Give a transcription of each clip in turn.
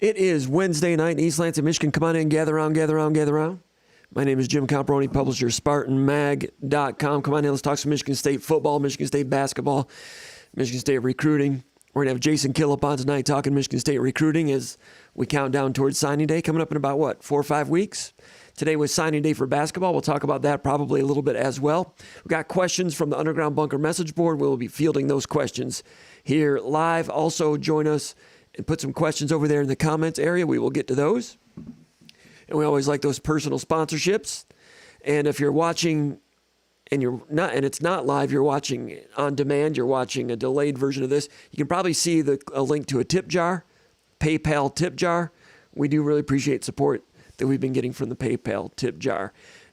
It is Wednesday night in East Lansing, Michigan. Come on in, gather around, gather around, gather around. My name is Jim Comparoni, publisher of SpartanMag.com. Come on in, let's talk some Michigan State football, Michigan State basketball, Michigan State recruiting. We're going to have Jason Killop on tonight talking Michigan State recruiting as we count down towards signing day, coming up in about, 4 or 5 weeks? Today was signing day for basketball. We'll talk about that probably a little bit as well. We've got questions from the Underground Bunker message board. We'll be fielding those questions here live. Also, join us and put some questions over there in the comments area. We will get to those. And we always like those personal sponsorships. And if you're watching and it's not live, you're watching on demand, you're watching a delayed version of this, you can probably see a link to a tip jar, PayPal tip jar. We do really appreciate support that we've been getting from the PayPal tip jar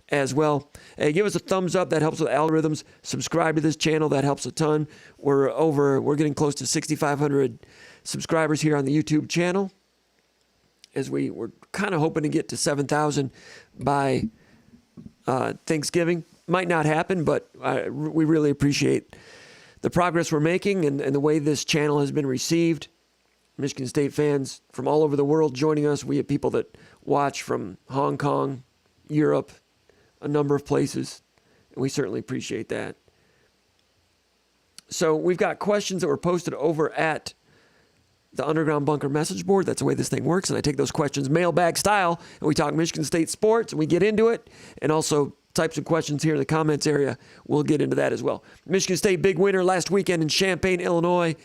as well. Hey, give us a thumbs up. That helps with algorithms. Subscribe to this channel. That helps a ton. We're getting close to 6,500 subscribers here on the YouTube channel, as we're kind of hoping to get to 7,000 by Thanksgiving. Might not happen, but we really appreciate the progress we're making and the way this channel has been received. Michigan State fans from all over the world joining us. We have people that watch from Hong Kong, Europe, a number of places, and we certainly appreciate that. So we've got questions that were posted over at the Underground Bunker message board. That's the way this thing works, and I take those questions mailbag style, and we talk Michigan State sports, and we get into it, and also types of questions here in the comments area. We'll get into that as well. Michigan State big winner last weekend in Champaign, Illinois.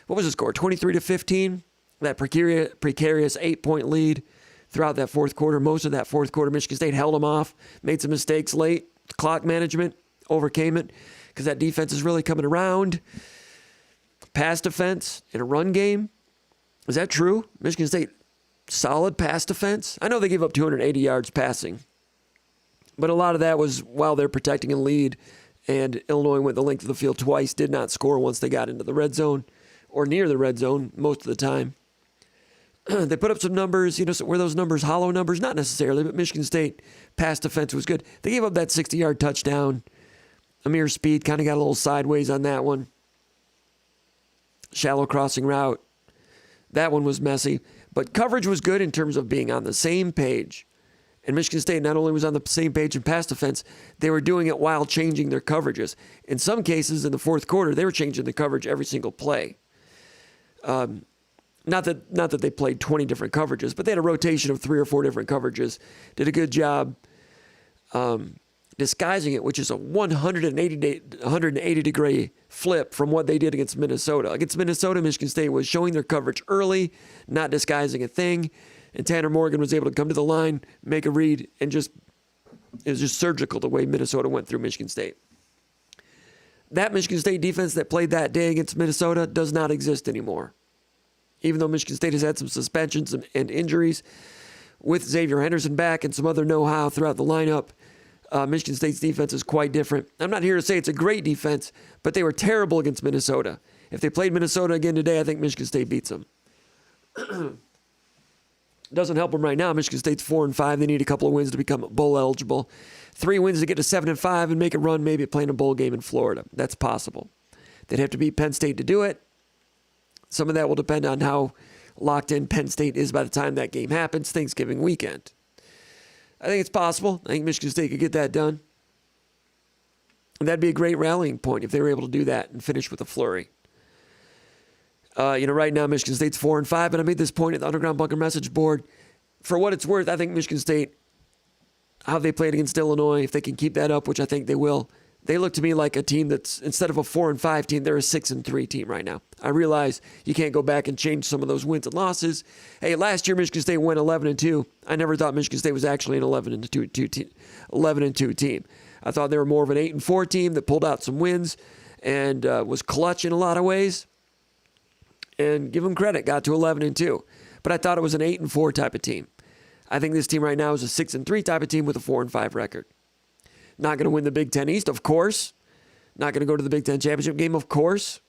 What was the score? 23-15. That precarious 8-point lead throughout that fourth quarter. Most of that fourth quarter, Michigan State held them off, made some mistakes late. Clock management, overcame it because that defense is really coming around. Pass defense in a run game. Is that true? Michigan State, solid pass defense? I know they gave up 280 yards passing, but a lot of that was while they're protecting a lead, and Illinois went the length of the field twice, did not score once they got into the red zone or near the red zone most of the time. They put up some numbers, were those numbers hollow numbers? Not necessarily, but Michigan State pass defense was good. They gave up that 60-yard touchdown. Amir Speed kind of got a little sideways on that one. Shallow crossing route. That one was messy. But coverage was good in terms of being on the same page. And Michigan State not only was on the same page in pass defense, they were doing it while changing their coverages. In some cases, in the fourth quarter, they were changing the coverage every single play. Not that they played 20 different coverages, but they had a rotation of 3 or 4 different coverages. Did a good job disguising it, which is a 180-degree flip from what they did against Minnesota. Against Minnesota, Michigan State was showing their coverage early, not disguising a thing, and Tanner Morgan was able to come to the line, make a read, and it was just surgical the way Minnesota went through Michigan State. That Michigan State defense that played that day against Minnesota does not exist anymore. Even though Michigan State has had some suspensions and injuries, with Xavier Henderson back and some other know-how throughout the lineup, Michigan State's defense is quite different. I'm not here to say it's a great defense, but they were terrible against Minnesota. If they played Minnesota again today, I think Michigan State beats them. Doesn't help them right now. Michigan State's 4-5. They need a couple of wins to become bowl eligible. 3 wins to get to 7-5 and make a run, maybe playing a bowl game in Florida. That's possible. They'd have to beat Penn State to do it. Some of that will depend on how locked in Penn State is by the time that game happens, Thanksgiving weekend. I think it's possible. I think Michigan State could get that done. And that'd be a great rallying point if they were able to do that and finish with a flurry. Right now Michigan State's 4-5, and I made this point at the Underground Bunker message board. For what it's worth, I think Michigan State, how they played against Illinois, if they can keep that up, which I think they will, they look to me like a team that's, instead of a 4-5 team, they're a 6-3 team right now. I realize you can't go back and change some of those wins and losses. Hey, last year Michigan State went 11-2. I never thought Michigan State was actually an 11-2 team. I thought they were more of an 8-4 team that pulled out some wins and was clutch in a lot of ways. And give them credit, got to 11-2. But I thought it was an 8-4 type of team. I think this team right now is a 6-3 type of team with a 4-5 record. Not going to win the Big Ten East, of course. Not going to go to the Big Ten championship game, of course.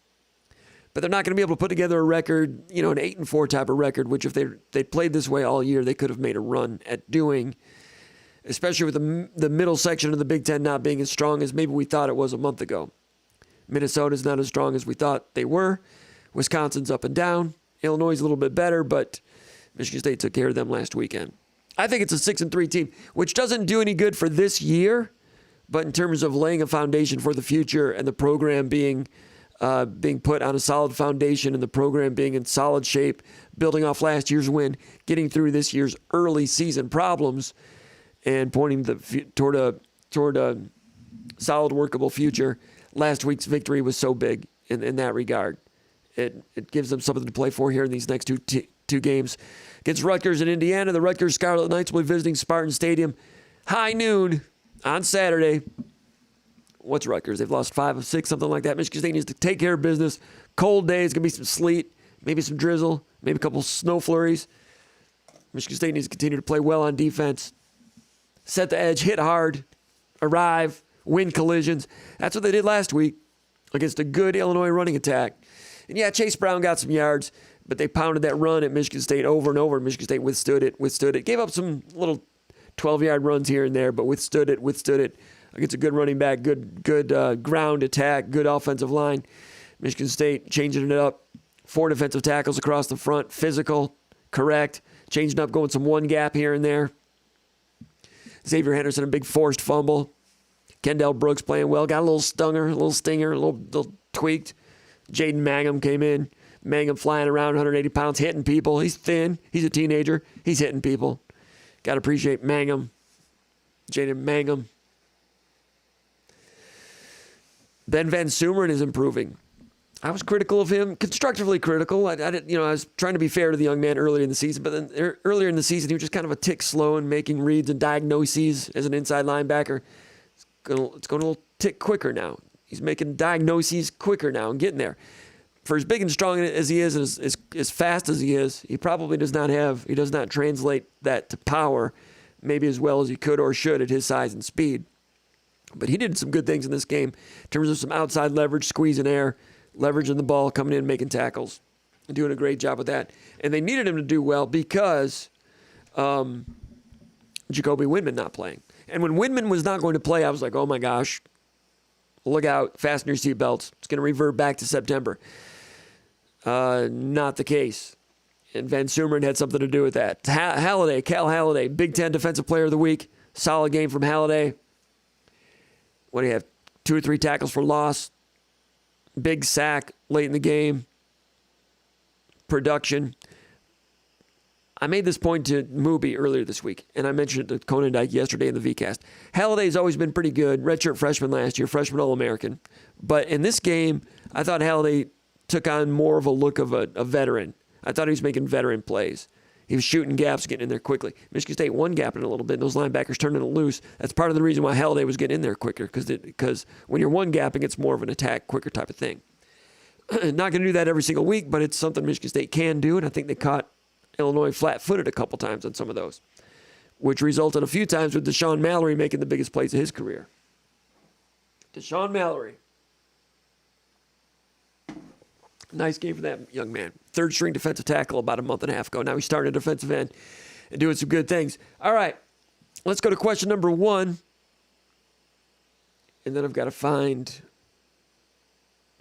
But they're not going to be able to put together a record, an 8-4 type of record, which if they played this way all year, they could have made a run at doing, especially with the middle section of the Big Ten not being as strong as maybe we thought it was a month ago. Minnesota's not as strong as we thought they were. Wisconsin's up and down. Illinois is a little bit better, but Michigan State took care of them last weekend. I think it's a 6-3 team, which doesn't do any good for this year, but in terms of laying a foundation for the future and the program being put on a solid foundation and the program being in solid shape, building off last year's win, getting through this year's early season problems, and pointing toward a solid, workable future. Last week's victory was so big in that regard. It gives them something to play for here in these next two games. Against Rutgers in Indiana, the Rutgers Scarlet Knights will be visiting Spartan Stadium high noon on Saturday. What's Rutgers? They've lost 5 of 6, something like that. Michigan State needs to take care of business. Cold day. It's going to be some sleet, maybe some drizzle, maybe a couple snow flurries. Michigan State needs to continue to play well on defense. Set the edge, hit hard, arrive, win collisions. That's what they did last week against a good Illinois running attack. And yeah, Chase Brown got some yards, but they pounded that run at Michigan State over and over. Michigan State withstood it. Gave up some little 12-yard runs here and there, but withstood it. Against a good running back, good ground attack, good offensive line. Michigan State changing it up. 4 defensive tackles across the front, physical, correct. Changing up, going some one gap here and there. Xavier Henderson, a big forced fumble. Kendall Brooks playing well. Got a little stinger, a little tweaked. Jaden Mangum came in. Mangum flying around, 180 pounds, hitting people. He's thin. He's a teenager. He's hitting people. Got to appreciate Mangum. Jaden Mangum. Ben Van Sumeren is improving. I was critical of him, constructively critical. I was trying to be fair to the young man earlier in the season, but then earlier in the season, he was just kind of a tick slow in making reads and diagnoses as an inside linebacker. It's going a little tick quicker now. He's making diagnoses quicker now and getting there. For as big and strong as he is, and as fast as he is, he probably does not translate that to power maybe as well as he could or should at his size and speed. But he did some good things in this game in terms of some outside leverage, squeezing air, leveraging the ball, coming in, making tackles, and doing a great job with that. And they needed him to do well because Jacoby Windman not playing. And when Windman was not going to play, I was like, oh my gosh, look out, fasten your seatbelts. It's going to revert back to September. Not the case. And Van Sumeren had something to do with that. Cal Halladay, Big Ten Defensive Player of the Week. Solid game from Halladay. What do you have? 2 or 3 tackles for loss. Big sack late in the game. Production. I made this point to Mubi earlier this week, and I mentioned it to Conan Dyke yesterday in the VCast. Halladay's always been pretty good. Redshirt freshman last year, freshman All-American. But in this game, I thought Halladay took on more of a look of a veteran. I thought he was making veteran plays. He was shooting gaps, getting in there quickly. Michigan State one-gapping a little bit, and those linebackers turning it loose. That's part of the reason why Halladay was getting in there quicker, because when you're one-gapping, it's more of an attack, quicker type of thing. Not going to do that every single week, but it's something Michigan State can do, and I think they caught Illinois flat-footed a couple times on some of those, which resulted a few times with Deshaun Mallory making the biggest plays of his career. Deshaun Mallory. Nice game for that young man. Third-string defensive tackle about a month and a half ago. Now he's starting a defensive end and doing some good things. All right, let's go to question number 1. And then I've got to find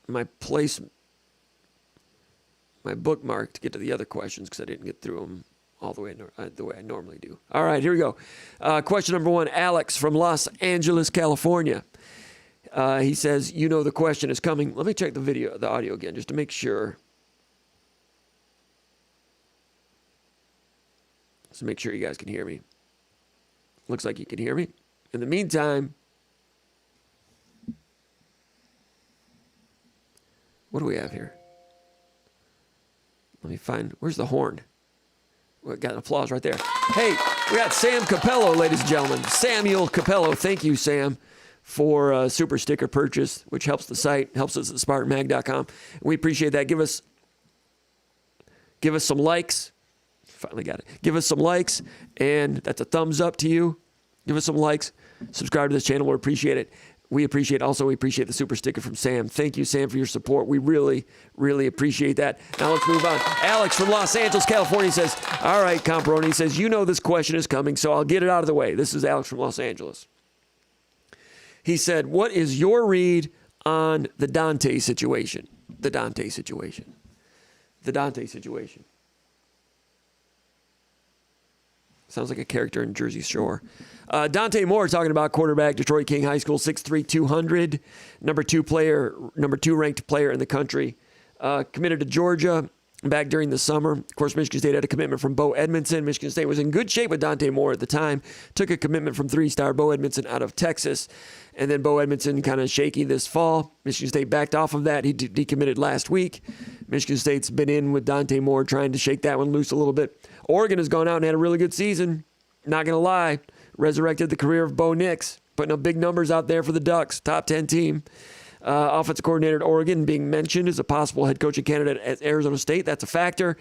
my bookmark to get to the other questions because I didn't get through them all the way I normally do. All right, here we go. Question number 1, Alex from Los Angeles, California. He says, the question is coming. Let me check the audio again, just to make sure. So make sure you guys can hear me. Looks like you can hear me. In the meantime, what do we have here? Let me find, where's the horn? We got an applause right there. Hey, we got Sam Capello, ladies and gentlemen. Samuel Capello. Thank you, Sam, for a super sticker purchase, which helps the site, helps us at SpartanMag.com. We appreciate that. Give us some likes. Finally got it. Give us some likes, and that's a thumbs up to you. Give us some likes. Subscribe to this channel. We appreciate it. We appreciate the super sticker from Sam. Thank you, Sam, for your support. We really, really appreciate that. Now let's move on. Alex from Los Angeles, California says, all right, Comparoni, he says, this question is coming, so I'll get it out of the way. This is Alex from Los Angeles. He said, what is your read on the Dante situation? The Dante situation. Sounds like a character in Jersey Shore. Dante Moore talking about quarterback, Detroit King High School, 6'3", 200, number two ranked player in the country. Committed to Georgia back during the summer. Of course, Michigan State had a commitment from Bo Edmondson. Michigan State was in good shape with Dante Moore at the time. Took a commitment from three-star Bo Edmondson out of Texas. And then Bo Edmondson kind of shaky this fall. Michigan State backed off of that. He decommitted last week. Michigan State's been in with Dante Moore trying to shake that one loose a little bit. Oregon has gone out and had a really good season. Not going to lie. Resurrected the career of Bo Nix. Putting up big numbers out there for the Ducks. Top 10 team. Offensive coordinator at Oregon being mentioned as a possible head coaching candidate at Arizona State. That's a factor.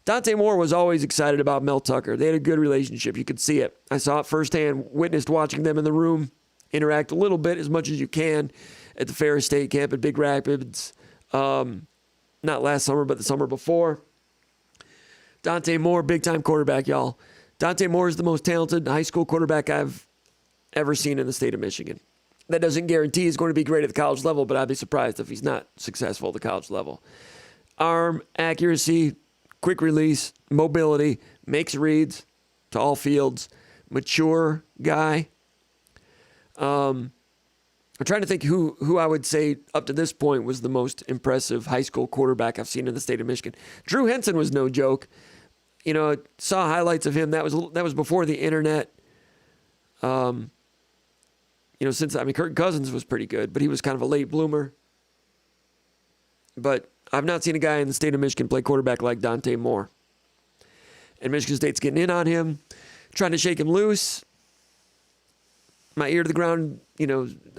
Dante Moore was always excited about Mel Tucker. They had a good relationship. You could see it. I saw it firsthand, witnessed watching them in the room, interact a little bit as much as you can at the Ferris State camp at Big Rapids. Not last summer, but the summer before. Dante Moore, big-time quarterback, y'all. Dante Moore is the most talented high school quarterback I've ever seen in the state of Michigan. That doesn't guarantee he's going to be great at the college level, but I'd be surprised if he's not successful at the college level. Arm, accuracy, quick release, mobility, makes reads to all fields, mature guy. I'm trying to think who I would say up to this point was the most impressive high school quarterback I've seen in the state of Michigan. Drew Henson was no joke. You know, saw highlights of him. That was before the internet. Kirk Cousins was pretty good, but he was kind of a late bloomer. But I've not seen a guy in the state of Michigan play quarterback like Dante Moore. And Michigan State's getting in on him, trying to shake him loose. My ear to the ground,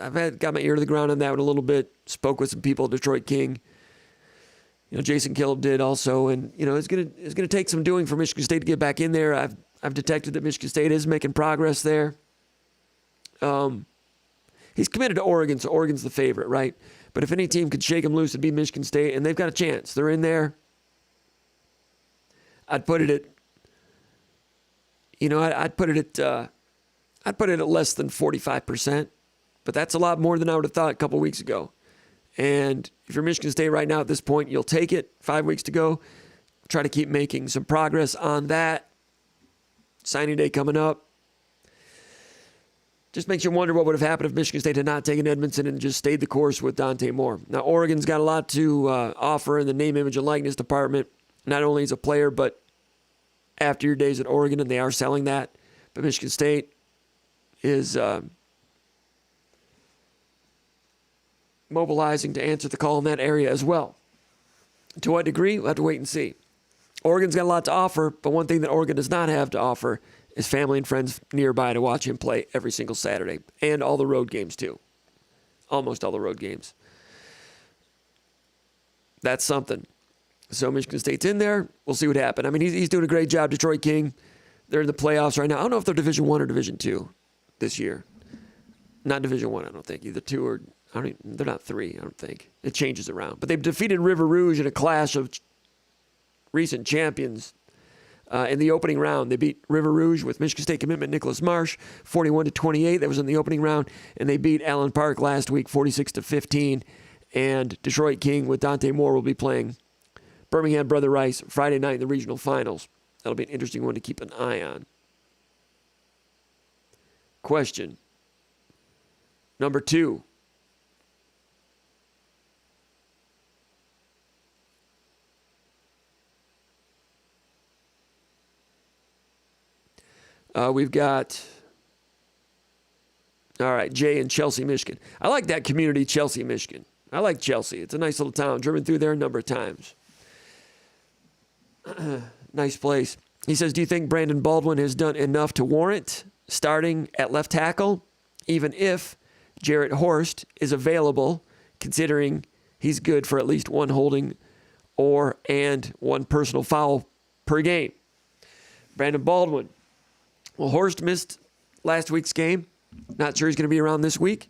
I've got my ear to the ground on that one a little bit. Spoke with some people at Detroit King. Jason Killop did also, and it's gonna take some doing for Michigan State to get back in there. I've detected that Michigan State is making progress there. He's committed to Oregon, so Oregon's the favorite, right? But if any team could shake him loose, it'd be Michigan State, and they've got a chance. They're in there. I'd put it at less than 45%, but that's a lot more than I would have thought a couple weeks ago. And if you're Michigan State right now at this point, you'll take it. 5 weeks to go. Try to keep making some progress on that. Signing day coming up. Just makes you wonder what would have happened if Michigan State had not taken Edmondson and just stayed the course with Dante Moore. Now, Oregon's got a lot to offer in the name, image, and likeness department, not only as a player, but after your days at Oregon, and they are selling that. But Michigan State is mobilizing to answer the call in that area as well. To what degree? We'll have to wait and see. Oregon's got a lot to offer, but one thing that Oregon does not have to offer is family and friends nearby to watch him play every single Saturday. And all the road games, too. Almost all the road games. That's something. So Michigan State's in there. We'll see what happens. I mean, he's doing a great job. Detroit King, they're in the playoffs right now. I don't know if they're Division I or Division II this year. Not Division I don't think. Either 2 or... they're not 3, I don't think. It changes around. But they've defeated River Rouge in a clash of recent champions. In the opening round, they beat River Rouge with Michigan State commitment Nicholas Marsh, 41-28. That was in the opening round. And they beat Allen Park last week, 46-15. And Detroit King with Dante Moore will be playing Birmingham Brother Rice Friday night in the regional finals. That'll be an interesting one to keep an eye on. Question number 2. We've got, all right, Jay in Chelsea, Michigan. I like that community, Chelsea, Michigan. I like Chelsea. It's a nice little town. Driven through there a number of times. Nice place. He says, do you think Brandon Baldwin has done enough to warrant starting at left tackle, even if Jarrett Horst is available, considering he's good for at least one holding and one personal foul per game? Brandon Baldwin. Well, Horst missed last week's game. Not sure he's going to be around this week.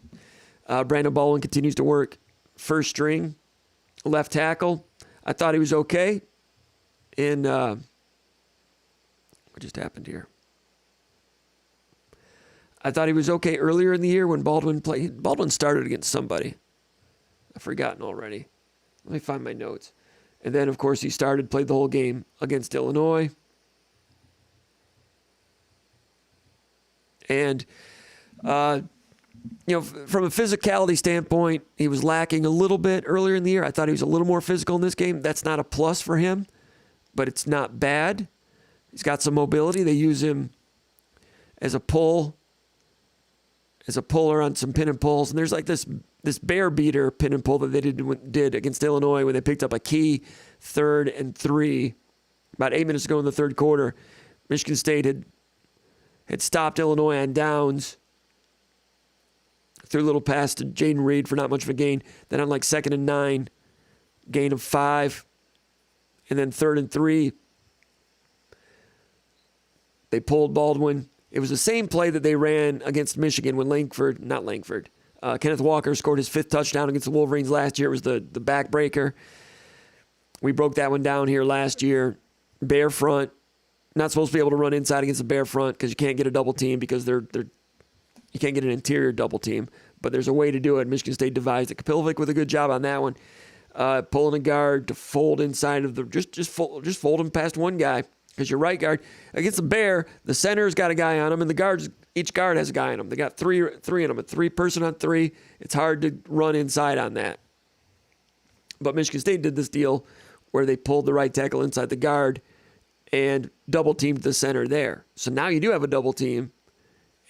Brandon Baldwin continues to work first string left tackle. I thought he was okay what just happened here? I thought he was okay earlier in the year when Baldwin played. Baldwin started against somebody. I've forgotten already. Let me find my notes. And then, of course, he played the whole game against Illinois. And, from a physicality standpoint, he was lacking a little bit earlier in the year. I thought he was a little more physical in this game. That's not a plus for him, but it's not bad. He's got some mobility. They use him as a puller on some pin and pulls. And there's like this bear beater pin and pull that they did against Illinois when they picked up a key 3rd and 3 about 8 minutes ago in the third quarter. Michigan State had stopped Illinois on downs. Threw a little pass to Jaden Reed for not much of a gain. Then on like 2nd and 9, gain of 5. And then 3rd and 3, they pulled Baldwin. It was the same play that they ran against Michigan when Kenneth Walker scored his 5th touchdown against the Wolverines last year. It was the backbreaker. We broke that one down here last year. Bear front. Not supposed to be able to run inside against the bear front because you can't get a double team because you can't get an interior double team, but there's a way to do it. Michigan State devised it. Kapilvik with a good job on that one, pulling a guard to fold inside of the just fold him past one guy because your right guard against the bear, the center's got a guy on him, and each guard has a guy on them. They got three in them, a 3-person on 3. It's hard to run inside on that. But Michigan State did this deal where they pulled the right tackle inside the guard and double teamed the center there. So now you do have a double team.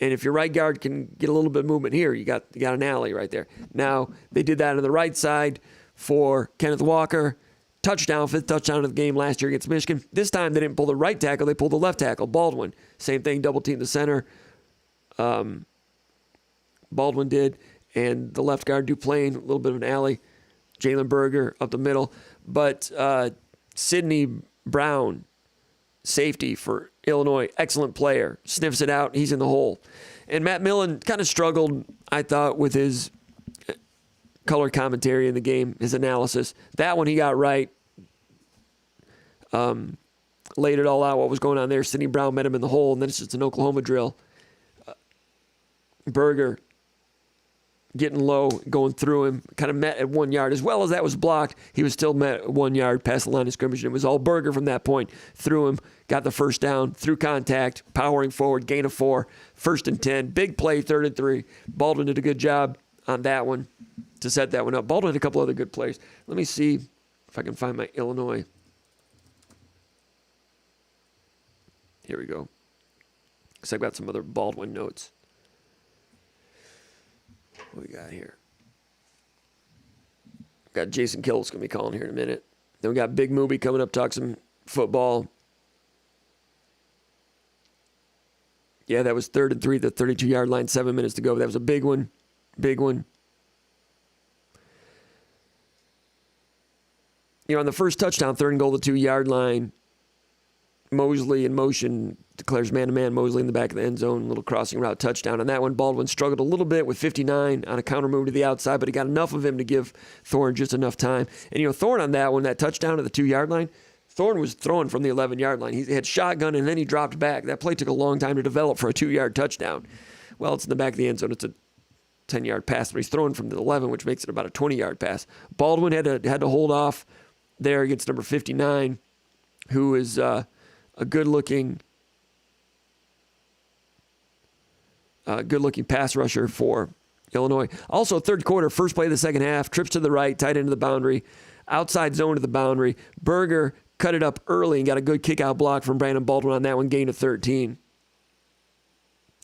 And if your right guard can get a little bit of movement here, you got an alley right there. Now, they did that on the right side for Kenneth Walker. Touchdown, 5th touchdown of the game last year against Michigan. This time, they didn't pull the right tackle. They pulled the left tackle, Baldwin. Same thing, double team the center. Baldwin did. And the left guard, Duplain, a little bit of an alley. Jalen Berger up the middle. But Sidney Brown, safety for Illinois, excellent player. Sniffs it out. He's in the hole. And Matt Millen kind of struggled, I thought, with his color commentary in the game, his analysis. That one he got right. Laid it all out, what was going on there. Sidney Brown met him in the hole, and then it's just an Oklahoma drill. Berger getting low, going through him, kind of met at 1 yard. As well as that was blocked, he was still met at 1 yard past the line of scrimmage. And it was all Berger from that point. Threw him, got the first down, through contact, powering forward, gain of 4, 1st and 10. Big play, 3rd and 3. Baldwin did a good job on that one to set that one up. Baldwin had a couple other good plays. Let me see if I can find my Illinois. Here we go. Because I've got some other Baldwin notes. What we got here? Got Jason Killop's going to be calling here in a minute. Then we got Big Movie coming up, talk some football. Yeah, that was 3rd and 3, the 32-yard line, 7 minutes to go. That was a big one. Big one. On the first touchdown, 3rd and goal, the 2-yard line, Mosley in motion, declares man-to-man. Mosley in the back of the end zone, little crossing route touchdown. On that one, Baldwin struggled a little bit with 59 on a counter move to the outside, but he got enough of him to give Thorne just enough time. And, Thorne on that one, that touchdown at the 2-yard line, Thorne was throwing from the 11-yard line. He had shotgun, and then he dropped back. That play took a long time to develop for a 2-yard touchdown. Well, it's in the back of the end zone. It's a 10-yard pass, but he's throwing from the 11, which makes it about a 20-yard pass. Baldwin had to hold off there against number 59, who is a good-looking pass rusher for Illinois. Also, third quarter, first play of the second half, trips to the right, tight end of the boundary, outside zone to the boundary. Berger cut it up early and got a good kick-out block from Brandon Baldwin on that one, gain of 13.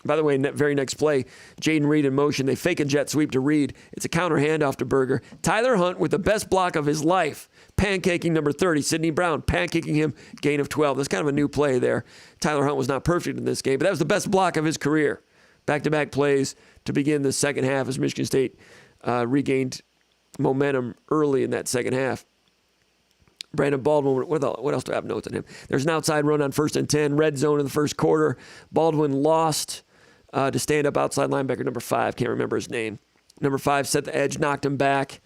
By the way, very next play, Jaden Reed in motion. They fake a jet sweep to Reed. It's a counter handoff to Berger. Tyler Hunt with the best block of his life, pancaking number 30, Sidney Brown, pancaking him, gain of 12. That's kind of a new play there. Tyler Hunt was not perfect in this game, but that was the best block of his career. Back-to-back plays to begin the second half as Michigan State regained momentum early in that second half. Brandon Baldwin, what else do I have notes on him? There's an outside run on 1st and 10, red zone in the first quarter. Baldwin lost to stand up outside linebacker number 5. Can't remember his name. Number 5 set the edge, knocked him back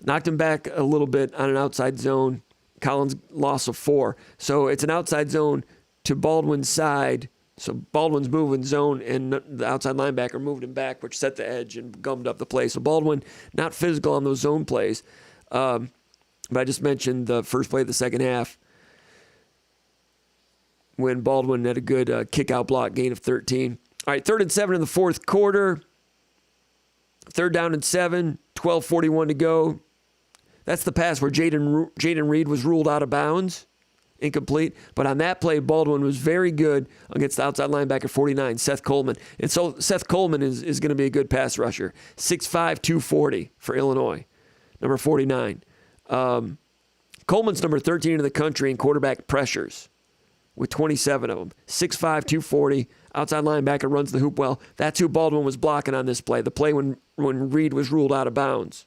a little bit on an outside zone. Collins loss of 4. So it's an outside zone to Baldwin's side. So Baldwin's moving zone, and the outside linebacker moved him back, which set the edge and gummed up the play. So Baldwin, not physical on those zone plays. But I just mentioned the first play of the second half when Baldwin had a good kick-out block, gain of 13. All right, 3rd and 7 in the fourth quarter. 3rd down and 7, 12:41 to go. That's the pass where Jaden Reed was ruled out of bounds, incomplete. But on that play, Baldwin was very good against the outside linebacker 49, Seth Coleman. And so Seth Coleman is going to be a good pass rusher. 6'5", 240 for Illinois, number 49. Coleman's number 13 in the country in quarterback pressures with 27 of them. 6'5", 240, outside linebacker, runs the hoop well. That's who Baldwin was blocking on this play, the play when Reed was ruled out of bounds.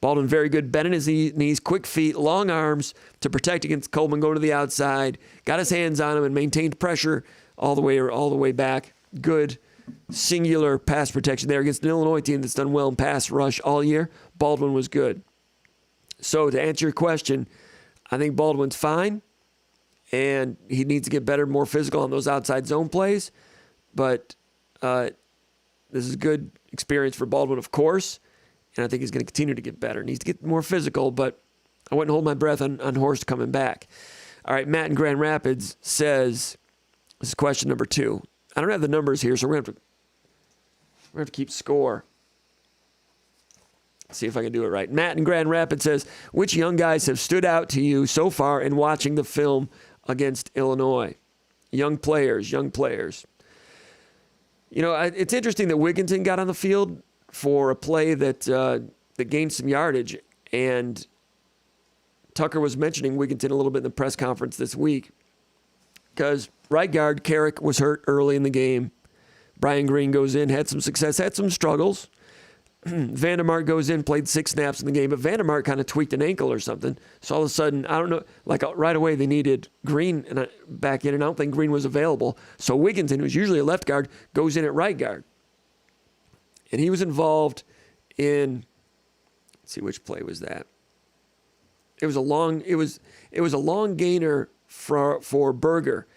Baldwin very good, bending his knees, quick feet, long arms to protect against Coleman going to the outside. Got his hands on him and maintained pressure all the way back. Good singular pass protection there against an Illinois team that's done well in pass rush all year. Baldwin was good. So to answer your question, I think Baldwin's fine, and he needs to get better, more physical on those outside zone plays. But this is a good experience for Baldwin, of course. And I think he's going to continue to get better. Needs to get more physical, but I wouldn't hold my breath on Horst coming back. All right, Matt in Grand Rapids says, this is question number 2. I don't have the numbers here, so we're going to have to keep score. Let's see if I can do it right. Matt in Grand Rapids says, which young guys have stood out to you so far in watching the film against Illinois? Young players. You know, it's interesting that Wigginton got on the field for a play that gained some yardage. And Tucker was mentioning Wigginton a little bit in the press conference this week because right guard Carrick was hurt early in the game. Brian Green goes in, had some success, had some struggles. Vandermark goes in, played 6 snaps in the game, but Vandermark kind of tweaked an ankle or something. So all of a sudden, I don't know, like right away they needed Green back in, and I don't think Green was available. So Wigginton, who's usually a left guard, goes in at right guard. And he was involved in, let's see, which play was that? It was a long gainer for Berger.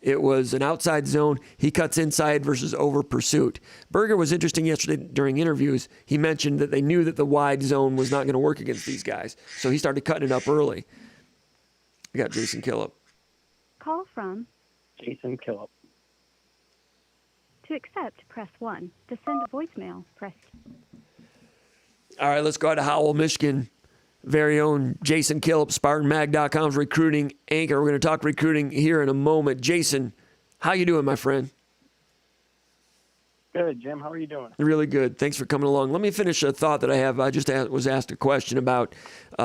It was an outside zone. He cuts inside versus over pursuit. Berger was interesting yesterday during interviews. He mentioned that they knew that the wide zone was not going to work against these guys. So he started cutting it up early. I got Jason Killop. Call from Jason Killop. To accept, press 1. To send a voicemail, press 2. All right, let's go out to Howell, Michigan. Very own Jason Killop, SpartanMag.com's recruiting anchor. We're going to talk recruiting here in a moment. Jason, how you doing, my friend? Good, Jim. How are you doing? Really good. Thanks for coming along. Let me finish a thought that I have. I just was asked a question about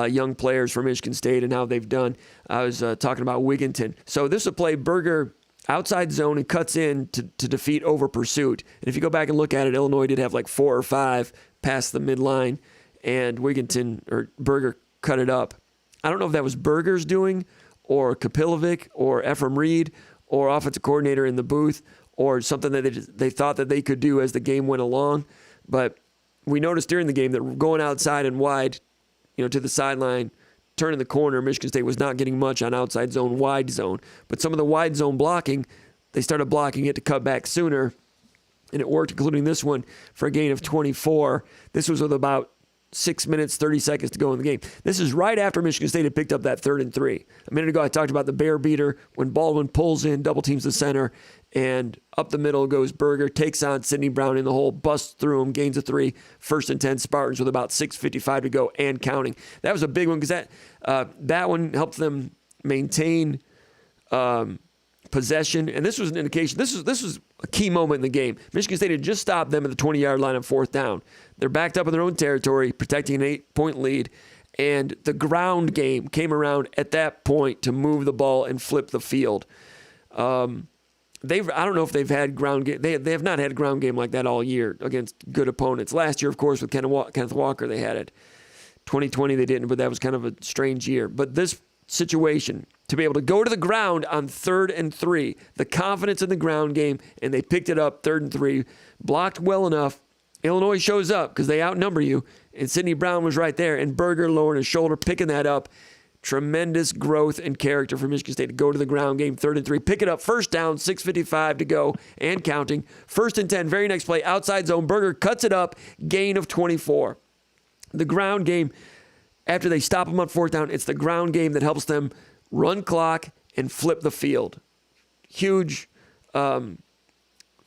young players from Michigan State and how they've done. I was talking about Wigginton. So this will play Berger outside zone and cuts in to defeat over pursuit. And if you go back and look at it, Illinois did have like 4 or 5 past the midline, and Berger cut it up. I don't know if that was Berger's doing or Kapilovic or Ephraim Reed or offensive coordinator in the booth or something that they thought that they could do as the game went along. But we noticed during the game that going outside and wide, to the sideline, turning the corner, Michigan State was not getting much on outside zone, wide zone. But some of the wide zone blocking, they started blocking it to cut back sooner, and it worked, including this one, for a gain of 24. This was with about 6 minutes, 30 seconds to go in the game. This is right after Michigan State had picked up that 3rd and 3. A minute ago, I talked about the bear beater when Baldwin pulls in, double teams the center, and up the middle goes Berger, takes on Sidney Brown in the hole, busts through him, gains a 3, 1st and 10 Spartans with about 6:55 to go and counting. That was a big one because that one helped them maintain possession, and this was an indication. This was a key moment in the game. Michigan State had just stopped them at the 20-yard line on 4th down. They're backed up in their own territory, protecting an 8-point lead, and the ground game came around at that point to move the ball and flip the field. I don't know if they've had ground game. They have not had a ground game like that all year against good opponents. Last year, of course, with Kenneth Walker, they had it. 2020, they didn't, but that was kind of a strange year. But this situation, to be able to go to the ground on 3rd and 3, the confidence in the ground game, and they picked it up 3rd and 3, blocked well enough. Illinois shows up because they outnumber you, and Sidney Brown was right there, and Berger lowering his shoulder, picking that up. Tremendous growth and character for Michigan State to go to the ground game, 3rd and 3, pick it up, 1st down, 6:55 to go and counting. 1st and 10, very next play, outside zone. Berger cuts it up, gain of 24. The ground game, after they stop them on 4th down, it's the ground game that helps them run clock and flip the field. Huge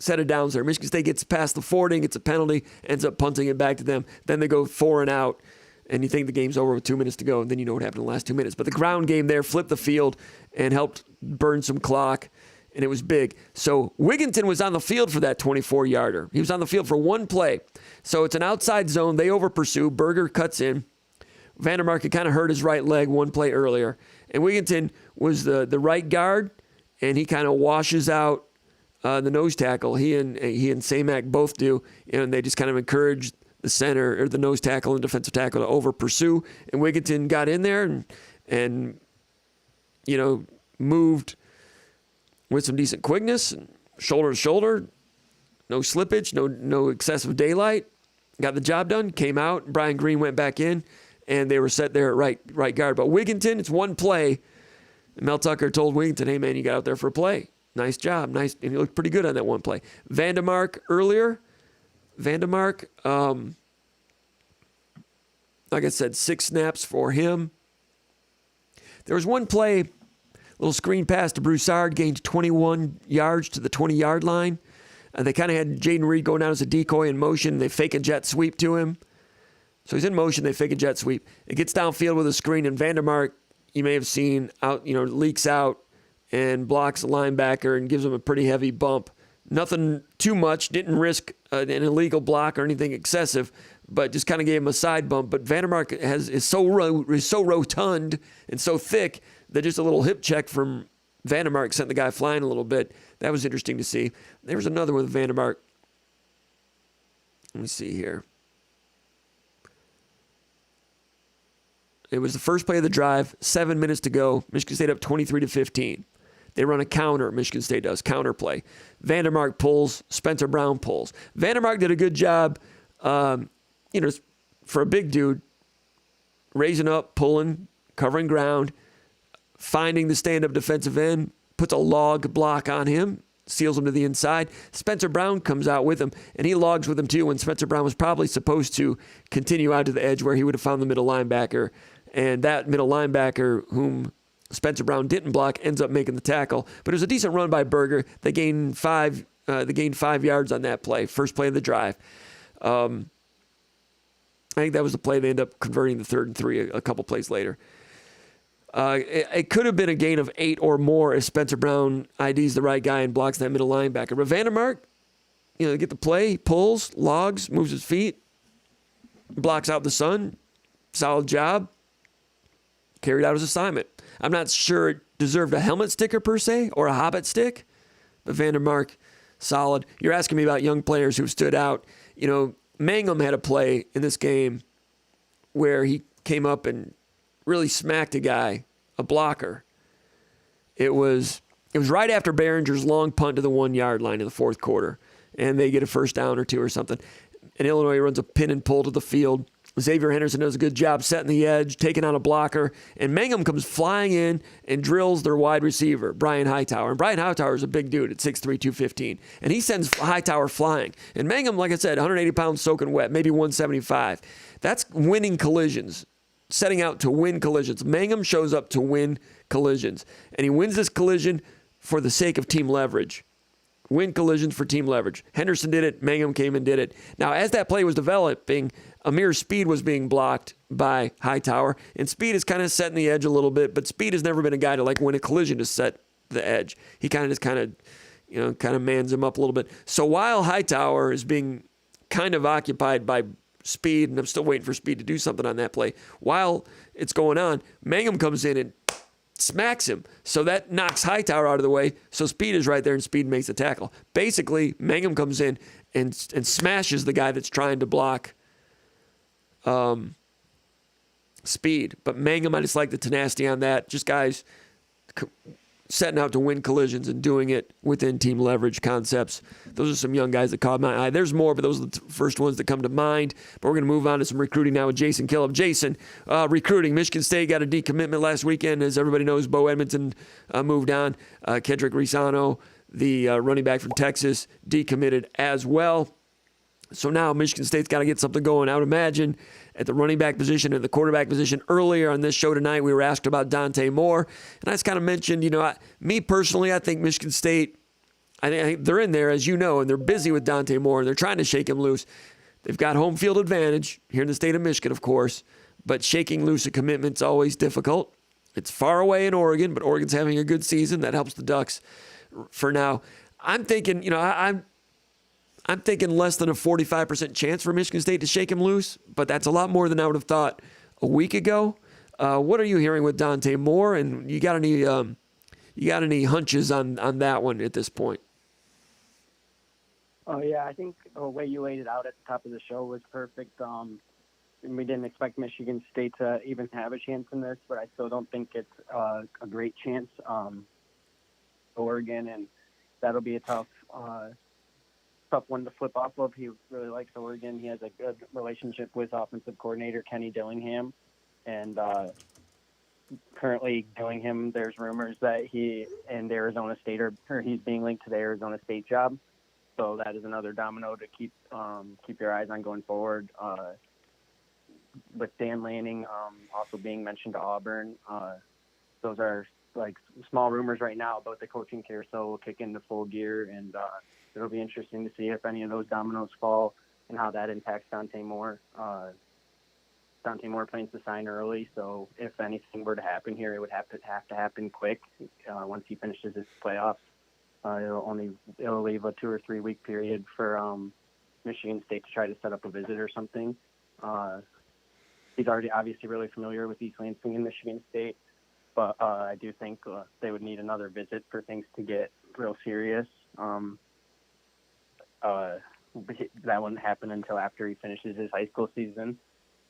set of downs there. Michigan State gets past the 40, gets a penalty, ends up punting it back to them. Then they go 4 and out, and you think the game's over with 2 minutes to go, and then you know what happened in the last 2 minutes. But the ground game there flipped the field and helped burn some clock, and it was big. So Wigginton was on the field for that 24-yarder. He was on the field for one play. So it's an outside zone. They over-pursue. Berger cuts in. Vandermark had kind of hurt his right leg one play earlier. And Wigginton was the right guard, and he kind of washes out the nose tackle. He and Samac both do, and they just kind of encourage the center or the nose tackle and defensive tackle to over-pursue. And Wigginton got in there and moved with some decent quickness, and shoulder to shoulder, no slippage, no excessive daylight. Got the job done, came out. Brian Green went back in, and they were set there at right guard. But Wigginton, it's one play. And Mel Tucker told Wigginton, hey, man, you got out there for a play. Nice job. Nice. And he looked pretty good on that one play. Vandermark earlier. Like I said, 6 snaps for him. There was one play, little screen pass to Broussard, gained 21 yards to the 20-yard line. They kind of had Jaden Reed going down as a decoy in motion. They fake a jet sweep to him. So he's in motion. They fake a jet sweep. It gets downfield with a screen, and Vandermark, you may have seen, leaks out and blocks a linebacker and gives him a pretty heavy bump. Nothing too much. Didn't risk an illegal block or anything excessive, but just kind of gave him a side bump. But Vandermark is so rotund and so thick that just a little hip check from Vandermark sent the guy flying a little bit. That was interesting to see. There was another one with Vandermark. Let me see here. It was the first play of the drive, 7 minutes to go. Michigan State up 23-15. They run a counter, Michigan State does, counter play. Vandermark pulls, Spencer Brown pulls. Vandermark did a good job, for a big dude, raising up, pulling, covering ground, finding the stand-up defensive end, puts a log block on him, seals him to the inside. Spencer Brown comes out with him, and he logs with him too when Spencer Brown was probably supposed to continue out to the edge where he would have found the middle linebacker. And that middle linebacker, whom Spencer Brown didn't block, ends up making the tackle. But it was a decent run by Berger. They gained 5 yards on that play, first play of the drive. I think that was the play they ended up converting the 3rd and 3 a couple plays later. It could have been a gain of 8 or more if Spencer Brown IDs the right guy and blocks that middle linebacker. But Vandermark, they get the play, he pulls, logs, moves his feet, blocks out the sun. Solid job. Carried out his assignment. I'm not sure it deserved a helmet sticker per se or a Hobbit stick, but Vandermark, solid. You're asking me about young players who stood out. Mangum had a play in this game where he came up and really smacked a guy, a blocker. It was right after Behringer's long punt to the 1-yard line in the 4th quarter, and they get a first down or 2 or something. And Illinois runs a pin and pull to the field. Xavier Henderson does a good job setting the edge, taking on a blocker, and Mangum comes flying in and drills their wide receiver, Brian Hightower. And Brian Hightower is a big dude at 6'3", 215, and he sends Hightower flying. And Mangum, like I said, 180 pounds soaking wet, maybe 175. That's winning collisions, setting out to win collisions. Mangum shows up to win collisions, and he wins this collision for the sake of team leverage. Win collisions for team leverage. Henderson did it. Mangum came and did it. Now, as that play was developing, Amir Speed was being blocked by Hightower, and Speed is kind of setting the edge a little bit, but Speed has never been a guy to win a collision to set the edge. He kind of mans him up a little bit. So while Hightower is being kind of occupied by Speed, and I'm still waiting for Speed to do something on that play, while it's going on, Mangum comes in and smacks him. So that knocks Hightower out of the way. So Speed is right there, and Speed makes the tackle. Basically, Mangum comes in and smashes the guy that's trying to block Speed. But Mangum, I just like the tenacity on that. Just guys setting out to win collisions and doing it within team leverage concepts. Those are some young guys that caught my eye. There's more, but those are the first ones that come to mind. But we're going to move on to some recruiting now with Jason Killop. Jason, recruiting. Michigan State got a decommitment last weekend. As everybody knows, Bo Edmonton moved on. Kedrick Risano, the running back from Texas, decommitted as well. So now Michigan State's got to get something going. I would imagine at the running back position and the quarterback position. Earlier on this show tonight, we were asked about Dante Moore. And I just kind of mentioned, me personally, I think Michigan State, I think they're in there, as you know, and they're busy with Dante Moore, and they're trying to shake him loose. They've got home field advantage here in the state of Michigan, of course, but shaking loose a commitment's always difficult. It's far away in Oregon, but Oregon's having a good season. That helps the Ducks for now. I'm thinking, I'm thinking less than a 45% chance for Michigan State to shake him loose, but that's a lot more than I would have thought a week ago. What are you hearing with Dante Moore, and you got any hunches on that one at this point? Oh, yeah, I think the way you laid it out at the top of the show was perfect. We didn't expect Michigan State to even have a chance in this, but I still don't think it's a great chance. Oregon, and that'll be a tough one to flip off of. He really likes Oregon. He has a good relationship with offensive coordinator Kenny Dillingham, and currently Dillingham, there's rumors that he and Arizona State or he's being linked to the Arizona State job. So that is another domino to keep your eyes on going forward. With Dan Lanning also being mentioned to Auburn, those are like small rumors right now, but the coaching carousel will kick into full gear, and it'll be interesting to see if any of those dominoes fall and how that impacts Dante Moore. Dante Moore plans to sign early, so if anything were to happen here, it would have to happen quick. Once he finishes his playoffs, it'll leave a 2 or 3 week period for Michigan State to try to set up a visit or something. He's already obviously really familiar with East Lansing and Michigan State, but I do think they would need another visit for things to get real serious. That wouldn't happen until after he finishes his high school season.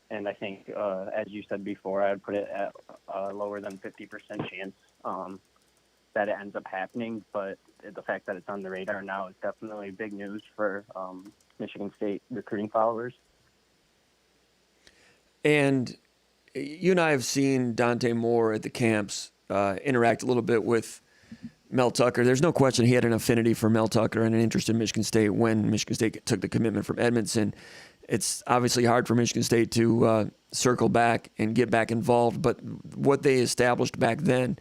And I think, as you said before, I'd put it at lower than 50% chance that it ends up happening. But the fact that it's on the radar now is definitely big news for Michigan State recruiting followers. And you and I have seen Dante Moore at the camps interact a little bit with Mel Tucker. There's no question he had an affinity for Mel Tucker and an interest in Michigan State when Michigan State took the commitment from Edmondson. It's obviously hard for Michigan State to circle back and get back involved, but what they established back then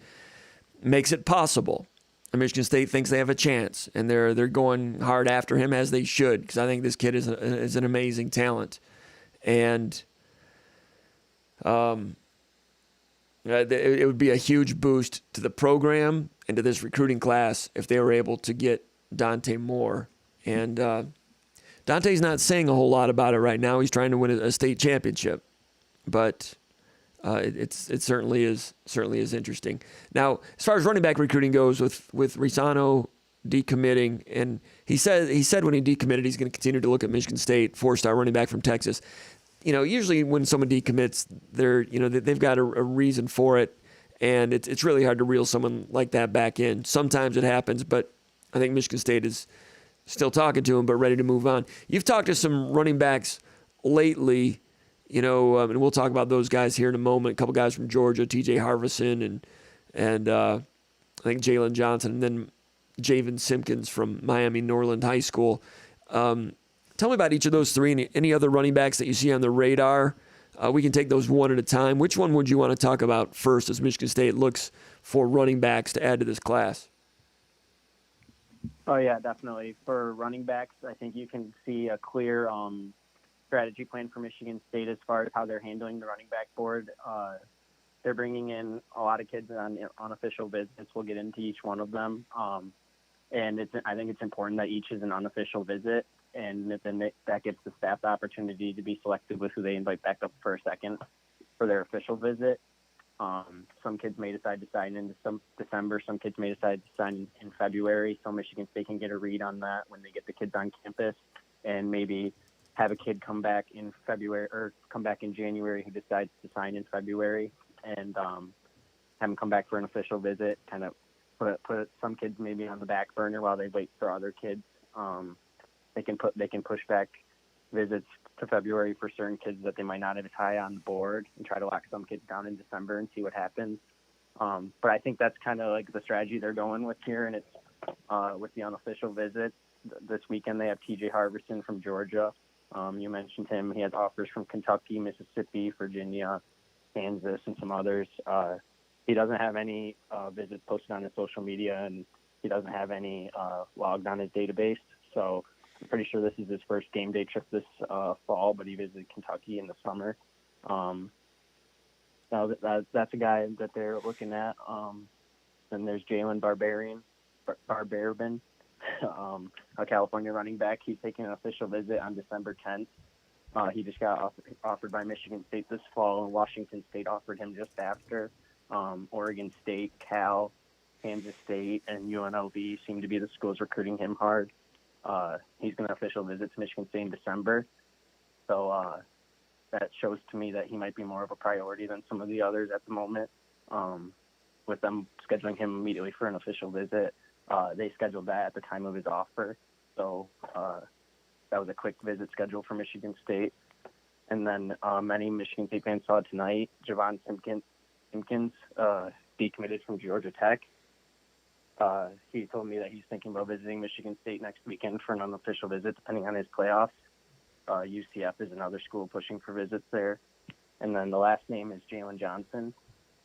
makes it possible. And Michigan State thinks they have a chance, and they're going hard after him, as they should, because I think this kid is an amazing talent. And it would be a huge boost to the program and to this recruiting class if they were able to get Dante Moore. And Dante's not saying a whole lot about it right now. He's trying to win a state championship, but it certainly is interesting. Now, as far as running back recruiting goes, with Risano decommitting, and he said when he decommitted he's going to continue to look at Michigan State, 4-star running back from Texas. Usually when someone decommits, they've got a reason for it, and it's really hard to reel someone like that back in. Sometimes it happens, but I think Michigan State is still talking to him, but ready to move on. You've talked to some running backs lately, and we'll talk about those guys here in a moment. A couple guys from Georgia, T.J. Harvison, and I think Jalen Johnson, and then Javen Simpkins from Miami Norland High School. Tell me about each of those three and any other running backs that you see on the radar. We can take those one at a time. Which one would you want to talk about first as Michigan State looks for running backs to add to this class? Oh, yeah, definitely. For running backs, I think you can see a clear strategy plan for Michigan State as far as how they're handling the running back board. They're bringing in a lot of kids on unofficial visits. We'll get into each one of them. And I think it's important that each is an unofficial visit, and then that gives the staff the opportunity to be selective with who they invite back up for a second for their official visit. Some kids may decide to sign in December. Some kids may decide to sign in February, so Michigan State can get a read on that when they get the kids on campus, and maybe have a kid come back in February or come back in January who decides to sign in February, and have them come back for an official visit, kind of put some kids maybe on the back burner while they wait for other kids. They can push back visits to February for certain kids that they might not have as high on the board, and try to lock some kids down in December and see what happens. But I think that's kind of like the strategy they're going with here, and it's with the unofficial visits. This weekend they have T.J. Harvison from Georgia. You mentioned him. He has offers from Kentucky, Mississippi, Virginia, Kansas, and some others. He doesn't have any visits posted on his social media, and he doesn't have any logged on his database. So I'm pretty sure this is his first game day trip this fall, but he visited Kentucky in the summer. So that's a guy that they're looking at. Then there's Jalen Barbarian, a California running back. He's taking an official visit on December 10th. He just got offered by Michigan State this fall, and Washington State offered him just after. Oregon State, Cal, Kansas State, and UNLV seem to be the schools recruiting him hard. He's going to official visit to Michigan State in December. So that shows to me that he might be more of a priority than some of the others at the moment. With them scheduling him immediately for an official visit, they scheduled that at the time of his offer. So that was a quick visit schedule for Michigan State. And then many Michigan State fans saw tonight, Javon Simpkins decommitted from Georgia Tech. He told me that he's thinking about visiting Michigan State next weekend for an unofficial visit, depending on his playoffs. UCF is another school pushing for visits there. And then the last name is Jalen Johnson.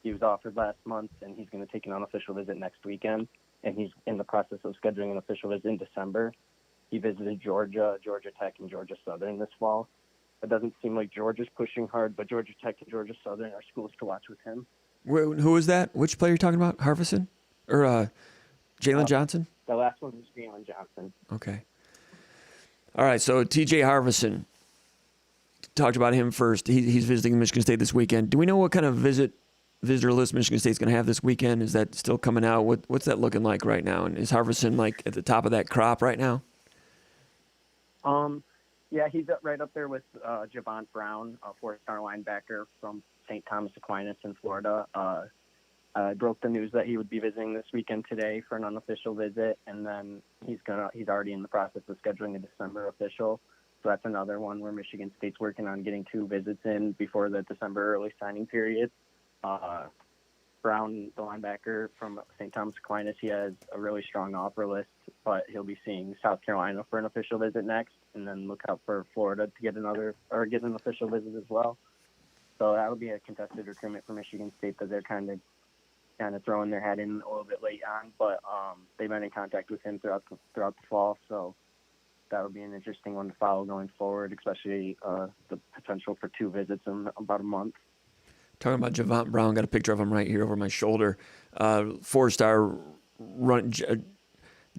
He was offered last month, and he's going to take an unofficial visit next weekend. And he's in the process of scheduling an official visit in December. He visited Georgia, Georgia Tech, and Georgia Southern this fall. It doesn't seem like Georgia's pushing hard, but Georgia Tech and Georgia Southern are schools to watch with him. Who is that? Which player are you talking about? Harvison? Or Jalen Johnson? The last one was Jalen Johnson. Okay. All right, so TJ Harvison, talked about him first. He's visiting Michigan State this weekend. Do we know what kind of visitor list Michigan State's going to have this weekend? Is that still coming out? What's that looking like right now? And is Harvison like at the top of that crop right now? Yeah, he's right up there with Javon Brown, a four-star linebacker from St. Thomas Aquinas in Florida. I broke the news that he would be visiting this weekend today for an unofficial visit, and then he's already in the process of scheduling a December official. So that's another one where Michigan State's working on getting 2 visits in before the December early signing period. Brown, the linebacker from St. Thomas Aquinas, he has a really strong offer list, but he'll be seeing South Carolina for an official visit next, and then look out for Florida to get an official visit as well. So that'll be a contested recruitment for Michigan State that they're kind of throwing their hat in a little bit late on, but they've been in contact with him throughout the fall. So that'll be an interesting one to follow going forward, especially the potential for 2 visits in about a month. Talking about Javon Brown, got a picture of him right here over my shoulder. 4-star run,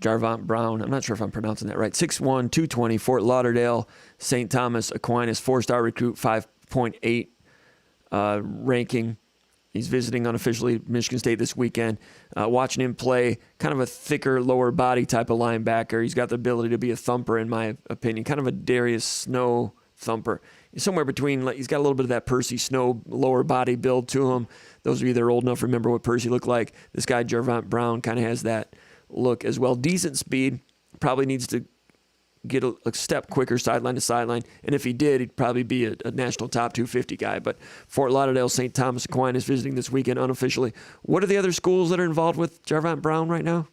Jarvont Brown. I'm not sure if I'm pronouncing that right. 6'1", 220, Fort Lauderdale, St. Thomas Aquinas, 4-star recruit, 5.8 ranking. He's visiting unofficially Michigan State this weekend. Watching him play, kind of a thicker lower body type of linebacker. He's got the ability to be a thumper, in my opinion, kind of a Darius Snow thumper. He's somewhere between, he's got a little bit of that Percy Snow lower body build to him. Those of you that are old enough remember what Percy looked like. This guy, Jarvont Brown, kind of has that look as well. Decent speed, probably needs to get a step quicker sideline to sideline. And if he did, he'd probably be a national top 250 guy. But Fort Lauderdale, St. Thomas Aquinas visiting this weekend unofficially. What are the other schools that are involved with Jarvont Brown right now?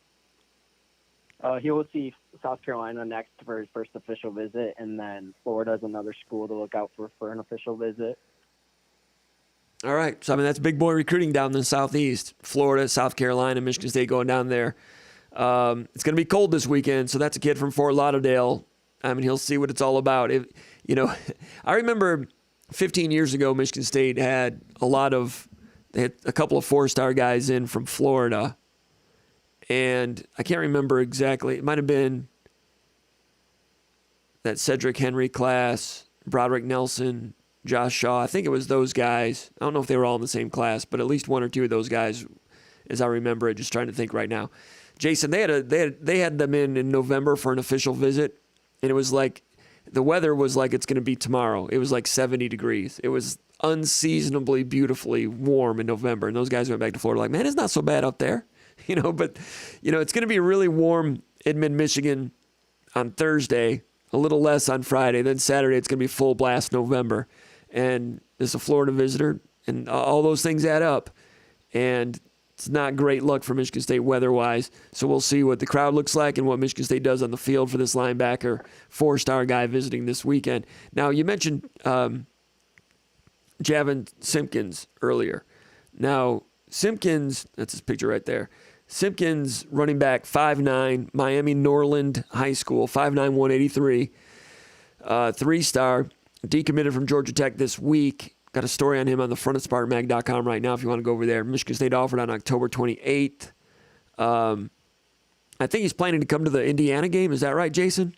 He will see South Carolina next for his first official visit, and then Florida is another school to look out for an official visit. All right. So, I mean, that's big boy recruiting down in the Southeast. Florida, South Carolina, Michigan State going down there. It's going to be cold this weekend, so that's a kid from Fort Lauderdale. I mean, he'll see what it's all about. I remember 15 years ago, Michigan State had they had a couple of 4-star guys in from Florida, and I can't remember exactly. It might have been that Cedric Henry class, Broderick Nelson, Josh Shaw. I think it was those guys. I don't know if they were all in the same class, but at least 1 or 2 of those guys, as I remember it, just trying to think right now. Jason, they had them in November for an official visit, and it was like the weather was like it's going to be tomorrow. It was like 70 degrees. It was unseasonably beautifully warm in November, and those guys went back to Florida like, man, it's not so bad out there, But it's going to be really warm in mid-Michigan on Thursday, a little less on Friday. Then Saturday it's going to be full blast November, and it's a Florida visitor, and all those things add up, and it's not great luck for Michigan State weather-wise, so we'll see what the crowd looks like and what Michigan State does on the field for this linebacker, 4-star guy visiting this weekend. Now, you mentioned Javon Simpkins earlier. Now, Simpkins, that's his picture right there. Simpkins, running back, 5'9", Miami Norland High School, 5'9", 183, 3-star, decommitted from Georgia Tech this week. Got a story on him on the front of SpartanMag.com right now if you want to go over there. Michigan State offered on October 28th. I think he's planning to come to the Indiana game. Is that right, Jason?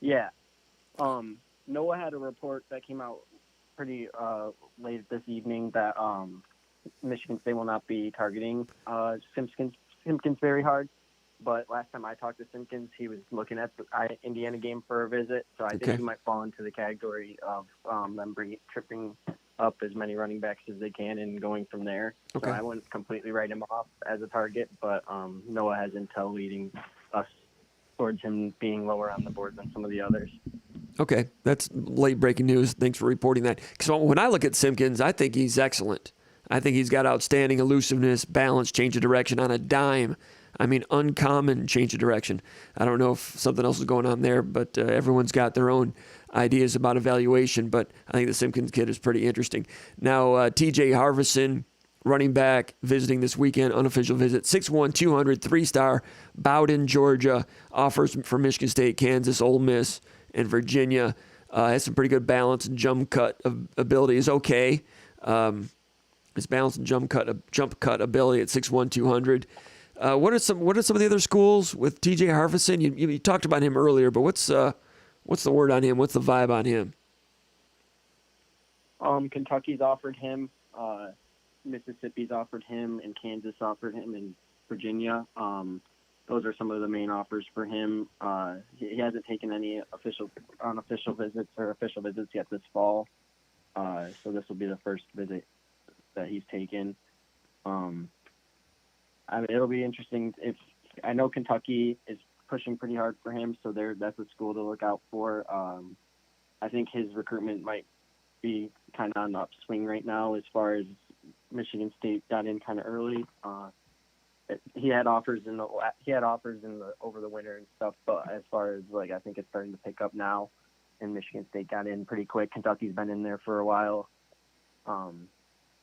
Yeah. Noah had a report that came out pretty late this evening that Michigan State will not be targeting Simpkins very hard. But last time I talked to Simpkins, he was looking at the Indiana game for a visit. So I think he might fall into the category of them tripping up as many running backs as they can and going from there. Okay. So I wouldn't completely write him off as a target, but Noah has intel leading us towards him being lower on the board than some of the others. Okay, that's late breaking news. Thanks for reporting that. So when I look at Simpkins, I think he's excellent. I think he's got outstanding elusiveness, balance, change of direction on a dime. I mean, uncommon change of direction. I don't know if something else is going on there, but everyone's got their own ideas about evaluation. But I think the Simpkins kid is pretty interesting. Now, T.J. Harvison, running back, visiting this weekend, unofficial visit, 6'1", 200, 3-star, Bowden, Georgia, offers from Michigan State, Kansas, Ole Miss, and Virginia. Has some pretty good balance and jump cut ability is okay. His balance and jump cut ability at 6'1", 200. What are some of the other schools with T.J. Harvison? You talked about him earlier, but what's the word on him? What's the vibe on him? Kentucky's offered him, Mississippi's offered him, and Kansas offered him, and Virginia. Those are some of the main offers for him. He hasn't taken any unofficial visits or official visits yet this fall, so this will be the first visit that he's taken. I mean, it'll be interesting. I know Kentucky is pushing pretty hard for him, so that's a school to look out for. I think his recruitment might be kind of on the upswing right now as far as Michigan State got in kind of early. He had offers over the winter and stuff, but as far as I think it's starting to pick up now, and Michigan State got in pretty quick. Kentucky's been in there for a while.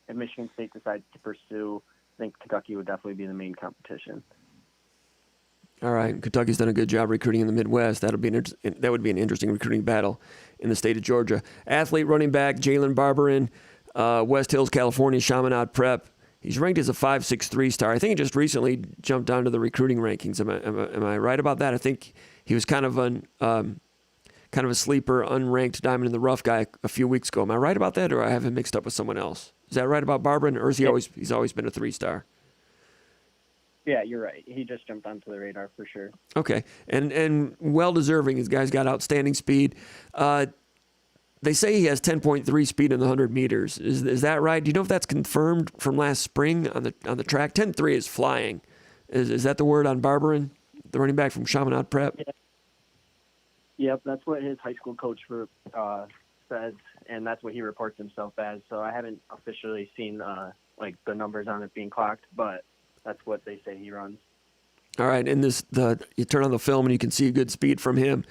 If Michigan State decides to pursue, I think Kentucky would definitely be the main competition. All right, Kentucky's done a good job recruiting in the Midwest. That would be an interesting recruiting battle in the state of Georgia. Athlete running back Jalen Barberin, West Hills, California, Chaminade Prep. He's ranked as a 5'6", 3-star. I think he just recently jumped onto the recruiting rankings. Am I right about that? I think he was kind of a sleeper, unranked diamond in the rough guy a few weeks ago. Am I right about that, or I have him mixed up with someone else? Is that right about Barberin, or is he's always been a 3-star? Yeah, you're right. He just jumped onto the radar for sure. Okay, and well-deserving. His guy's got outstanding speed. They say he has 10.3 speed in the 100 meters. Is that right? Do you know if that's confirmed from last spring on the track? 10.3 is flying. Is that the word on Barberin, the running back from Chaminade Prep? Yeah. Yep, that's what his high school coach says, and that's what he reports himself as. So I haven't officially seen the numbers on it being clocked, but that's what they say he runs. All right, and you turn on the film and you can see good speed from him.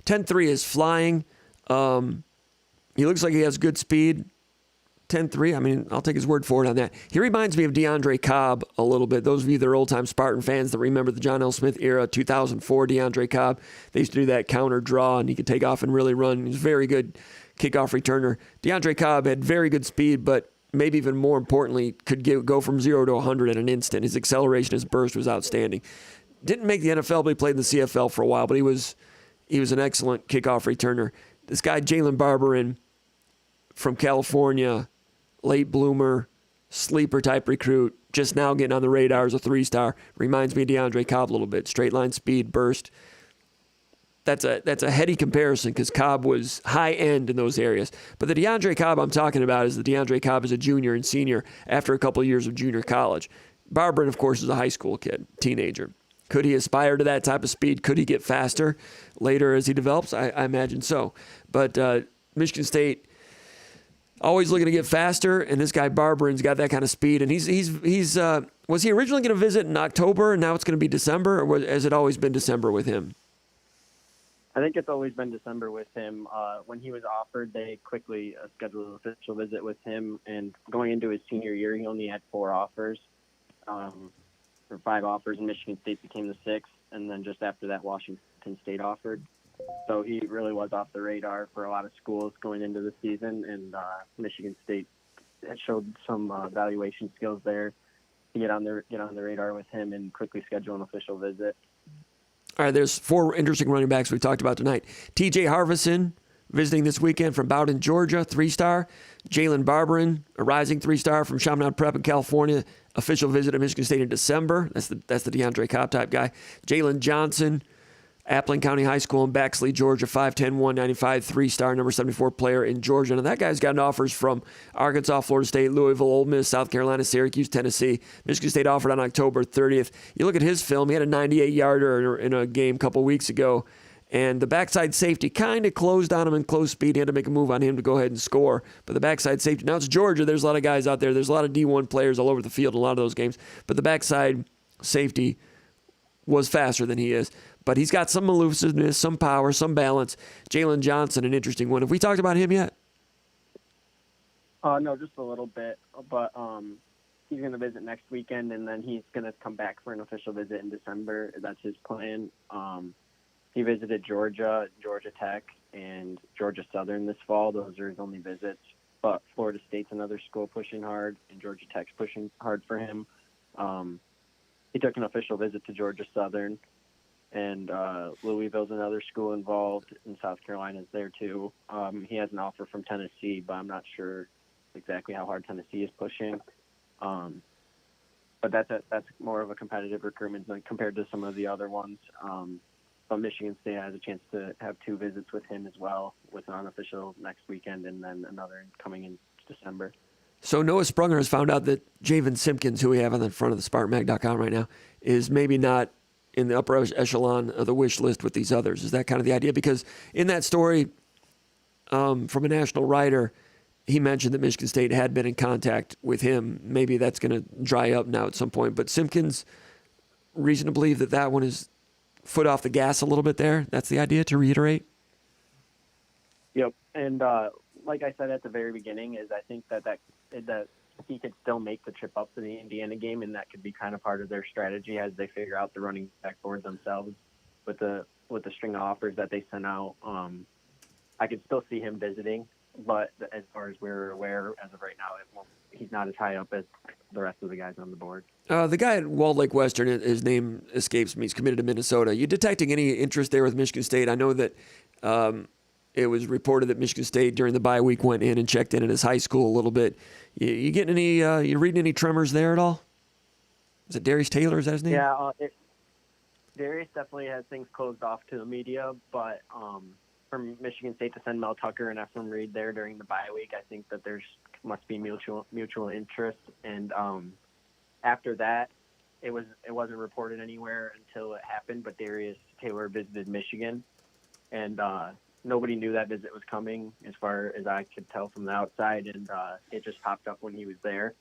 10.3 is flying. He looks like he has good speed. 10.3, I mean, I'll take his word for it on that. He reminds me of DeAndre Cobb a little bit. Those of you that are old-time Spartan fans that remember the John L. Smith era, 2004 DeAndre Cobb, they used to do that counter draw, and he could take off and really run. He's a very good kickoff returner. DeAndre Cobb had very good speed, but maybe even more importantly, could go from 0 to 100 in an instant. His acceleration, his burst was outstanding. Didn't make the NFL, but he played in the CFL for a while, but he was an excellent kickoff returner. This guy, Jalen Barberin, from California, late bloomer, sleeper type recruit, just now getting on the radar as a 3-star. Reminds me of DeAndre Cobb a little bit. Straight line speed, burst. That's a heady comparison because Cobb was high end in those areas. But the DeAndre Cobb I'm talking about is the DeAndre Cobb as a junior and senior after a couple of years of junior college. Barberin, of course, is a high school kid, teenager. Could he aspire to that type of speed? Could he get faster later as he develops? I imagine so. But Michigan State always looking to get faster, and this guy Barberin's got that kind of speed. And he's was he originally going to visit in October, and now it's going to be December, or has it always been December with him? I think it's always been December with him. When he was offered, they quickly scheduled an official visit with him, and going into his senior year, he only had 4 offers. or 5 offers, and Michigan State became the 6th. And then just after that, Washington State offered. So he really was off the radar for a lot of schools going into the season, and Michigan State showed some evaluation skills there to get on the radar with him and quickly schedule an official visit. All right, there's 4 interesting running backs we talked about tonight. T.J. Harvison, visiting this weekend from Bowdoin, Georgia, 3-star. Jalen Barberin, a rising 3-star from Chaminade Prep in California, official visit at Michigan State in December. That's the DeAndre Cobb type guy. Jalen Johnson, Appling County High School in Bexley, Georgia, 5'10", 195, 3-star, number 74 player in Georgia. And that guy's gotten offers from Arkansas, Florida State, Louisville, Ole Miss, South Carolina, Syracuse, Tennessee. Michigan State offered on October 30th. You look at his film, he had a 98-yarder in a game a couple weeks ago. And the backside safety kind of closed on him in close speed. He had to make a move on him to go ahead and score. But the backside safety, now it's Georgia. There's a lot of guys out there. There's a lot of D1 players all over the field in a lot of those games. But the backside safety was faster than he is. But he's got some elusiveness, some power, some balance. Jalen Johnson, an interesting one. Have we talked about him yet? No, just a little bit. But he's going to visit next weekend, and then he's going to come back for an official visit in December. That's his plan. He visited Georgia, Georgia Tech, and Georgia Southern this fall. Those are his only visits. But Florida State's another school pushing hard, and Georgia Tech's pushing hard for him. He took an official visit to Georgia Southern, and Louisville's another school involved, and South Carolina's there too. He has an offer from Tennessee, but I'm not sure exactly how hard Tennessee is pushing. But that's more of a competitive recruitment than compared to some of the other ones. But Michigan State has a chance to have 2 visits with him as well, with an unofficial next weekend and then another coming in December. So Noah Sprunger has found out that Javen Simpkins, who we have on the front of the SpartanMag.com right now, is maybe not in the upper echelon of the wish list with these others. Is that kind of the idea? Because in that story from a national writer, he mentioned that Michigan State had been in contact with him. Maybe that's going to dry up now at some point. But Simpkins, reason to believe that one is foot off the gas a little bit there. That's the idea, to reiterate? Yep. And like I said at the very beginning, is I think that he could still make the trip up to the Indiana game, and that could be kind of part of their strategy as they figure out the running back board themselves with the string of offers that they sent out. I could still see him visiting, but as far as we're aware, as of right now, he's not as high up as the rest of the guys on the board. The guy at Walled Lake Western, his name escapes me. He's committed to Minnesota. You detecting any interest there with Michigan State? I know that it was reported that Michigan State during the bye week went in and checked in at his high school a little bit. You getting any? You reading any tremors there at all? Is it Darius Taylor? Is that his name? Yeah, Darius definitely has things closed off to the media, but from Michigan State to send Mel Tucker and Ephraim Reed there during the bye week, I think that there's must be mutual interest. And after that, it wasn't reported anywhere until it happened. But Darius Taylor visited Michigan, and nobody knew that visit was coming, as far as I could tell from the outside. And it just popped up when he was there.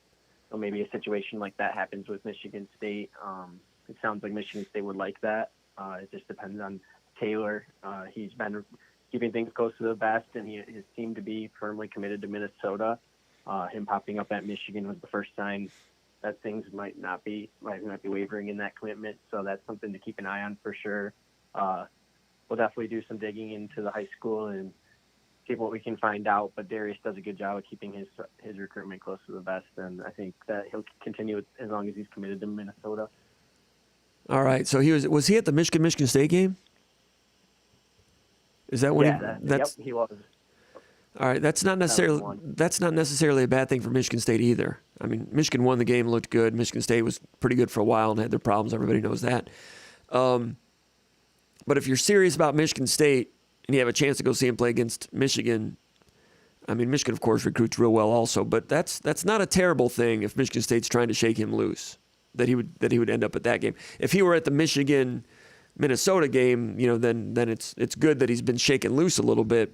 So maybe a situation like that happens with Michigan State. It sounds like Michigan State would like that. It just depends on Taylor. He's been keeping things close to the vest, and he seemed to be firmly committed to Minnesota. Him popping up at Michigan was the first sign that things might not be wavering in that commitment. So that's something to keep an eye on for sure. We'll definitely do some digging into the high school and see what we can find out. But Darius does a good job of keeping his recruitment close to the vest, and I think that he'll continue as long as he's committed to Minnesota. All right. So was he at the Michigan State game? Is that when? Yep, he was. All right, that's not necessarily a bad thing for Michigan State either. I mean, Michigan won the game, looked good. Michigan State was pretty good for a while and had their problems. Everybody knows that. But if you're serious about Michigan State and you have a chance to go see him play against Michigan, I mean, Michigan, of course, recruits real well also. But that's not a terrible thing if Michigan State's trying to shake him loose, that he would end up at that game. If he were at the Michigan-Minnesota game, then it's good that he's been shaken loose a little bit.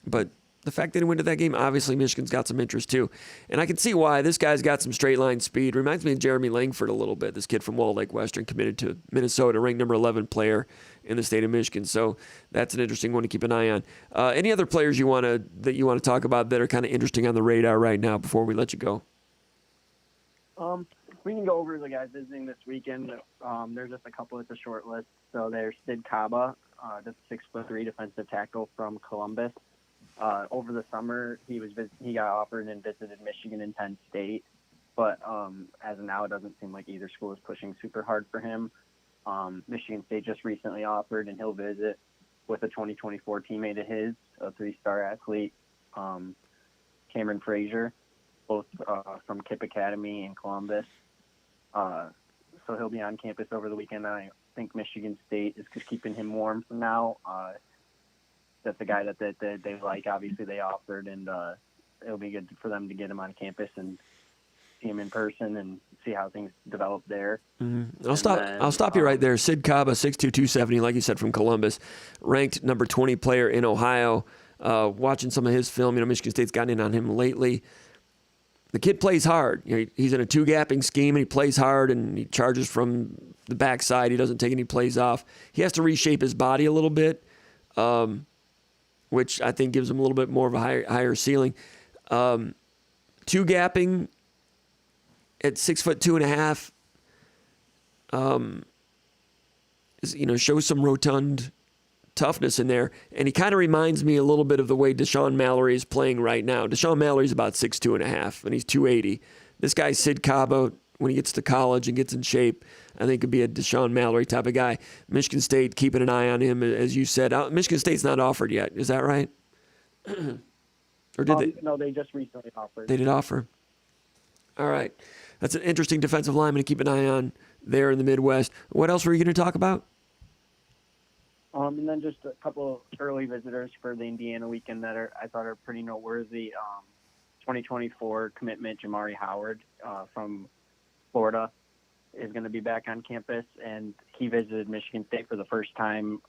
But the fact that he went to that game, obviously Michigan's got some interest too. And I can see why. This guy's got some straight line speed. Reminds me of Jeremy Langford a little bit, this kid from Walled Lake Western, committed to Minnesota, ranked number 11 player in the state of Michigan. So that's an interesting one to keep an eye on. Any other players that you want to talk about that are kind of interesting on the radar right now before we let you go? We can go over the guys visiting this weekend. There's just a couple at the short list. So there's Sid Kaba, that's 6'3" defensive tackle from Columbus. Over the summer, he got offered and visited Michigan and Penn State, but as of now, it doesn't seem like either school is pushing super hard for him. Michigan State just recently offered, and he'll visit with a 2024 teammate of his, a 3-star athlete, Cameron Frazier, both from Kip Academy in Columbus. So he'll be on campus over the weekend. I think Michigan State is just keeping him warm for now. That's a guy that they like. Obviously, they offered, and it'll be good for them to get him on campus and see him in person and see how things develop there. Mm-hmm. I'll stop you right there. Sid Kaba, 6'2", 270, like you said, from Columbus, ranked number 20 player in Ohio. Watching some of his film, Michigan State's gotten in on him lately. The kid plays hard. He's in a 2-gapping scheme, and he plays hard, and he charges from the backside. He doesn't take any plays off. He has to reshape his body a little bit, which I think gives him a little bit more of a higher ceiling. 2-gapping at 6'2.5", shows some rotund toughness in there, and he kind of reminds me a little bit of the way Deshaun Mallory is playing right now. Deshaun Mallory's about 6'2.5", and he's 280. This guy, Sid Kaba, when he gets to college and gets in shape, I think could be a Deshaun Mallory type of guy. Michigan State keeping an eye on him, as you said. Michigan State's not offered yet. Is that right? Or did they? No, they just recently offered. They did offer. All right. That's an interesting defensive lineman to keep an eye on there in the Midwest. What else were you going to talk about? And then just a couple early visitors for the Indiana weekend that I thought are pretty noteworthy. 2024 commitment Jamari Howard from Florida is going to be back on campus, and he visited Michigan State for the first time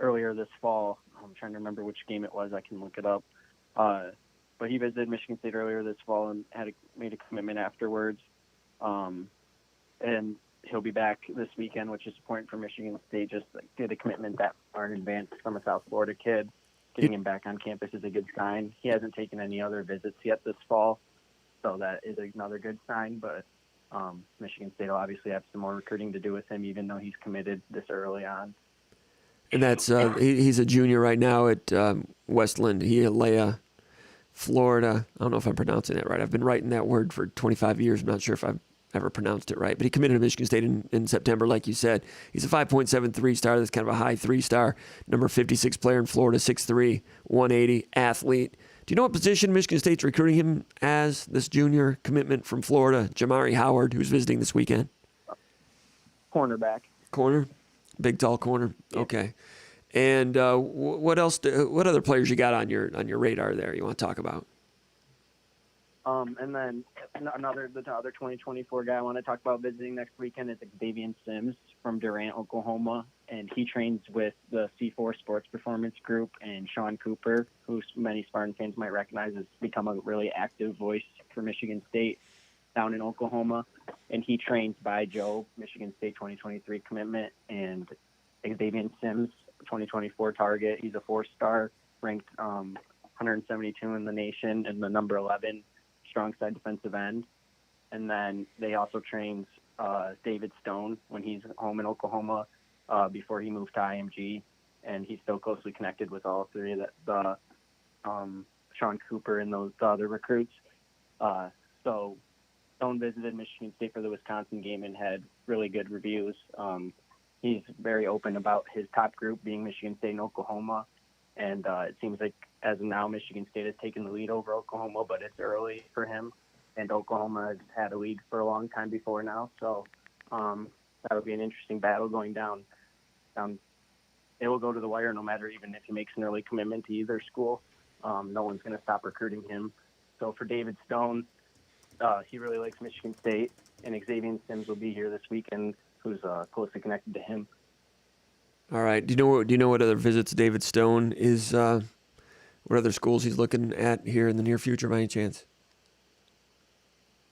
earlier this fall. I'm trying to remember which game it was. I can look it up. But he visited Michigan State earlier this fall and made a commitment afterwards. And he'll be back this weekend, which is important for Michigan State. Just did a commitment that far in advance from a South Florida kid. Getting him back on campus is a good sign. He hasn't taken any other visits yet this fall, so that is another good sign. But Michigan State will obviously have some more recruiting to do with him, even though he's committed this early on. And that's he's a junior right now at Westland, Hialeah, Florida. I don't know if I'm pronouncing that right. I've been writing that word for 25 years. I'm not sure if I've ever pronounced it right. But he committed to Michigan State in September, like you said. He's a 5.73 star. That's kind of a high 3-star. Number 56 player in Florida, 6'3", 180, athlete. Do you know what position Michigan State's recruiting him as, this junior commitment from Florida, Jamari Howard, who's visiting this weekend? Cornerback. Corner? Big, tall corner. Yeah. Okay. And what else? What other players you got on your radar there you want to talk about? And then the other 2024 guy I want to talk about visiting next weekend is Xavier Sims from Durant, Oklahoma, and he trains with the C4 Sports Performance Group and Sean Cooper, who many Spartan fans might recognize has become a really active voice for Michigan State down in Oklahoma. And he trains by Joe, Michigan State 2023 commitment, and Xavier Sims, 2024 target. He's a 4-star, ranked 172 in the nation, and the number 11 strong side defensive end. And then they also trained David Stone when he's home in Oklahoma before he moved to IMG, and he's still closely connected with all three of the Sean Cooper and the other recruits. So Stone visited Michigan State for the Wisconsin game and had really good reviews. He's very open about his top group being Michigan State and Oklahoma. And it seems like as of now, Michigan State has taken the lead over Oklahoma, but it's early for him. And Oklahoma has had a lead for a long time before now. So that would be an interesting battle going down. It will go to the wire no matter, even if he makes an early commitment to either school. No one's going to stop recruiting him. So for David Stone, he really likes Michigan State, and Xavier Sims will be here this weekend, who's closely connected to him. All right. Do you know what other visits David Stone is? What other schools he's looking at here in the near future, by any chance?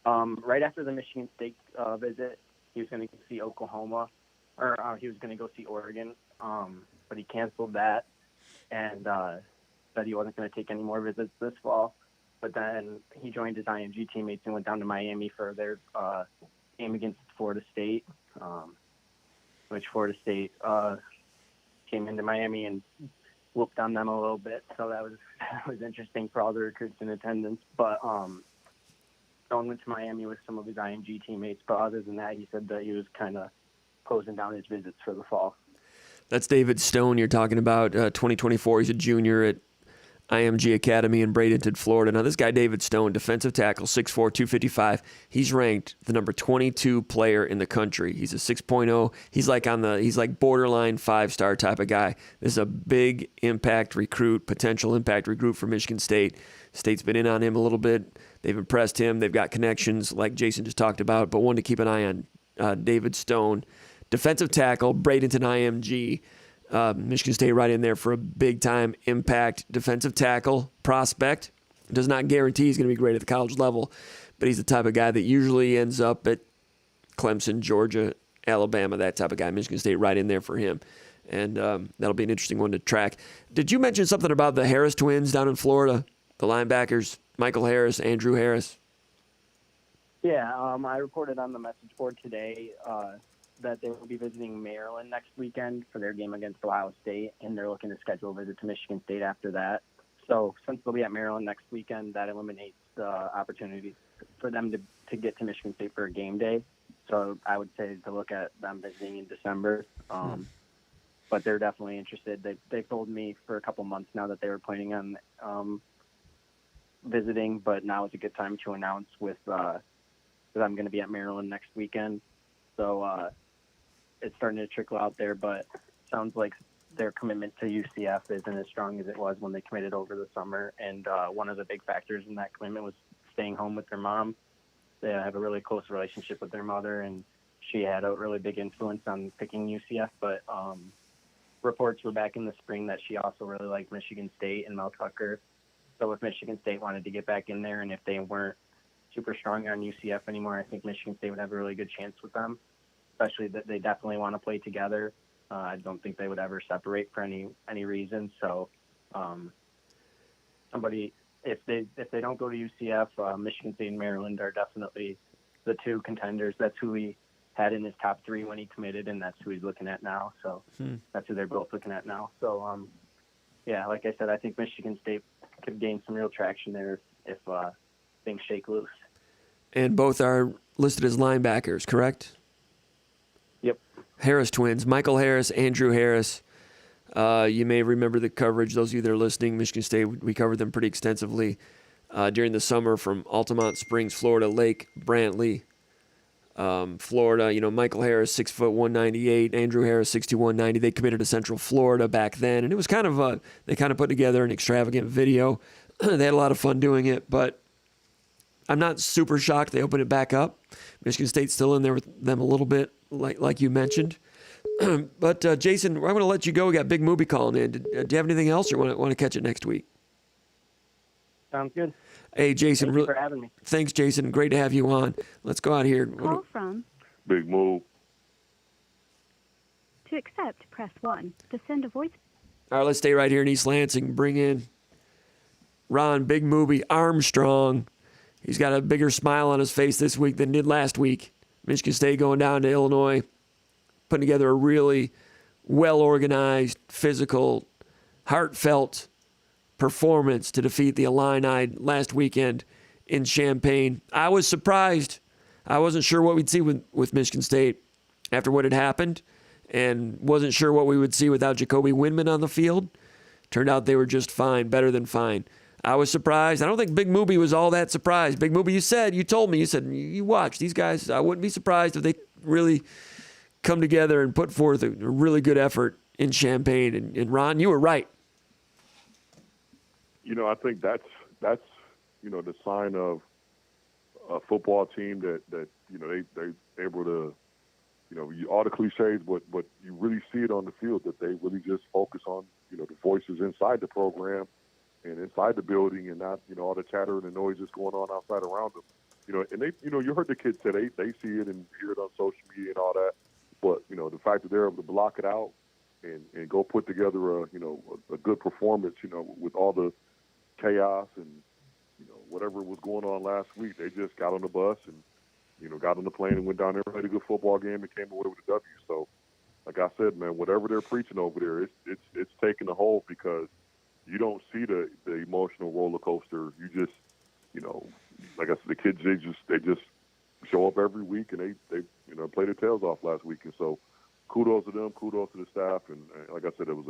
Right after the Michigan State visit, he was going to see Oklahoma, or he was going to go see Oregon, but he canceled that and said he wasn't going to take any more visits this fall. but then he joined his IMG teammates and went down to Miami for their game against Florida State, which Florida State came into Miami and whooped on them a little bit. So that was interesting for all the recruits in attendance. But Stone went to Miami with some of his IMG teammates. But other than that, he said that he was kind of closing down his visits for the fall. That's David Stone you're talking about, 2024. He's a junior at IMG Academy in Bradenton, Florida. Now, this guy, David Stone, defensive tackle, 6'4", 255. He's ranked the number 22 player in the country. He's a 6.0. He's like borderline 5-star type of guy. This is a big impact recruit, potential impact recruit for Michigan State. State's been in on him a little bit. They've impressed him. They've got connections like Jason just talked about, but one to keep an eye on, David Stone. Defensive tackle, Bradenton IMG. Michigan State right in there for a big-time impact defensive tackle prospect. Does not guarantee he's going to be great at the college level, but he's the type of guy that usually ends up at Clemson, Georgia, Alabama, that type of guy. Michigan State right in there for him, and that'll be an interesting one to track. Did you mention something about the Harris twins down in Florida, the linebackers, Michael Harris, Andrew Harris? Yeah, I reported on the message board today that they will be visiting Maryland next weekend for their game against Ohio State, and they're looking to schedule a visit to Michigan State after that. So since they'll be at Maryland next weekend, that eliminates the opportunity for them to get to Michigan State for a game day. So I would say to look at them visiting in December. But they're definitely interested. They've told me for a couple months now that they were planning on visiting, but now is a good time to announce with that I'm going to be at Maryland next weekend. So it's starting to trickle out there, but sounds like their commitment to UCF isn't as strong as it was when they committed over the summer. And one of the big factors in that commitment was staying home with their mom. They have a really close relationship with their mother, and she had a really big influence on picking UCF. But reports were back in the spring that she also really liked Michigan State and Mel Tucker. So if Michigan State wanted to get back in there, and if they weren't super strong on UCF anymore, I think Michigan State would have a really good chance with them, especially that they definitely want to play together. I don't think they would ever separate for any reason. So if they don't go to UCF, Michigan State and Maryland are definitely the two contenders. That's who he had in his top three when he committed, and that's who he's looking at now. So that's who they're both looking at now. So yeah, like I said, I think Michigan State could gain some real traction there if things shake loose. And both are listed as linebackers, correct? Yep. Harris twins, Michael Harris, Andrew Harris. You may remember the coverage. Those of you that are listening, Michigan State, we covered them pretty extensively during the summer from Altamont Springs, Florida, Lake Brantley, Florida. You know, Michael Harris, 6', 198. Andrew Harris, 6'2", 190. They committed to Central Florida back then, and it was kind of they kind of put together an extravagant video. They had a lot of fun doing it, but I'm not super shocked they opened it back up. Michigan State's still in there with them a little bit, like you mentioned. But Jason, I'm going to let you go. We got Big Movie calling in. Do you have anything else, or want to catch it next week? Sounds good. Hey, Jason. Thank you for having me. Thanks, Jason. Great to have you on. Let's go out here. Call from. Big move. To accept, press 1. To send a voice. All right, let's stay right here in East Lansing. Bring in Ron Big Movie Armstrong. He's got a bigger smile on his face this week than did last week. Michigan State going down to Illinois, putting together a really well-organized, physical, heartfelt performance to defeat the Illini last weekend in Champaign. I was surprised. I wasn't sure what we'd see with Michigan State after what had happened, and wasn't sure what we would see without Jacoby Windman on the field. Turned out they were just fine, better than fine. I was surprised. I don't think Big Movie was all that surprised. Big Movie, you told me, you watch these guys. I wouldn't be surprised if they really come together and put forth a really good effort in Champaign. And Ron, you were right. You know, I think that's the sign of a football team that they able to, all the cliches, but you really see it on the field that they really just focus on, the voices inside the program and inside the building, and not, all the chatter and the noise that's going on outside around them. And they, you heard the kids say they see it and hear it on social media and all that. But, the fact that they're able to block it out and go put together a good performance, with all the chaos and whatever was going on last week, they just got on the bus and, got on the plane and went down there and played a good football game and came away with a W. So, like I said, man, whatever they're preaching over there, it's taking a hold because you don't see the emotional roller coaster. You just, like I said, the kids they just show up every week and they play their tails off last week. And so, kudos to them, kudos to the staff, and like I said, it was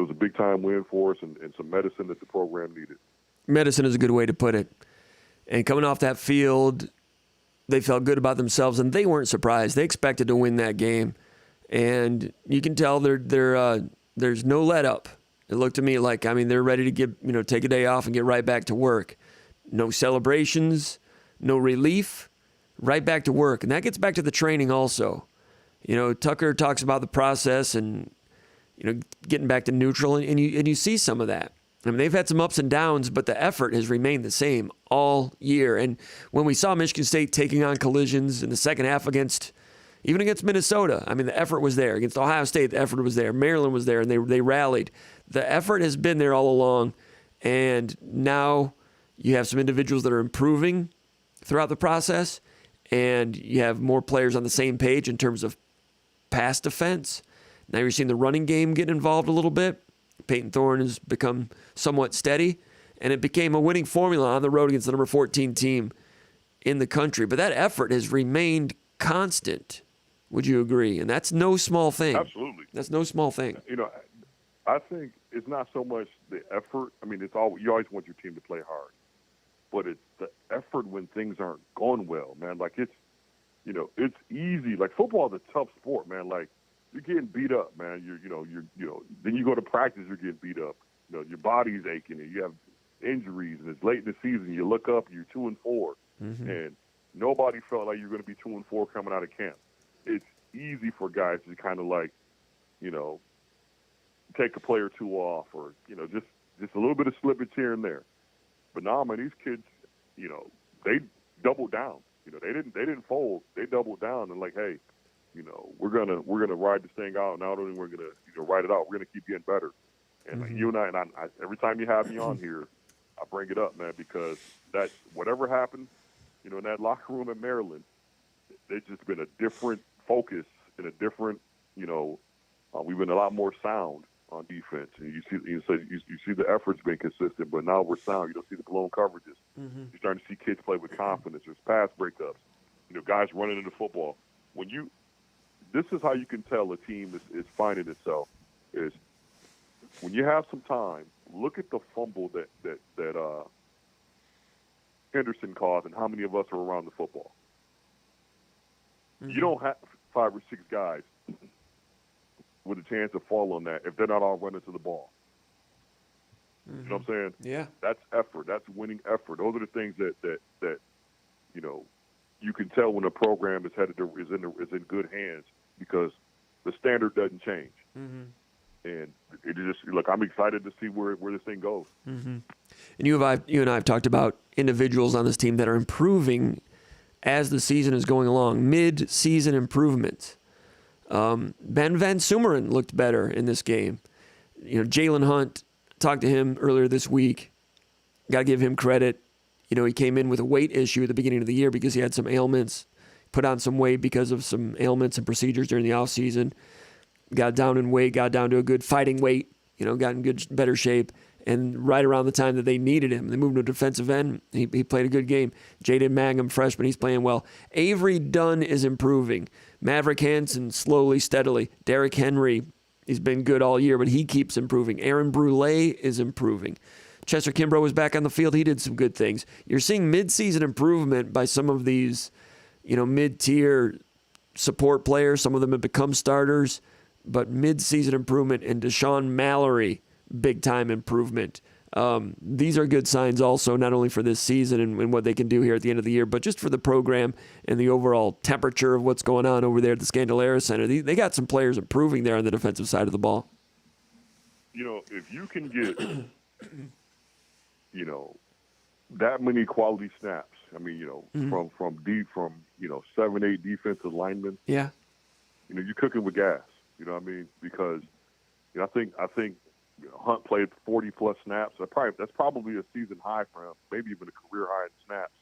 a big time win for us and some medicine that the program needed. Medicine is a good way to put it. And coming off that field, they felt good about themselves, and they weren't surprised. They expected to win that game, and you can tell there's no let up. It looked to me like, they're ready to take a day off and get right back to work. No celebrations, no relief, right back to work. And that gets back to the training also. Tucker talks about the process and, getting back to neutral, and you see some of that. They've had some ups and downs, but the effort has remained the same all year. And when we saw Michigan State taking on collisions in the second half even against Minnesota, the effort was there. Against Ohio State, the effort was there. Maryland was there, and they rallied. The effort has been there all along, and now you have some individuals that are improving throughout the process, and you have more players on the same page in terms of pass defense. Now you're seeing the running game get involved a little bit. Peyton Thorne has become somewhat steady, and it became a winning formula on the road against the number 14 team in the country. But that effort has remained constant. Would you agree? And that's no small thing. Absolutely. That's no small thing. I think it's not so much the effort. You always want your team to play hard, but it's the effort when things aren't going well, man. Like it's easy. Like football is a tough sport, man. Like you're getting beat up, man. Then you go to practice, you're getting beat up. Your body's aching, and you have injuries, and it's late in the season. You look up, you're 2-4, and nobody felt like you're going to be 2-4 coming out of camp. It's easy for guys to kind of like, take a play or two off, or just a little bit of slippage here and there. But now, man, these kids, they doubled down. They didn't fold. They doubled down and like, hey, we're gonna ride this thing out. Not only we're gonna ride it out, we're gonna keep getting better. And like, you and I, every time you have me on here, I bring it up, man, because that whatever happened, in that locker room at Maryland, it's just been a different focus and a different, we've been a lot more sound on defense. And you see the effort's been consistent, but now we're sound. You don't see the blown coverages. You're starting to see kids play with confidence. There's pass breakups. Guys running into football. This is how you can tell a team is finding itself, is when you have some time, look at the fumble that Henderson caused and how many of us are around the football. You don't have 5 or 6 guys with a chance to fall on that if they're not all running to the ball. You know what I'm saying? Yeah. That's effort. That's winning effort. Those are the things that you can tell when a program is in good hands because the standard doesn't change. And it just I'm excited to see where this thing goes. And you and I have talked about individuals on this team that are improving as the season is going along. Mid-season improvements. Ben Van Sumeren looked better in this game. Jalen Hunt, talked to him earlier this week. Got to give him credit. He came in with a weight issue at the beginning of the year because he had some ailments, put on some weight because of some ailments and procedures during the offseason. Got down in weight, got down to a good fighting weight, got in better shape. And right around the time that they needed him, they moved to a defensive end. He played a good game. Jaden Mangum, freshman, he's playing well. Avery Dunn is improving. Maverick Hansen, slowly, steadily. Derrick Henry, he's been good all year, but he keeps improving. Aaron Brule is improving. Chester Kimbrough was back on the field. He did some good things. You're seeing mid-season improvement by some of these, mid-tier support players. Some of them have become starters, but mid-season improvement. And Deshaun Mallory, big-time improvement. These are good signs also, not only for this season and what they can do here at the end of the year, but just for the program and the overall temperature of what's going on over there at the Scandalera Center. They got some players improving there on the defensive side of the ball. If you can get, that many quality snaps, from 7-8 defensive linemen, yeah, you're cooking with gas. Because I think Hunt played 40-plus snaps. That's probably a season high for him, maybe even a career high in snaps.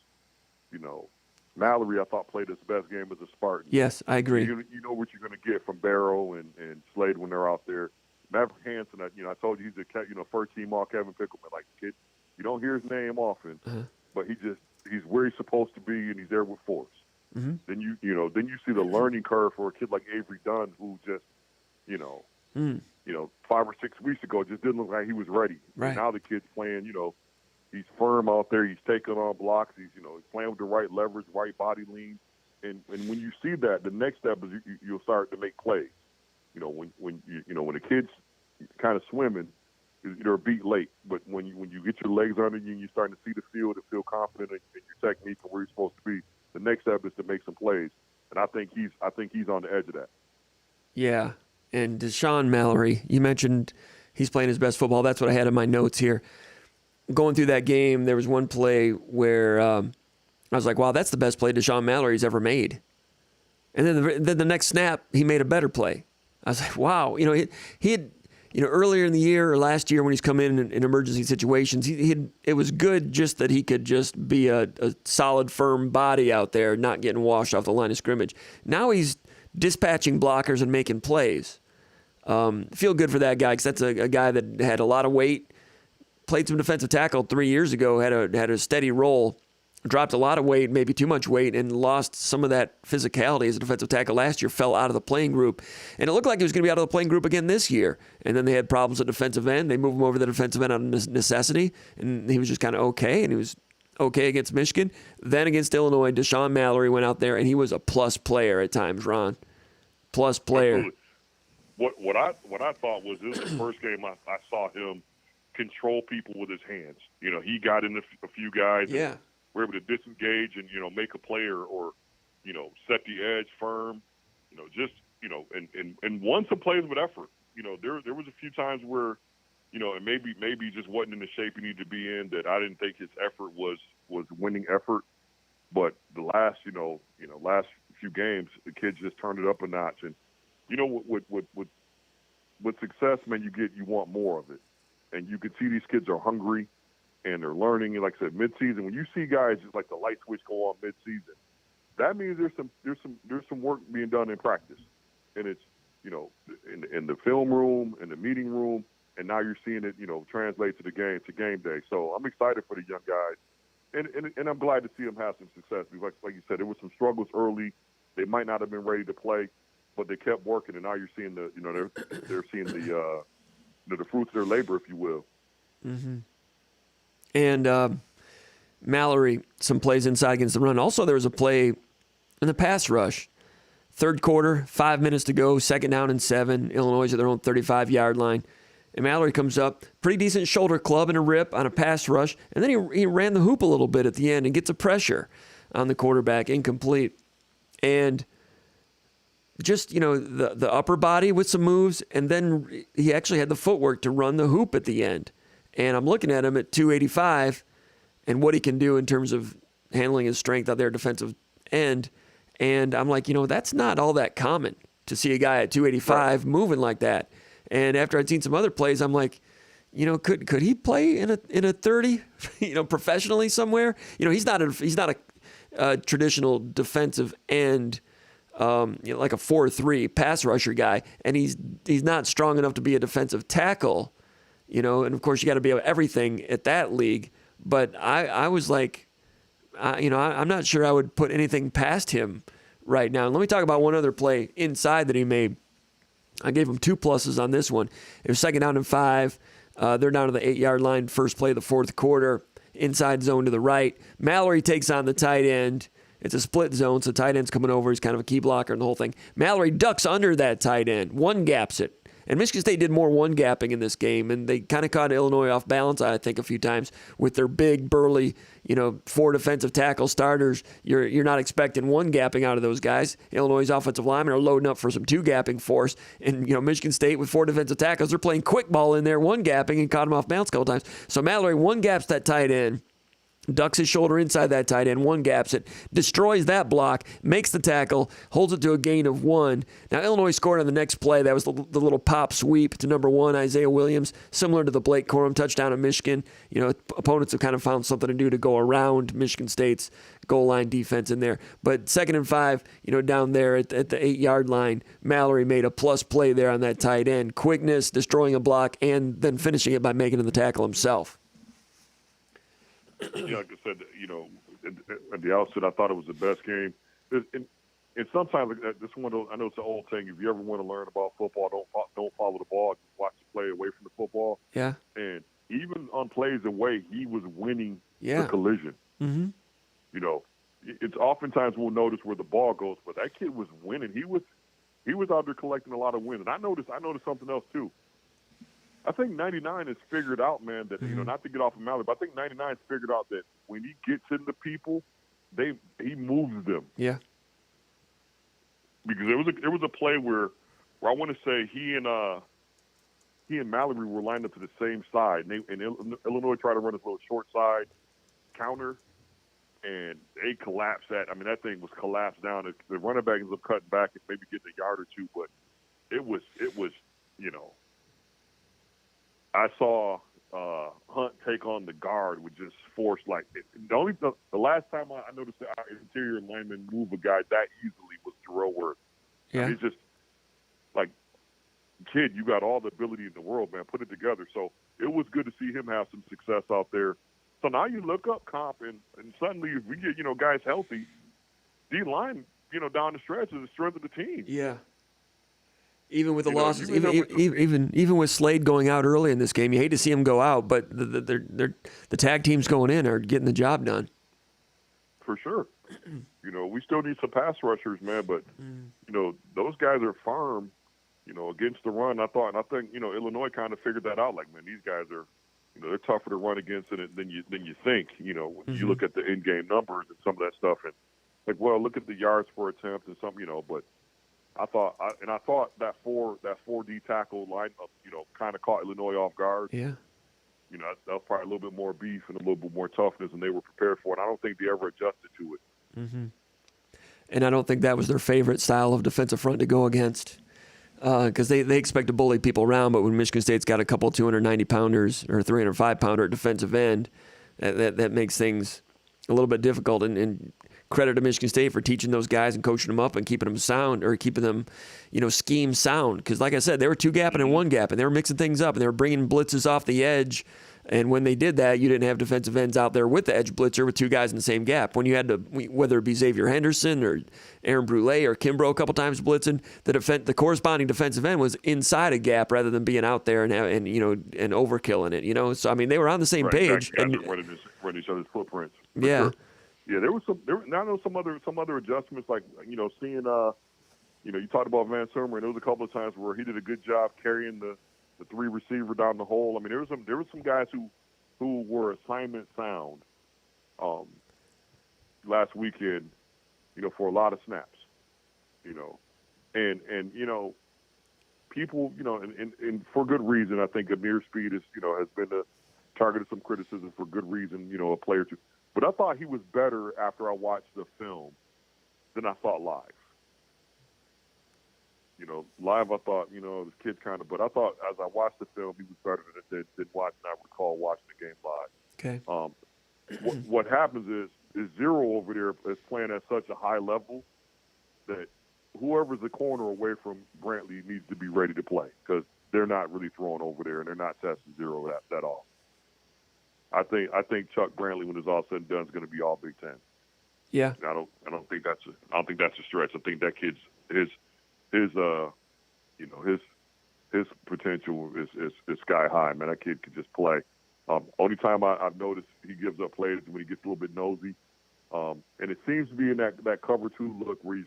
Mallory, I thought, played his best game as a Spartan. Yes, I agree. You know what you're going to get from Barrow and Slade when they're out there. Maverick Hansen, I told you he's a first team all Kevin Pickleman. Like, kid, you don't hear his name often, but he's where he's supposed to be, and he's there with force. Mm-hmm. Then you see the learning curve for a kid like Avery Dunn, who just 5 or 6 weeks ago just didn't look like he was ready. Right. And now the kid's playing, he's firm out there. He's taking on blocks. He's playing with the right leverage, right body lean. And when you see that, the next step is you'll start to make plays. When the kid's kind of swimming, they're a beat late. But when you get your legs under you and you're starting to see the field and feel confident in your technique and where you're supposed to be, the next step is to make some plays. And I think he's on the edge of that. Yeah. And Deshaun Mallory, you mentioned he's playing his best football. That's what I had in my notes here. Going through that game, there was one play where I was like, wow, that's the best play Deshaun Mallory's ever made. And then the next snap, he made a better play. I was like, wow. He had, earlier in the year or last year when he's come in emergency situations, it was good just that he could just be a solid, firm body out there, not getting washed off the line of scrimmage. Now he's dispatching blockers and making plays. Feel good for that guy because that's a guy that had a lot of weight, played some defensive tackle 3 years ago, had a steady role, dropped a lot of weight, maybe too much weight, and lost some of that physicality as a defensive tackle last year, fell out of the playing group. And it looked like he was going to be out of the playing group again this year. And then they had problems at defensive end. They moved him over to the defensive end out of necessity, and he was just kind of okay, and he was okay against Michigan. Then against Illinois, Deshaun Mallory went out there, and he was a plus player at times, Ron. Plus player. Absolutely. What I thought was this was the first game I saw him control people with his hands. He got in a few guys. Yeah. And were able to disengage and make a play or set the edge firm. And won some plays with effort. There was a few times where and maybe he just wasn't in the shape he needed to be in. That I didn't think his effort was winning effort. But the last last few games, the kids just turned it up a notch. And with success, man, you want more of it, and you can see these kids are hungry and they're learning. And like I said, midseason, when you see guys just like the light switch go on midseason, that means there's some work being done in practice, and it's in the film room, in the meeting room, and now you're seeing it translate to game day. So I'm excited for the young guys, and I'm glad to see them have some success. Because like you said, there were some struggles early. They might not have been ready to play, but they kept working, and now you're seeing they're seeing the fruits of their labor, if you will. Mm-hmm. And Mallory, some plays inside against the run. Also, there was a play in the pass rush. Third quarter, 5 minutes to go, 2nd down and 7. Illinois at their own 35-yard line. And Mallory comes up, pretty decent shoulder club and a rip on a pass rush. And then he ran the hoop a little bit at the end and gets a pressure on the quarterback, incomplete. And just, the upper body with some moves. And then he actually had the footwork to run the hoop at the end. And I'm looking at him at 285 and what he can do in terms of handling his strength out there defensive end. And I'm like, that's not all that common to see a guy at 285 moving like that. And after I'd seen some other plays, I'm like, could he play in a 30, professionally somewhere? He's not a traditional defensive end, like a 4-3 pass rusher guy, and he's not strong enough to be a defensive tackle. And of course you got to be able to everything at that league. But I was like, I'm not sure I would put anything past him right now. And let me talk about one other play inside that he made. I gave him 2 pluses on this one. It was 2nd down and 5. They're down to the 8-yard line, first play of the fourth quarter, inside zone to the right. Mallory takes on the tight end. It's a split zone, so tight end's coming over. He's kind of a key blocker and the whole thing. Mallory ducks under that tight end, one-gaps it. And Michigan State did more one-gapping in this game, and they kind of caught Illinois off balance, I think, a few times with their big, burly, 4 defensive tackle starters. You're not expecting one-gapping out of those guys. Illinois' offensive linemen are loading up for some two-gapping force, and Michigan State with 4 defensive tackles, they're playing quick ball in there, one-gapping, and caught him off balance a couple times. So Mallory one-gaps that tight end, ducks his shoulder inside that tight end, one gaps it, destroys that block, makes the tackle, holds it to a gain of 1. Now, Illinois scored on the next play. That was the little pop sweep to number 1, Isaiah Williams, similar to the Blake Corum touchdown at Michigan. You know, opponents have kind of found something to do to go around Michigan State's goal line defense in there. But 2nd and 5, you know, down there at the 8-yard line, Mallory made a plus play there on that tight end. Quickness, destroying a block, and then finishing it by making the tackle himself. Yeah, like I said, you know, at the outset, I thought it was the best game. And sometimes this one, I know it's an old thing. If you ever want to learn about football, don't follow the ball. Just watch the play away from the football. Yeah. And even on plays away, he was winning the collision. Mm-hmm. You know, it's oftentimes we'll notice where the ball goes, but that kid was winning. He was out there collecting a lot of wins. And I noticed something else too. I think 99 has figured out, man, that, you know, not to get off of Mallory, but I think 99 has figured out that when he gets into people, he moves them. Yeah. Because there was a play where I want to say he and Mallory were lined up to the same side, and Illinois tried to run this little short side counter, and they collapsed that. I mean, that thing was collapsed down. The running back ends up cutting back and maybe getting a yard or two, but it was you know. I saw Hunt take on the guard with just force like it. The last time I noticed our interior lineman move a guy that easily was Terrell Worth. Yeah. I mean, it's just like, kid, you got all the ability in the world, man. Put it together. So it was good to see him have some success out there. So now you look up comp, and suddenly if we get, you know, guys healthy, D-line, you know, down the stretch is the strength of the team. Yeah. Even with the losses, even with Slade going out early in this game, you hate to see him go out, but the tag teams going in are getting the job done. For sure. You know, we still need some pass rushers, man, but, you know, those guys are firm, you know, against the run. I think, you know, Illinois kind of figured that out. Like, man, these guys are, you know, they're tougher to run against than you think, you know, when you look at the in-game numbers and some of that stuff. And, like, well, look at the yards per attempt and something, you know, but I thought that four D tackle lineup, you know, kind of caught Illinois off guard. Yeah. You know, that was probably a little bit more beef and a little bit more toughness than they were prepared for. And I don't think they ever adjusted to it. Mm-hmm. And I don't think that was their favorite style of defensive front to go against, because they expect to bully people around. But when Michigan State's got a couple 290-pounders or 305-pounder at defensive end, that makes things a little bit difficult. And credit to Michigan State for teaching those guys and coaching them up and keeping them sound, or keeping them, you know, scheme sound. Because like I said, they were 2-gapping and 1-gapping. They were mixing things up, and they were bringing blitzes off the edge. And when they did that, you didn't have defensive ends out there with the edge blitzer with 2 guys in the same gap. When you had to, whether it be Xavier Henderson or Aaron Brule or Kimbrough a couple times blitzing, the corresponding defensive end was inside a gap rather than being out there and overkilling it. You know, so I mean, they were on the same page. Guys and running each other's footprints. Yeah. Sure. Yeah, there was some. I know some other adjustments, like, you know, seeing you know, you talked about Van Surmer, and there was a couple of times where he did a good job carrying the 3 receiver down the hole. I mean, there were some guys who were assignment sound last weekend, you know, for a lot of snaps, you know, and you know, people, you know, and for good reason. I think Amir Speed has been the target of some criticism for good reason. You know, a player too. But I thought he was better after I watched the film than I thought live. You know, live I thought, you know, this kid kind of, but I thought as I watched the film, he was better than watching. I recall watching the game live. Okay. What happens is Zero over there is playing at such a high level that whoever's the corner away from Brantley needs to be ready to play, because they're not really throwing over there and they're not testing Zero that all. I think Chuck Brantley, when it's all said and done, is going to be all Big Ten. Yeah. And I don't think that's a stretch. I think that kid's his potential is sky high. Man, that kid could just play. Only time I've noticed he gives up plays is when he gets a little bit nosy, and it seems to be in that cover 2 look where he's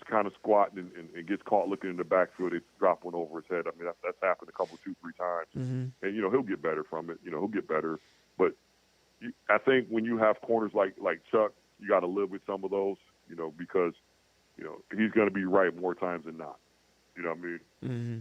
kind of squatting and gets caught looking in the backfield. It's drop one over his head. I mean, that's happened a couple, 2-3 times. Mm-hmm. And, you know, he'll get better from it. You know, he'll get better. But I think when you have corners like Chuck, you got to live with some of those, you know, because, you know, he's going to be right more times than not. You know what I mean? Mm-hmm.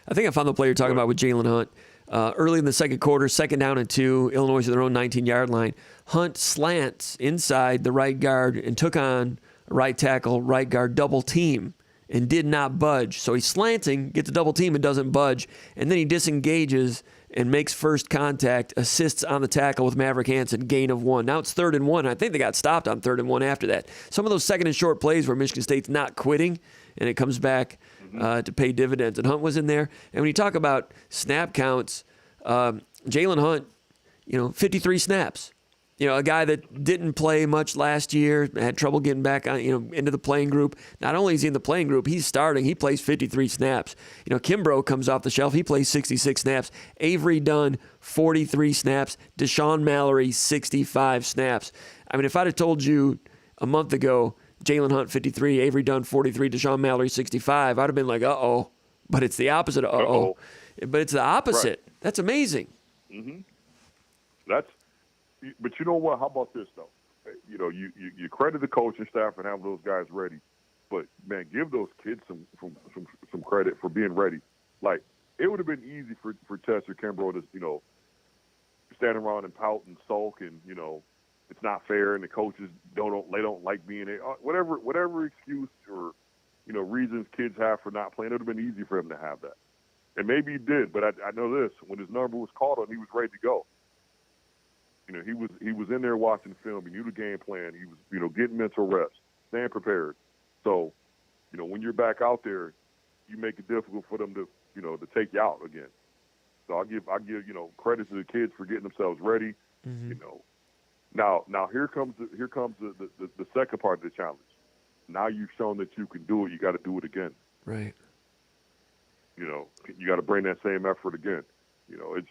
I think I found the play you're talking about with Jalen Hunt. Early in the second quarter, 2nd down and 2, Illinois is at their own 19-yard line. Hunt slants inside the right guard and took on a right tackle, right guard double team and did not budge. So he's slanting, gets a double team and doesn't budge, and then he disengages and makes first contact, assists on the tackle with Maverick Hansen, gain of 1. Now it's 3rd and 1. I think they got stopped on 3rd and 1 after that. Some of those second and short plays where Michigan State's not quitting, and it comes back to pay dividends. And Hunt was in there. And when you talk about snap counts, Jalen Hunt, 53 snaps. A guy that didn't play much last year, had trouble getting back on, into the playing group. Not only is he in the playing group, he's starting. He plays 53 snaps. Kimbrough comes off the shelf. He plays 66 snaps. Avery Dunn, 43 snaps. Deshaun Mallory, 65 snaps. I mean, if I'd have told you a month ago, Jalen Hunt, 53, Avery Dunn, 43, Deshaun Mallory, 65, I'd have been like, uh-oh. But it's the opposite of uh-oh. But it's the opposite. Right. That's amazing. Mm-hmm. But you know what? How about this, though? You credit the coaching staff and have those guys ready. But, man, give those kids some credit for being ready. Like, it would have been easy for Chester Kimbrough to, stand around and pout and sulk and, it's not fair and the coaches don't like being there. Whatever excuse or, reasons kids have for not playing, it would have been easy for him to have that. And maybe he did, but I know this. When his number was called on, he was ready to go. He was in there watching film. He knew the game plan. He was, getting mental reps, staying prepared. So, when you're back out there, you make it difficult for them to, to take you out again. So I give credit to the kids for getting themselves ready. Mm-hmm. Now here comes the second part of the challenge. Now you've shown that you can do it. You got to do it again. Right. You got to bring that same effort again. It's.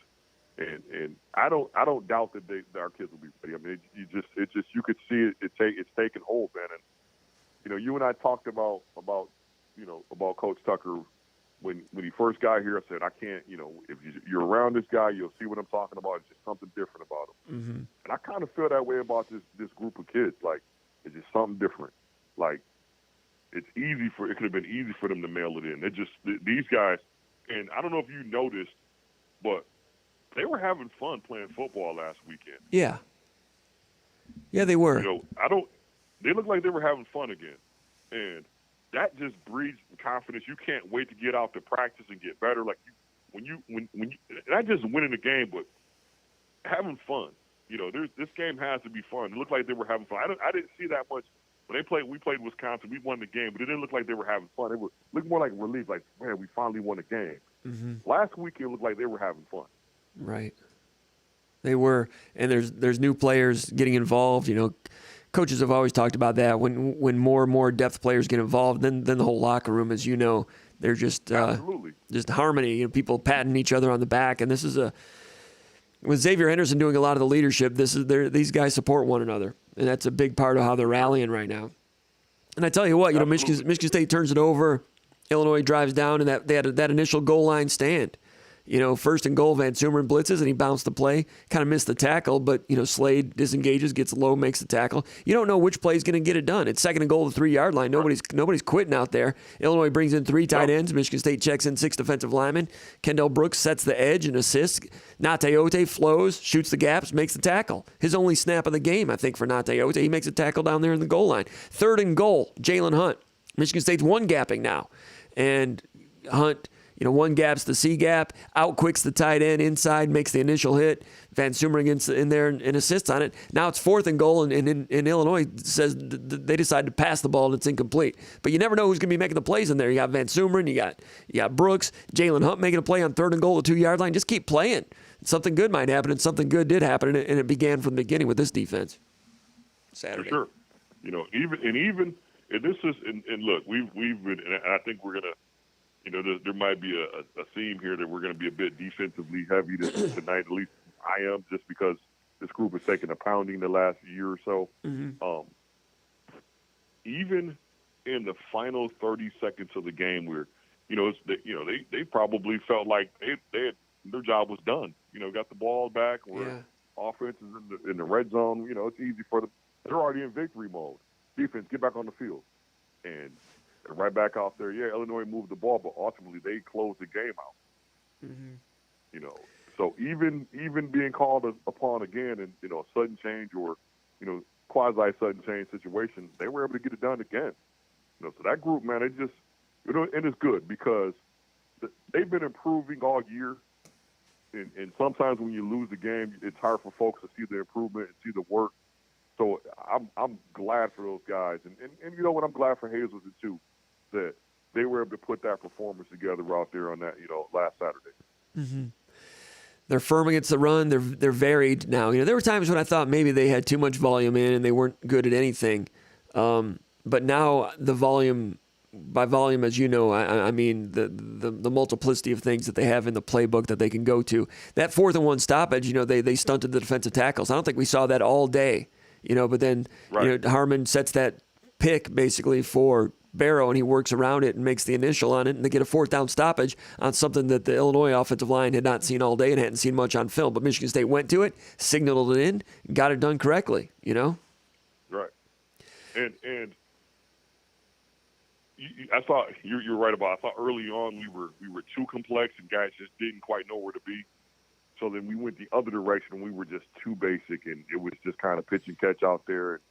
And I don't doubt that our kids will be ready. I mean, you could see it's taking hold, man. And you and I talked about Coach Tucker when he first got here. I said I can't. If you're around this guy, you'll see what I'm talking about. It's just something different about him. Mm-hmm. And I kind of feel that way about this group of kids. Like it's just something different. Like it could have been easy for them to mail it in. These guys, and I don't know if you noticed, but they were having fun playing football last weekend. Yeah. Yeah, they were. They looked like they were having fun again. And that just breeds confidence. You can't wait to get out to practice and get better. Like when you not just winning the game, but having fun. This game has to be fun. It looked like they were having fun. I didn't see that much. When we played Wisconsin, we won the game, but it didn't look like they were having fun. It looked more like relief, like, man, we finally won a game. Mm-hmm. Last week it looked like they were having fun. Right. They were, and there's new players getting involved. Coaches have always talked about that. When more and more depth players get involved, then the whole locker room, as you know, they're just harmony. People patting each other on the back, and this is with Xavier Henderson doing a lot of the leadership. These guys support one another, and that's a big part of how they're rallying right now. And I tell you what, Michigan State turns it over. Illinois drives down, and they had that initial goal line stand. 1st and goal, Van Sumeren blitzes, and he bounced the play. Kind of missed the tackle, but, Slade disengages, gets low, makes the tackle. You don't know which play is going to get it done. It's 2nd and goal, the 3-yard line. Nobody's quitting out there. Illinois brings in 3 tight ends. Michigan State checks in 6 defensive linemen. Kendall Brooks sets the edge and assists. Nate Ote flows, shoots the gaps, makes the tackle. His only snap of the game, I think, for Nate Ote. He makes a tackle down there in the goal line. 3rd and goal, Jalen Hunt. Michigan State's one-gapping now. And Hunt... one gaps the C gap, out-quicks the tight end inside, makes the initial hit. Van Sumeren gets in there and assists on it. Now it's 4th and goal, and in Illinois says they decide to pass the ball and it's incomplete. But you never know who's going to be making the plays in there. You got Van Sumeren, you got Brooks, Jalen Hunt making a play on 3rd and goal, the 2-yard line. Just keep playing. Something good might happen, and something good did happen, and it began from the beginning with this defense. Saturday. For sure. Even this is and look, we've been, and I think we're gonna. There might be a theme here that we're going to be a bit defensively heavy tonight. At least I am, just because this group has taken a pounding the last year or so. Mm-hmm. Even in the final 30 seconds of the game, where they probably felt like their job was done. Got the ball back. Where offense is in the red zone. It's easy for them. They're already in victory mode. Defense, get back on the field, and right back out there. Yeah, Illinois moved the ball, but ultimately they closed the game out. Mm-hmm. So even being called upon again in, a sudden change or, quasi sudden change situation, they were able to get it done again. So that group, man, it just, and it's good because they've been improving all year. And sometimes when you lose the game, it's hard for folks to see the improvement and see the work. So I'm glad for those guys. And you know what? I'm glad for Hazelton, too, that they were able to put that performance together out there on that, last Saturday. Mm-hmm. They're firm against the run. They're varied now. There were times when I thought maybe they had too much volume in and they weren't good at anything. But now the volume, by volume, as you know, I mean the multiplicity of things that they have in the playbook that they can go to. That 4th and 1 stoppage, they stunted the defensive tackles. I don't think we saw that all day, but then Right. Harmon sets that pick basically for Barrow, and he works around it and makes the initial on it, and they get a 4th down stoppage on something that the Illinois offensive line had not seen all day and hadn't seen much on film. But Michigan State went to it, signaled it in, and got it done correctly, Right. And I thought you're right about. I thought early on we were too complex and guys just didn't quite know where to be. So then we went the other direction. We were just too basic, and it was just kind of pitch and catch out there. And,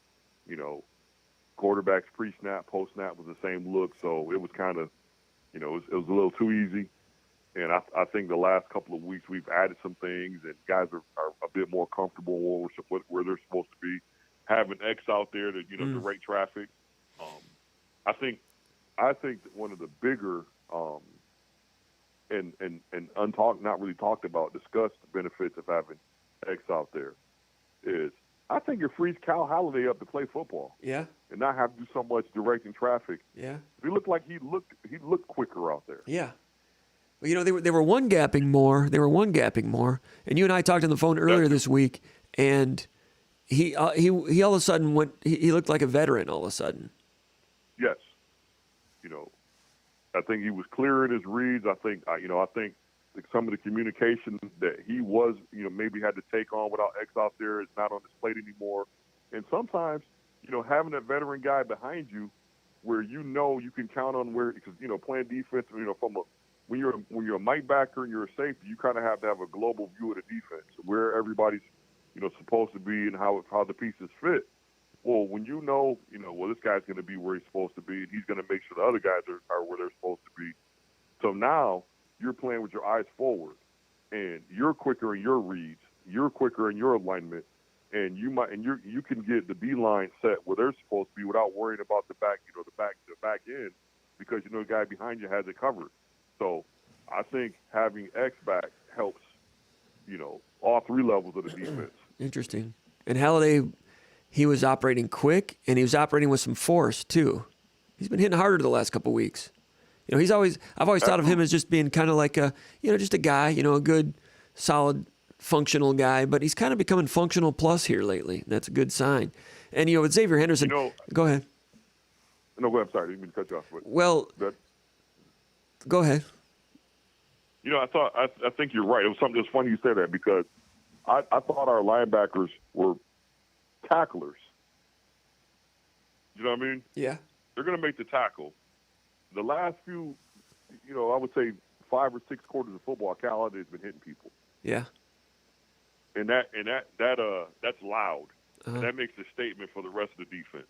quarterbacks pre-snap, post-snap was the same look. So it was kind of, it was a little too easy. And I think the last couple of weeks we've added some things, and guys are a bit more comfortable where they're supposed to be. Having X out there to direct traffic. I think that one of the bigger not really talked about, discussed benefits of having X out there is I think it frees Cal Holiday up to play football. Yeah. And not have to do so much directing traffic. Yeah. He looked like he looked quicker out there. Yeah. Well, they were one gapping more. And you and I talked on the phone earlier this week, and he all of a sudden he looked like a veteran all of a sudden. Yes. I think he was clear in his reads. I think some of the communication that he was, maybe had to take on without X out there is not on his plate anymore. And sometimes, having a veteran guy behind you where you can count on because, playing defense, when you're a Mike backer and you're a safety, you kind of have to have a global view of the defense, where everybody's, supposed to be and how the pieces fit. Well, when this guy's going to be where he's supposed to be, and he's going to make sure the other guys are where they're supposed to be. So now you're playing with your eyes forward, and you're quicker in your reads, you're quicker in your alignment, and you can get the D line set where they're supposed to be without worrying about the back end, because the guy behind you has it covered. So I think having X back helps, all 3 levels of the defense. Interesting. And Halliday, he was operating quick, and he was operating with some force too. He's been hitting harder the last couple of weeks. I've always thought of him as just being kind of like just a guy, a good, solid, functional guy. But he's kind of becoming functional plus here lately. That's a good sign. And with Xavier Henderson, go ahead. No, go ahead. I'm sorry, I didn't mean to cut you off. But go ahead. I think you're right. It was something that's funny you said that, because I thought our linebackers were tacklers. You know what I mean? Yeah. They're going to make the tackle. The last few, I would say 5 or 6 quarters of football, Cal Holiday's been hitting people. Yeah. And that's loud. Uh-huh. And that makes a statement for the rest of the defense.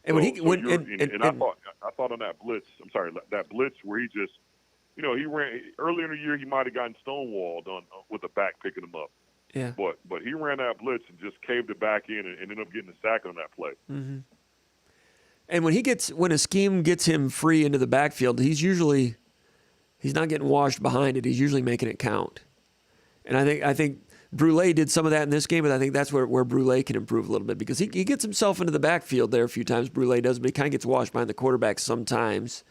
And I thought on that blitz. I'm sorry, that blitz where he just, he ran earlier in the year. He might have gotten stonewalled with a back picking him up. Yeah. But he ran that blitz and just caved it back in and ended up getting a sack on that play. Mm-hmm. And when a scheme gets him free into the backfield, he's not getting washed behind it. He's usually making it count. And I think Brule did some of that in this game, but I think that's where Brule can improve a little bit, because he gets himself into the backfield there a few times. Brule does, but he kind of gets washed behind the quarterback sometimes.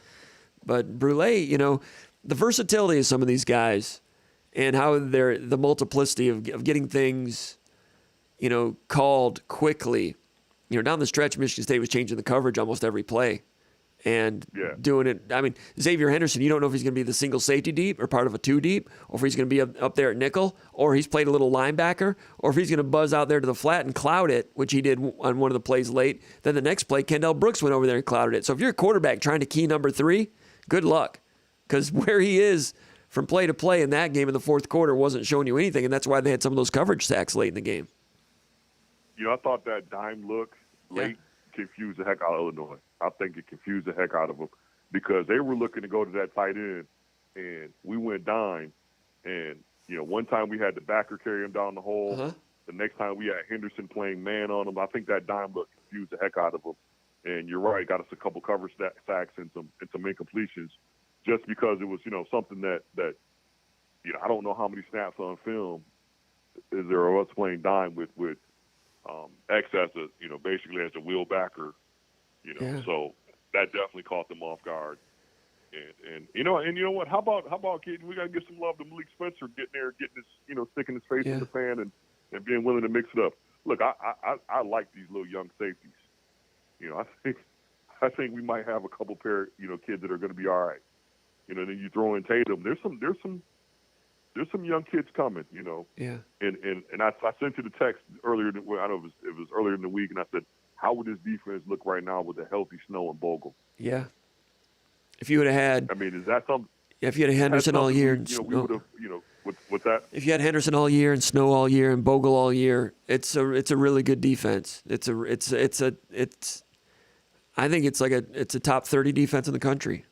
But Brule, the versatility of some of these guys and how they're the multiplicity of getting things, called quickly. Down the stretch, Michigan State was changing the coverage almost every play and doing it. I mean, Xavier Henderson, you don't know if he's going to be the single safety deep or part of a 2 deep, or if he's going to be up there at nickel, or he's played a little linebacker, or if he's going to buzz out there to the flat and cloud it, which he did on one of the plays late. Then the next play, Kendall Brooks went over there and clouded it. So if you're a quarterback trying to key number 3, good luck, because where he is from play to play in that game in the fourth quarter wasn't showing you anything, and that's why they had some of those coverage sacks late in the game. I thought that dime look late confused the heck out of Illinois. I think it confused the heck out of them because they were looking to go to that tight end, and we went dime. And, one time we had the backer carry him down the hole. Uh-huh. The next time we had Henderson playing man on him. I think that dime look confused the heck out of him. And you're right, got us a couple cover sacks and some incompletions just because it was, something that I don't know how many snaps on film is there of us playing dime with X as basically as the wheel backer, so that definitely caught them off guard. And you know what? How about kids? We gotta give some love to Malik Spencer getting there, getting his sticking his face in the fan and being willing to mix it up. Look, I like these little young safeties. I think we might have a couple pair kids that are going to be all right. Then you throw in Tatum. There's some young kids coming. Yeah. And I sent you the text earlier. I don't know it was earlier in the week, and I said, how would this defense look right now with a healthy Snow and Bogle? Yeah. If you would have had, I mean, is that something? If you had Henderson all year, we would have, what's that? If you had Henderson all year and Snow all year and Bogle all year, it's a really good defense. I think it's a top 30 defense in the country.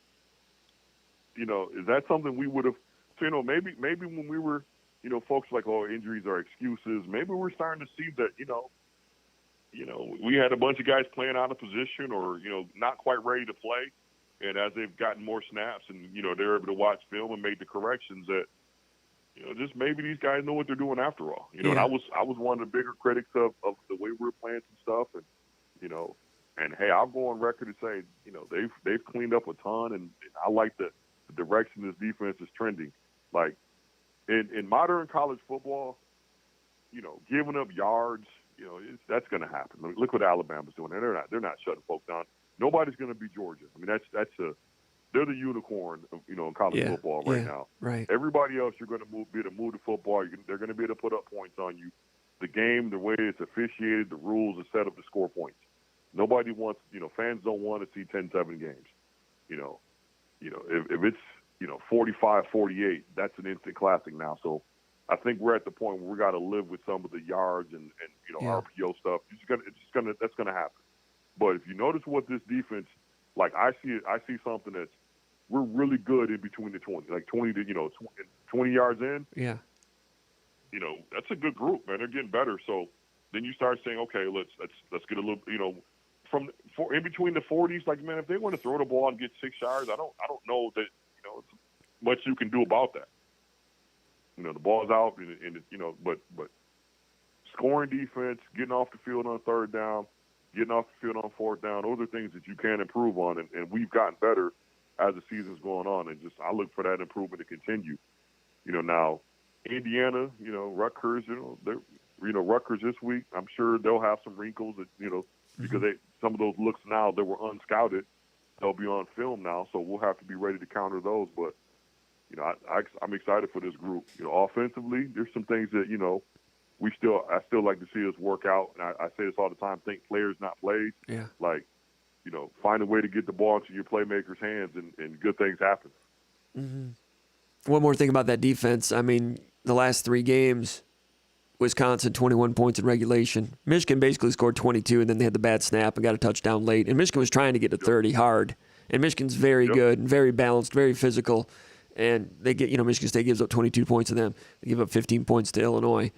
Is that something we would have? So maybe when we were, folks like, oh, injuries are excuses. Maybe we're starting to see that, we had a bunch of guys playing out of position or not quite ready to play. And as they've gotten more snaps and, they're able to watch film and make the corrections that, just maybe these guys know what they're doing after all. And I was one of the bigger critics of the way we were playing some stuff. And, and hey, I'll go on record and say, they've cleaned up a ton. And I like the direction this defense is trending. Like in modern college football, giving up yards, that's going to happen. Look what Alabama's doing. They're not shutting folks down. Nobody's going to be Georgia. I mean, they're the unicorn, in college football right now. Right. Everybody else, you're going to be able to move the football. They're going to be able to put up points on you. The game, the way it's officiated, the rules are set up to score points. Nobody wants, fans don't want to see 10-7 games. If it's 45-48, that's an instant classic now. So I think we're at the point where we got to live with some of the yards and RPO stuff. That's gonna happen. But if you notice what this defense, like I see something that's we're really good in between the 20, like 20 to 20 yards in. Yeah. That's a good group, man. They're getting better. So then you start saying, okay, let's get a little, from in between the 40s. Like, man, if they want to throw the ball and get 6 yards, I don't know that much you can do about that. The ball's out, and but scoring defense, getting off the field on third down, getting off the field on fourth down, those are things that you can improve on, and we've gotten better as the season's going on, and just I look for that improvement to continue. Now Indiana, Rutgers, Rutgers this week, I'm sure they'll have some wrinkles that because some of those looks now that were unscouted, they'll be on film now, so we'll have to be ready to counter those. But I'm excited for this group. Offensively, there's some things that I still like to see us work out, and I say this all the time: think players, not plays. Yeah. Like, find a way to get the ball into your playmakers' hands, and good things happen. Mm-hmm. One more thing about that defense. I mean, the last 3 games, Wisconsin 21 points in regulation. Michigan basically scored 22, and then they had the bad snap and got a touchdown late. And Michigan was trying to get to 30 hard. And Michigan's very good and very balanced, very physical. And they get, Michigan State gives up 22 points to them. They give up 15 points to Illinois.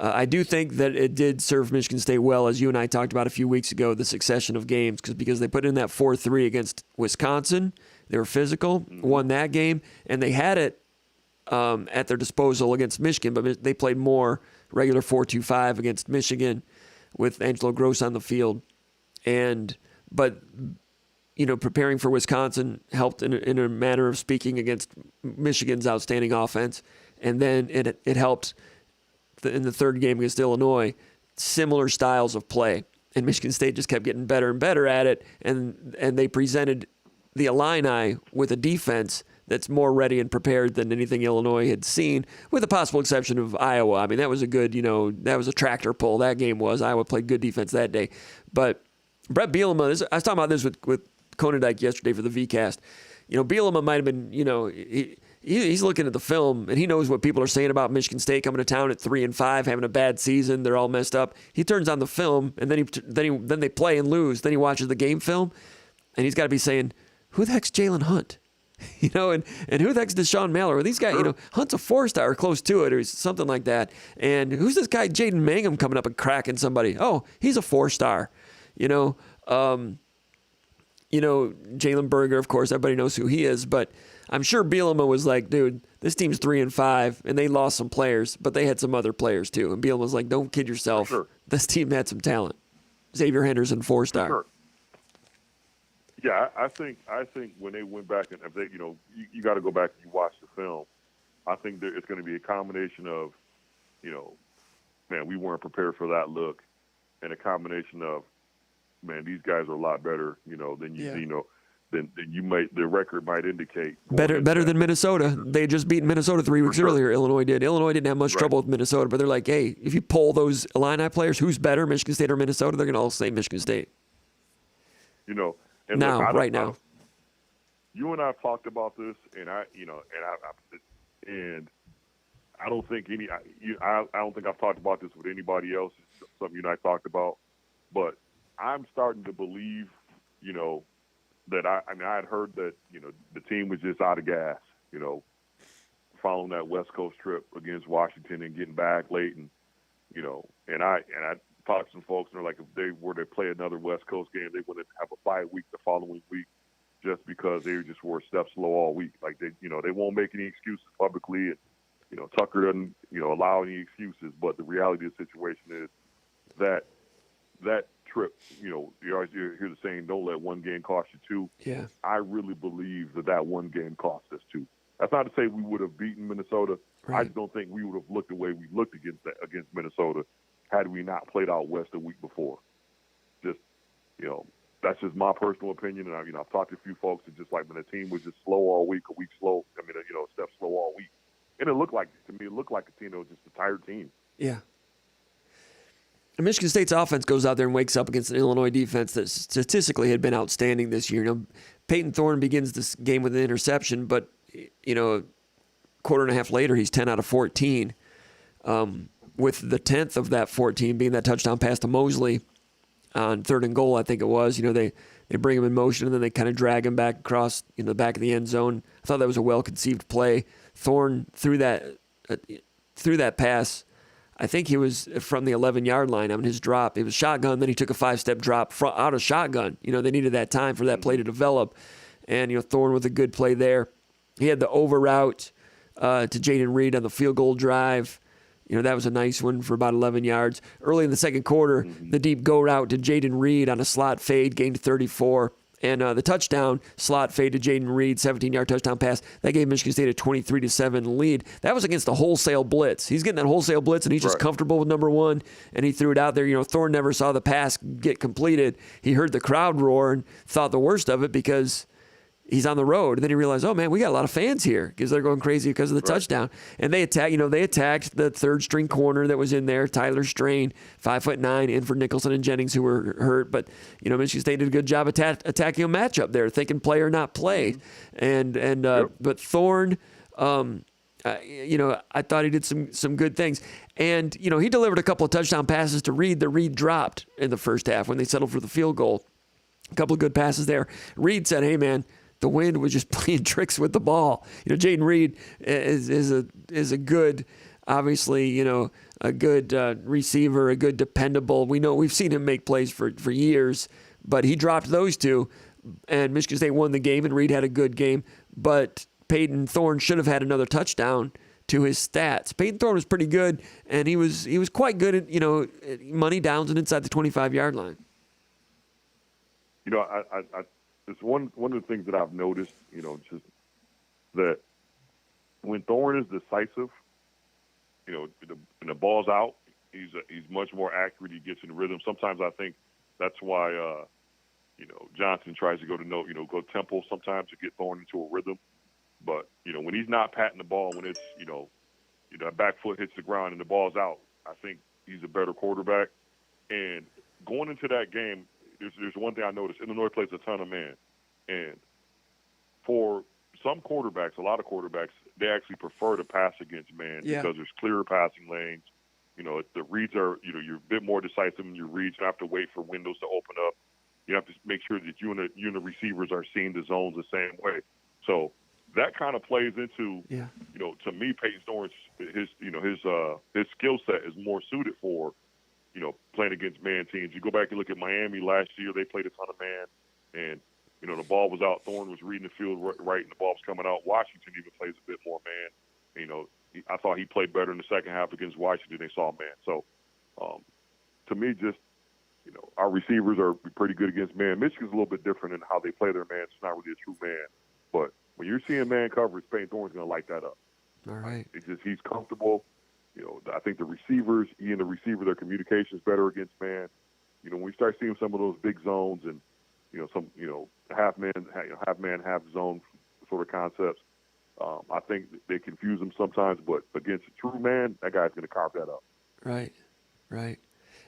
I do think that it did serve Michigan State well, as you and I talked about a few weeks ago, the succession of games, because they put in that 4-3 against Wisconsin. They were physical, won that game, and they had it at their disposal against Michigan, but they played more regular 4-2-5 against Michigan with Angelo Gross on the field. But preparing for Wisconsin helped in a manner of speaking against Michigan's outstanding offense, and then it helped in the third game against Illinois, similar styles of play. And Michigan State just kept getting better and better at it, and they presented the Illini with a defense that's more ready and prepared than anything Illinois had seen, with the possible exception of Iowa. I mean, that was a good, that was a tractor pull. That game was. Iowa played good defense that day. But Brett Bielema, I was talking about this with Konendijk yesterday for the VCast. Bielema might have been, he's looking at the film and he knows what people are saying about Michigan State coming to town at 3-5, having a bad season. They're all messed up. He turns on the film and then they play and lose. Then he watches the game film and he's got to be saying, "Who the heck's Jalen Hunt?" And who the heck's Deshaun Mallor? Well, these guys, Hunt's a 4-star or close to it or something like that. And who's this guy Jaden Mangum coming up and cracking somebody? Oh, he's a 4-star. Jalen Berger, of course, everybody knows who he is, but I'm sure Bielema was like, dude, this team's 3-5, and they lost some players, but they had some other players too. And Bielema was like, don't kid yourself. Sure. This team had some talent. Xavier Henderson, 4-star. Sure. Yeah, I think when they went back and you got to go back and you watch the film. I think it's going to be a combination of, man, we weren't prepared for that look, and a combination of, man, these guys are a lot better, than than you might. The record might indicate. Better than Minnesota. They had just beaten Minnesota 3 weeks earlier. Illinois did. Illinois didn't have much trouble with Minnesota, but they're like, hey, if you poll those Illini players, who's better, Michigan State or Minnesota? They're going to all say Michigan State. And now, look, right now. You and I have talked about this, and I don't think I don't think I've talked about this with anybody else. It's something you and I talked about, but I'm starting to believe, that I had heard that, the team was just out of gas, following that West Coast trip against Washington and getting back late, and and I talked to some folks, and they're like, if they were to play another West Coast game, they wouldn't have a bye week the following week, just because they just were a step slow all week. Like they won't make any excuses publicly, and Tucker doesn't allow any excuses. But the reality of the situation is that trip, you always hear the saying, "Don't let one game cost you two." Yeah, I really believe that one game cost us two. That's not to say we would have beaten Minnesota. right. I just don't think we would have looked the way we looked against Minnesota had we not played out West a week before. Just, that's just my personal opinion. And I've talked to a few folks that just like when the team was just slow all week, a week slow. A step slow all week. And it looked like a team that was just a tired team. Yeah. And Michigan State's offense goes out there and wakes up against an Illinois defense that statistically had been outstanding this year. Peyton Thorne begins this game with an interception, but, a quarter and a half later, he's 10 out of 14. With the 10th of that 14 being that touchdown pass to Mosley on 3rd and goal, I think it was. They bring him in motion and then they kind of drag him back across the back of the end zone. I thought that was a well-conceived play. Thorne threw that pass. I think he was from the 11-yard line on his drop. It was shotgun, then he took a 5-step drop out of shotgun. They needed that time for that play to develop. And, Thorne with a good play there. He had the over route to Jaden Reed on the field goal drive. That was a nice one for about 11 yards. Early in the second quarter, the deep go route to Jaden Reed on a slot fade, gained 34. And the touchdown, slot fade to Jaden Reed, 17-yard touchdown pass. That gave Michigan State a 23-7 lead. That was against a wholesale blitz. He's getting that wholesale blitz, and he's just comfortable with number one, and he threw it out there. Thorne never saw the pass get completed. He heard the crowd roar and thought the worst of it because he's on the road. And then he realized, oh, man, we got a lot of fans here because they're going crazy because of the touchdown. And they attacked the third-string corner that was in there, Tyler Strain, 5'9", in for Nicholson and Jennings, who were hurt. But, Michigan State did a good job attacking a matchup there, thinking play or not play. But Thorne, I thought he did some good things. And, he delivered a couple of touchdown passes to Reed that Reed dropped in the first half when they settled for the field goal. A couple of good passes there. Reed said, hey, man, the wind was just playing tricks with the ball. Jaden Reed is a good, obviously, a good receiver, a good dependable. We've seen him make plays for years, but he dropped those two, and Michigan State won the game, and Reed had a good game. But Peyton Thorne should have had another touchdown to his stats. Peyton Thorne was pretty good, and he was quite good at money downs and inside the 25-yard line. It's one of the things that I've noticed, just that when Thorne is decisive, and the ball's out, he's much more accurate. He gets in rhythm. Sometimes I think that's why, Johnson tries to go tempo sometimes to get Thorne into a rhythm. But, when he's not patting the ball, when it's, that back foot hits the ground and the ball's out, I think he's a better quarterback. And going into that game, there's one thing I noticed. Illinois plays a ton of man. And for some quarterbacks, a lot of quarterbacks, they actually prefer to pass against man because there's clearer passing lanes. You know, the reads are, you know, you're a bit more decisive in your reads. You don't have to wait for windows to open up. You have to make sure that you and the receivers are seeing the zones the same way. So that kind of plays into, you know, to me, Peyton Thorne's his skill set is more suited for, you know, playing against man teams. You go back and look at Miami last year; they played a ton of man, and you know the ball was out. Thorne was reading the field right, and the ball was coming out. Washington even plays a bit more man. You know, I thought he played better in the second half against Washington. They saw man. So, to me, just you know, our receivers are pretty good against man. Michigan's a little bit different in how they play their man. It's not really a true man, but when you're seeing man coverage, Peyton Thorne's going to light that up. All right. It's just he's comfortable. You know, I think the receivers, he and the receiver, their communication is better against man. You know, when we start seeing some of those big zones and, you know, some, you know, half man, half zone sort of concepts, I think they confuse them sometimes. But against a true man, that guy's going to carve that up. Right, right.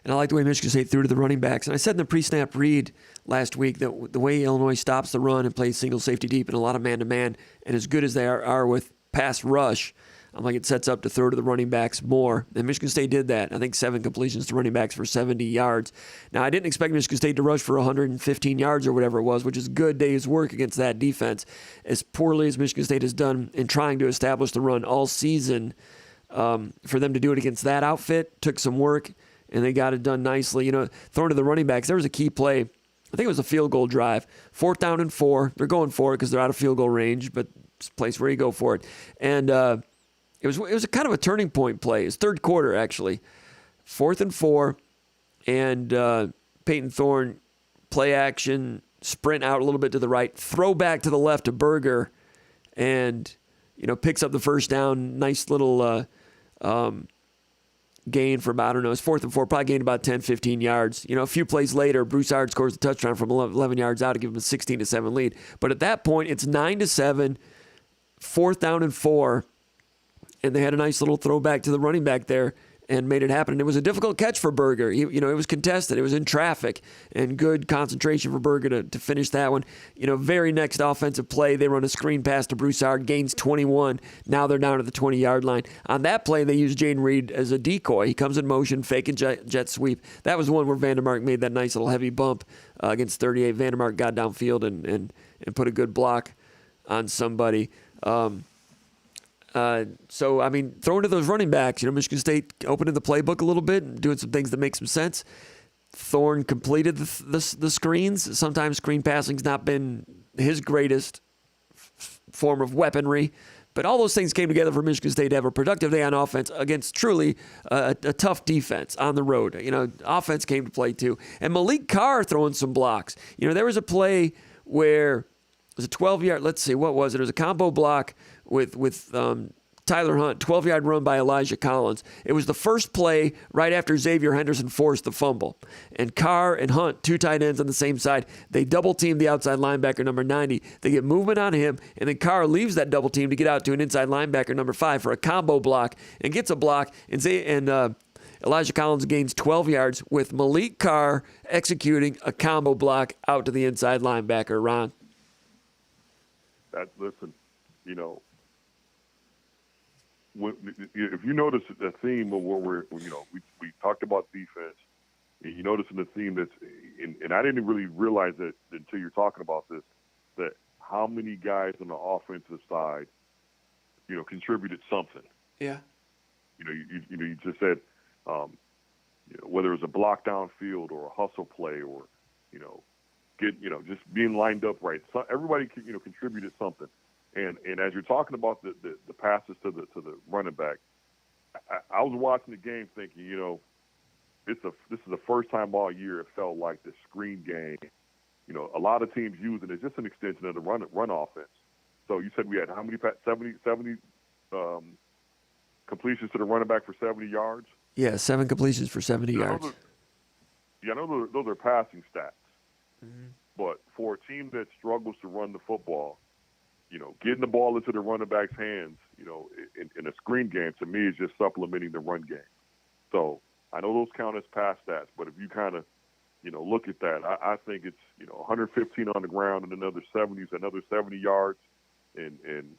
And I like the way Michigan State threw to the running backs. And I said in the pre-snap read last week that the way Illinois stops the run and plays single safety deep and a lot of man-to-man, and as good as they are with pass rush, I'm like, it sets up to throw to the running backs more. And Michigan State did that. I think 7 completions to running backs for 70 yards. Now, I didn't expect Michigan State to rush for 115 yards or whatever it was, which is a good day's work against that defense. As poorly as Michigan State has done in trying to establish the run all season, for them to do it against that outfit took some work, and they got it done nicely. You know, throwing to the running backs, there was a key play. I think it was a field goal drive. 4th down and 4. They're going for it because they're out of field goal range, but it's a place where you go for it. And it was a kind of a turning point play. It's third quarter, actually. 4th and 4, and Peyton Thorne, play action, sprint out a little bit to the right, throw back to the left to Berger, and, you know, picks up the first down. Nice little gain for about, I don't know, it's 4th and 4, probably gained about 10, 15 yards. You know, a few plays later, Broussard scores a touchdown from 11 yards out to give them a 16-7 lead. But at that point, it's 9-7, 4th down and 4, and they had a nice little throwback to the running back there and made it happen. And it was a difficult catch for Berger. You know, it was contested. It was in traffic, and good concentration for Berger to finish that one. You know, very next offensive play, they run a screen pass to Broussard, gains 21. Now they're down to the 20-yard line. On that play, they used Jaden Reed as a decoy. He comes in motion, fake and jet sweep. That was the one where Vandermark made that nice little heavy bump against 38. Vandermark got downfield and put a good block on somebody. So, I mean, throwing to those running backs, you know, Michigan State opening the playbook a little bit and doing some things that make some sense. Thorne completed the screens. Sometimes screen passing's not been his greatest form of weaponry, but all those things came together for Michigan State to have a productive day on offense against truly a tough defense on the road. You know, offense came to play too. And Malik Carr throwing some blocks. You know, there was a play where it was a 12-yard, let's see, what was it? It was a combo block with Tyler Hunt, 12-yard run by Elijah Collins. It was the first play right after Xavier Henderson forced the fumble. And Carr and Hunt, 2 tight ends on the same side, they double-team the outside linebacker, number 90. They get movement on him, and then Carr leaves that double team to get out to an inside linebacker, number 5, for a combo block, and gets a block, and Elijah Collins gains 12 yards with Malik Carr executing a combo block out to the inside linebacker, Ron. Listen, you know, if you notice the theme of where we talked about defense, and you notice in the theme that's, and I didn't really realize it until you're talking about this, that how many guys on the offensive side, you know, contributed something. Yeah. You know, you just said, you know, whether it was a block downfield or a hustle play or, you know, just being lined up right. So everybody, you know, contributed something. And as you're talking about the passes to the running back, I was watching the game thinking, you know, this is the first time all year it felt like the screen game. You know, a lot of teams using it, just an extension of the run offense. So you said we had how many 70 completions to the running back for 70 yards? Yeah, 7 completions for 70 yards. I know those are passing stats. Mm-hmm. But for a team that struggles to run the football, you know, getting the ball into the running back's hands, you know, in a screen game, to me, is just supplementing the run game. So I know those count as pass stats, but if you kind of, you know, look at that, I think it's, you know, 115 on the ground and another 70 yards. and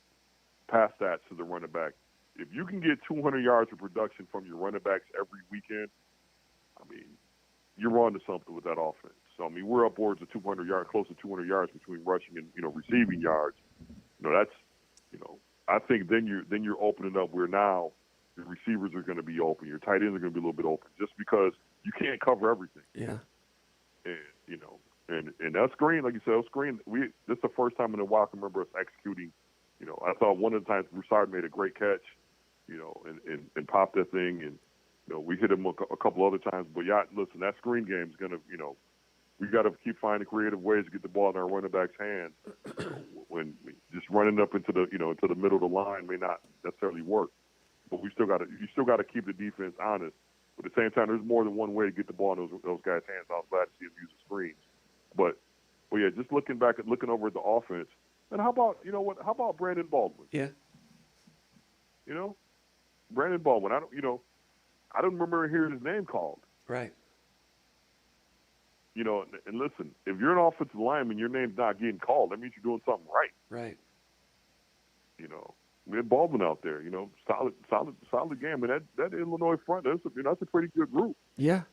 pass stats to the running back. If you can get 200 yards of production from your running backs every weekend, I mean, you're on to something with that offense. So, I mean, we're upwards of 200 yards, close to 200 yards between rushing and, receiving yards. That's, I think then you're opening up where now the receivers are going to be open. Your tight ends are going to be a little bit open just because you can't cover everything. Yeah. And, and that screen, like you said, this is the first time in a while I can remember us executing. I thought one of the times Broussard made a great catch, and popped that thing. And, we hit him a couple other times. But, yeah, listen, that screen game is going to, we got to keep finding creative ways to get the ball in our running back's hands. When just running up into the, into the middle of the line may not necessarily work. But you still got to keep the defense honest. But at the same time, there's more than one way to get the ball in those guys' hands. I was glad to see them use the screens. But yeah, just looking over at the offense. And how about, how about Brandon Baldwin? Yeah. Brandon Baldwin. I don't remember hearing his name called. Right. And listen, if you're an offensive lineman, your name's not getting called. That means you're doing something right. Right. We had Baldwin out there. Solid game. And that Illinois front, that's a pretty good group. Yeah.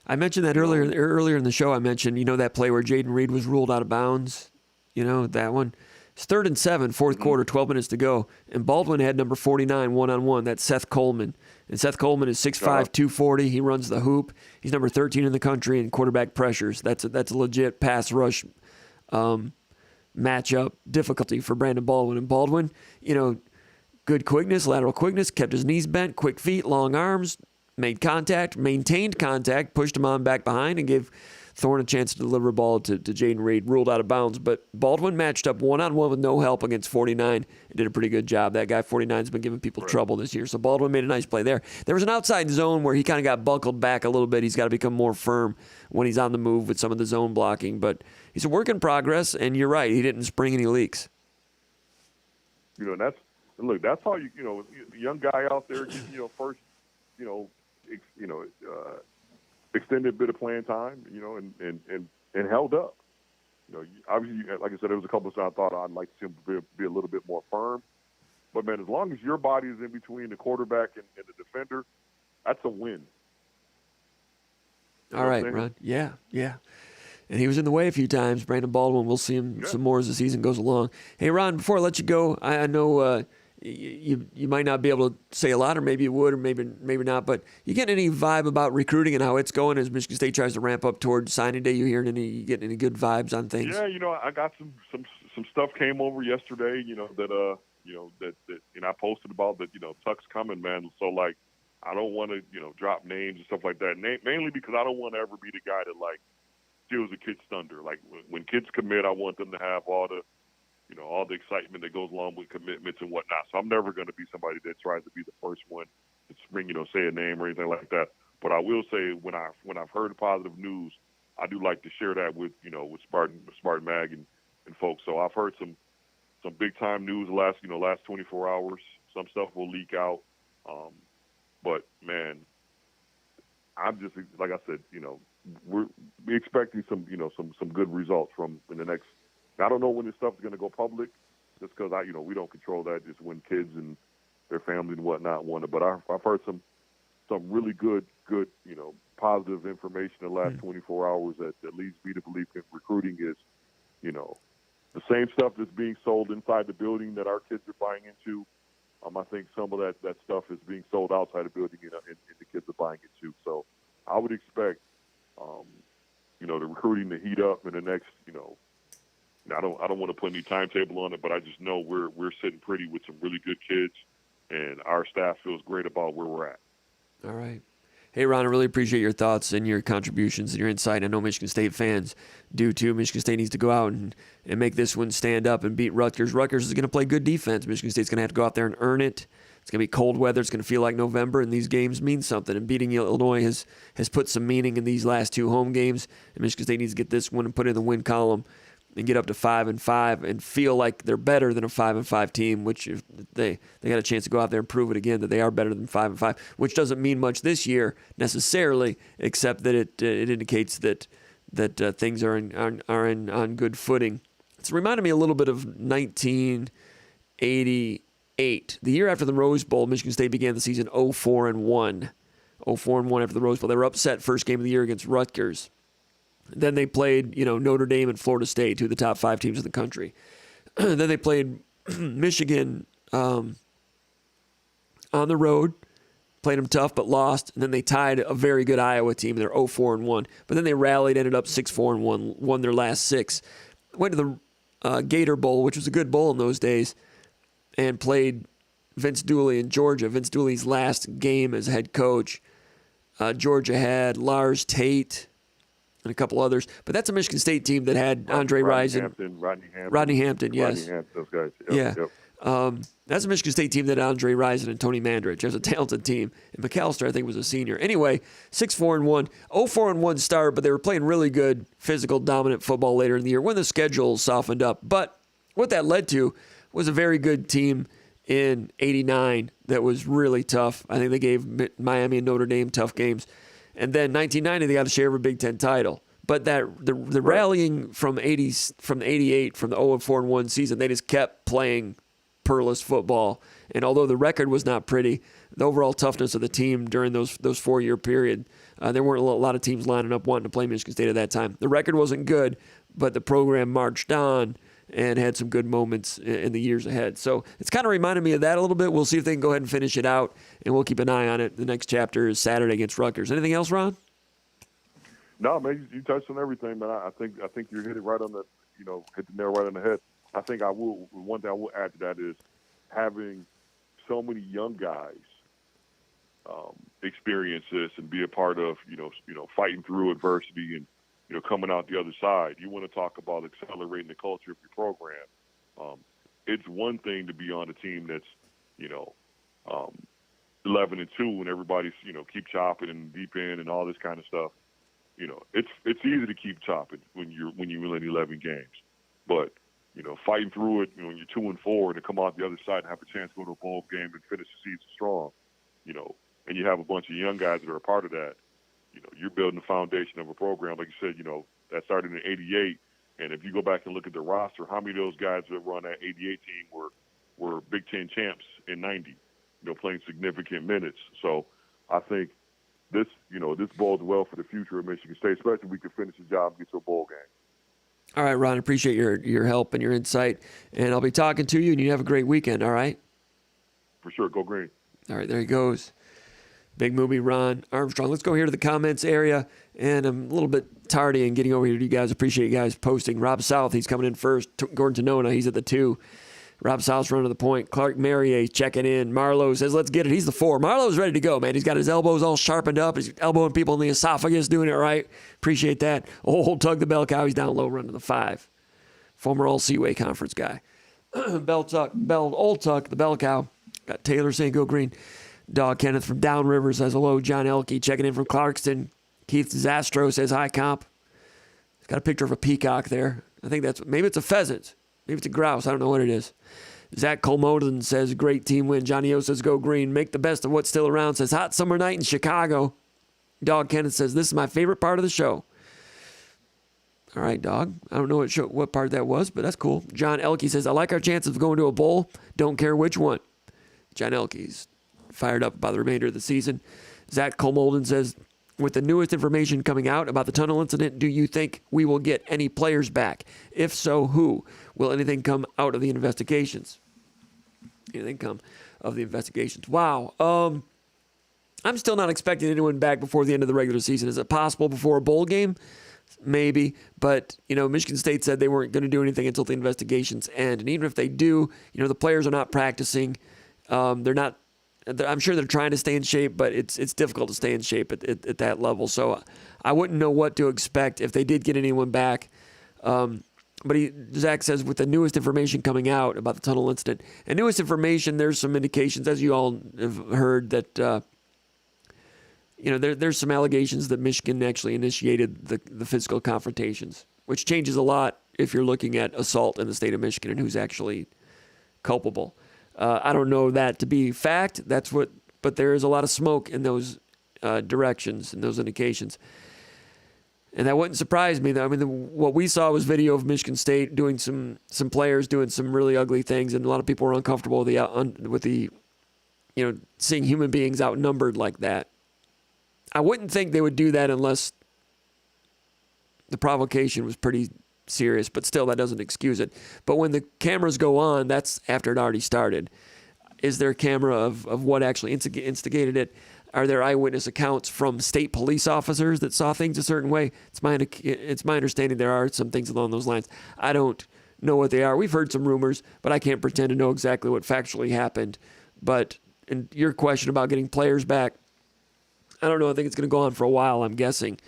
I mentioned that earlier in the show. I mentioned, that play where Jaden Reed was ruled out of bounds. That one. It's 3rd and 7, fourth quarter, 12 minutes to go. And Baldwin had number 49 one-on-one. That's Seth Coleman. And Seth Coleman is 6'5", 240. He runs the hoop. He's number 13 in the country in quarterback pressures. That's a legit pass rush matchup difficulty for Brandon Baldwin. And Baldwin, good quickness, lateral quickness, kept his knees bent, quick feet, long arms, made contact, maintained contact, pushed him on back behind, and gave Thorne a chance to deliver a ball to Jaden Reed, ruled out of bounds. But Baldwin matched up one-on-one with no help against 49 and did a pretty good job. That guy 49's been giving people trouble this year. So Baldwin made a nice play there. There was an outside zone where he kind of got buckled back a little bit. He's got to become more firm when he's on the move with some of the zone blocking. But he's a work in progress, and you're right. He didn't spring any leaks. That's how young guy out there getting, first, extended bit of playing time, and held up. Obviously, like I said, there was a couple of times I thought I'd like to see him be a little bit more firm. But, man, as long as your body is in between the quarterback and the defender, that's a win. All right, Ron. Yeah. And he was in the way a few times, Brandon Baldwin. We'll see him some more as the season goes along. Hey, Ron, before I let you go, I know you might not be able to say a lot, or maybe you would, or maybe not, but you getting any vibe about recruiting and how it's going as Michigan State tries to ramp up toward signing day? You getting any good vibes on things? Yeah, I got some stuff came over yesterday, that I posted about that, Tuck's coming, man. So, like, I don't want to, drop names and stuff like that, mainly because I don't want to ever be the guy that, like, steals a kid's thunder. Like, when kids commit, I want them to have all the excitement that goes along with commitments and whatnot. So I'm never going to be somebody that tries to be the first one to spring, say a name or anything like that. But I will say when I've heard positive news, I do like to share that with SpartanMag and folks. So I've heard some big time news the last 24 hours. Some stuff will leak out. But man, I'm just, like I said, we're expecting some good results from in the next. I don't know when this stuff is going to go public, just because we don't control that. Just when kids and their families and whatnot want it. But I've heard some really good, positive information in the last 24 hours that leads me to believe that recruiting is, the same stuff that's being sold inside the building that our kids are buying into. I think some of that stuff is being sold outside the building, and the kids are buying it too. So I would expect, the recruiting to heat up in the next, I don't want to put any timetable on it, but I just know we're sitting pretty with some really good kids, and our staff feels great about where we're at. All right. Hey, Ron, I really appreciate your thoughts and your contributions and your insight. I know Michigan State fans do too. Michigan State needs to go out and make this one stand up and beat Rutgers. Rutgers is going to play good defense. Michigan State's going to have to go out there and earn it. It's going to be cold weather. It's going to feel like November, and these games mean something. And beating Illinois has put some meaning in these last two home games. And Michigan State needs to get this one and put it in the win column and get up to 5-5 and feel like they're better than a 5-5 team, which if they got a chance to go out there and prove it again that they are better than 5-5, which doesn't mean much this year necessarily, except that it indicates that things are on good footing It's reminded me a little bit of 1988. The year after the Rose Bowl, Michigan State began the season 0-4-1. 0-4-1 after the Rose Bowl. They were upset first game of the year against Rutgers. Then they played, Notre Dame and Florida State, two of the top 5 teams in the country. Then they played Michigan on the road, played them tough but lost. And then they tied a very good Iowa team. They're 0-4-1. But then they rallied, ended up 6-4-1, won their last 6. Went to the Gator Bowl, which was a good bowl in those days, and played Vince Dooley in Georgia. Vince Dooley's last game as head coach. Georgia had Lars Tate and a couple others. But that's a Michigan State team that had Andre Rison. Rodney Hampton, yes. Rodney Hampton, those guys. Yeah. Yep. That's a Michigan State team that had Andre Rison and Tony Mandrich. It was a talented team. And McAllister, I think, was a senior. Anyway, 6-4-1. 0-4-1 start, but they were playing really good, physical, dominant football later in the year when the schedule softened up. But what that led to was a very good team in 89 that was really tough. I think they gave Miami and Notre Dame tough games. And then 1990, they got a share of a Big Ten title. But the rallying from 88, from the 0-4-1 season, they just kept playing peerless football. And although the record was not pretty, the overall toughness of the team during those 4-year period, there weren't a lot of teams lining up wanting to play Michigan State at that time. The record wasn't good, but the program marched on and had some good moments in the years ahead. So it's kind of reminded me of that a little bit. We'll see if they can go ahead and finish it out, and we'll keep an eye on it. The next chapter is Saturday against Rutgers. Anything else, Ron? No, man, you touched on everything, man. I think you hit it right on the, hit the nail right on the head. I think one thing I will add to that is having so many young guys experience this and be a part of, fighting through adversity and, coming out the other side. You want to talk about accelerating the culture of your program. It's one thing to be on a team that's, 11-2 and everybody's, keep chopping and deep in and all this kind of stuff. It's easy to keep chopping when you win 11 games, but fighting through it when you're 2-4 to come out the other side and have a chance to go to a bowl game and finish the season strong, and you have a bunch of young guys that are a part of that. You're building the foundation of a program, like you said. That started in '88, and if you go back and look at the roster, how many of those guys that were on that '88 team were Big Ten champs in '90? Playing significant minutes. So I think this bodes well for the future of Michigan State, especially if we can finish the job and get to a bowl game. All right, Ron, appreciate your help and your insight. And I'll be talking to you, and you have a great weekend, all right? For sure. Go green. All right, there he goes. Big movie, Ron Armstrong. Let's go here to the comments area. And I'm a little bit tardy in getting over here to you guys. Appreciate you guys posting. Rob South, he's coming in first. Gordon Tonona, he's at the 2. Rob South's running the point. Clark Merrier checking in. Marlowe says, let's get it. He's the 4. Marlowe's ready to go, man. He's got his elbows all sharpened up. He's elbowing people in the esophagus, doing it right. Appreciate that. Old Tug the Bell Cow, he's down low, running the 5. Former All-Seaway Conference guy. Old Tuck, the Bell Cow. Got Taylor saying go green. Dog Kenneth from Downriver says hello. John Elkey checking in from Clarkston. Keith Zastro says hi, comp. He's got a picture of a peacock there. I think maybe it's a pheasant. Maybe it's a grouse. I don't know what it is. Zach Colmoden says great team win. Johnny O says go green. Make the best of what's still around. Says hot summer night in Chicago. Dog Kenneth says this is my favorite part of the show. All right, dog. I don't know what part that was, but that's cool. John Elkey says I like our chances of going to a bowl. Don't care which one. John Elkey's fired up about the remainder of the season. Zach Colmolden says, with the newest information coming out about the tunnel incident, do you think we will get any players back? If so, who? Will anything come out of the investigations? Wow. I'm still not expecting anyone back before the end of the regular season. Is it possible before a bowl game? Maybe. But, Michigan State said they weren't going to do anything until the investigations end. And even if they do, the players are not practicing. I'm sure they're trying to stay in shape, but it's difficult to stay in shape at that level. So I wouldn't know what to expect if they did get anyone back. But Zach says with the newest information coming out about the tunnel incident, and newest information, there's some indications, as you all have heard, that there's some allegations that Michigan actually initiated the physical confrontations, which changes a lot if you're looking at assault in the state of Michigan and who's actually culpable. I don't know that to be fact. But there is a lot of smoke in those directions and those indications. And that wouldn't surprise me, though. I mean, what we saw was video of Michigan State doing some players doing some really ugly things, and a lot of people were uncomfortable with the seeing human beings outnumbered like that. I wouldn't think they would do that unless the provocation was pretty serious, but still, that doesn't excuse it. But when the cameras go on, that's after it already started. Is there a camera of what actually instigated it? Are there eyewitness accounts from state police officers that saw things a certain way? It's my understanding there are some things along those lines. I don't know what they are. We've heard some rumors, but I can't pretend to know exactly what factually happened. But in your question about getting players back, I don't know. I think it's going to go on for a while, I'm guessing.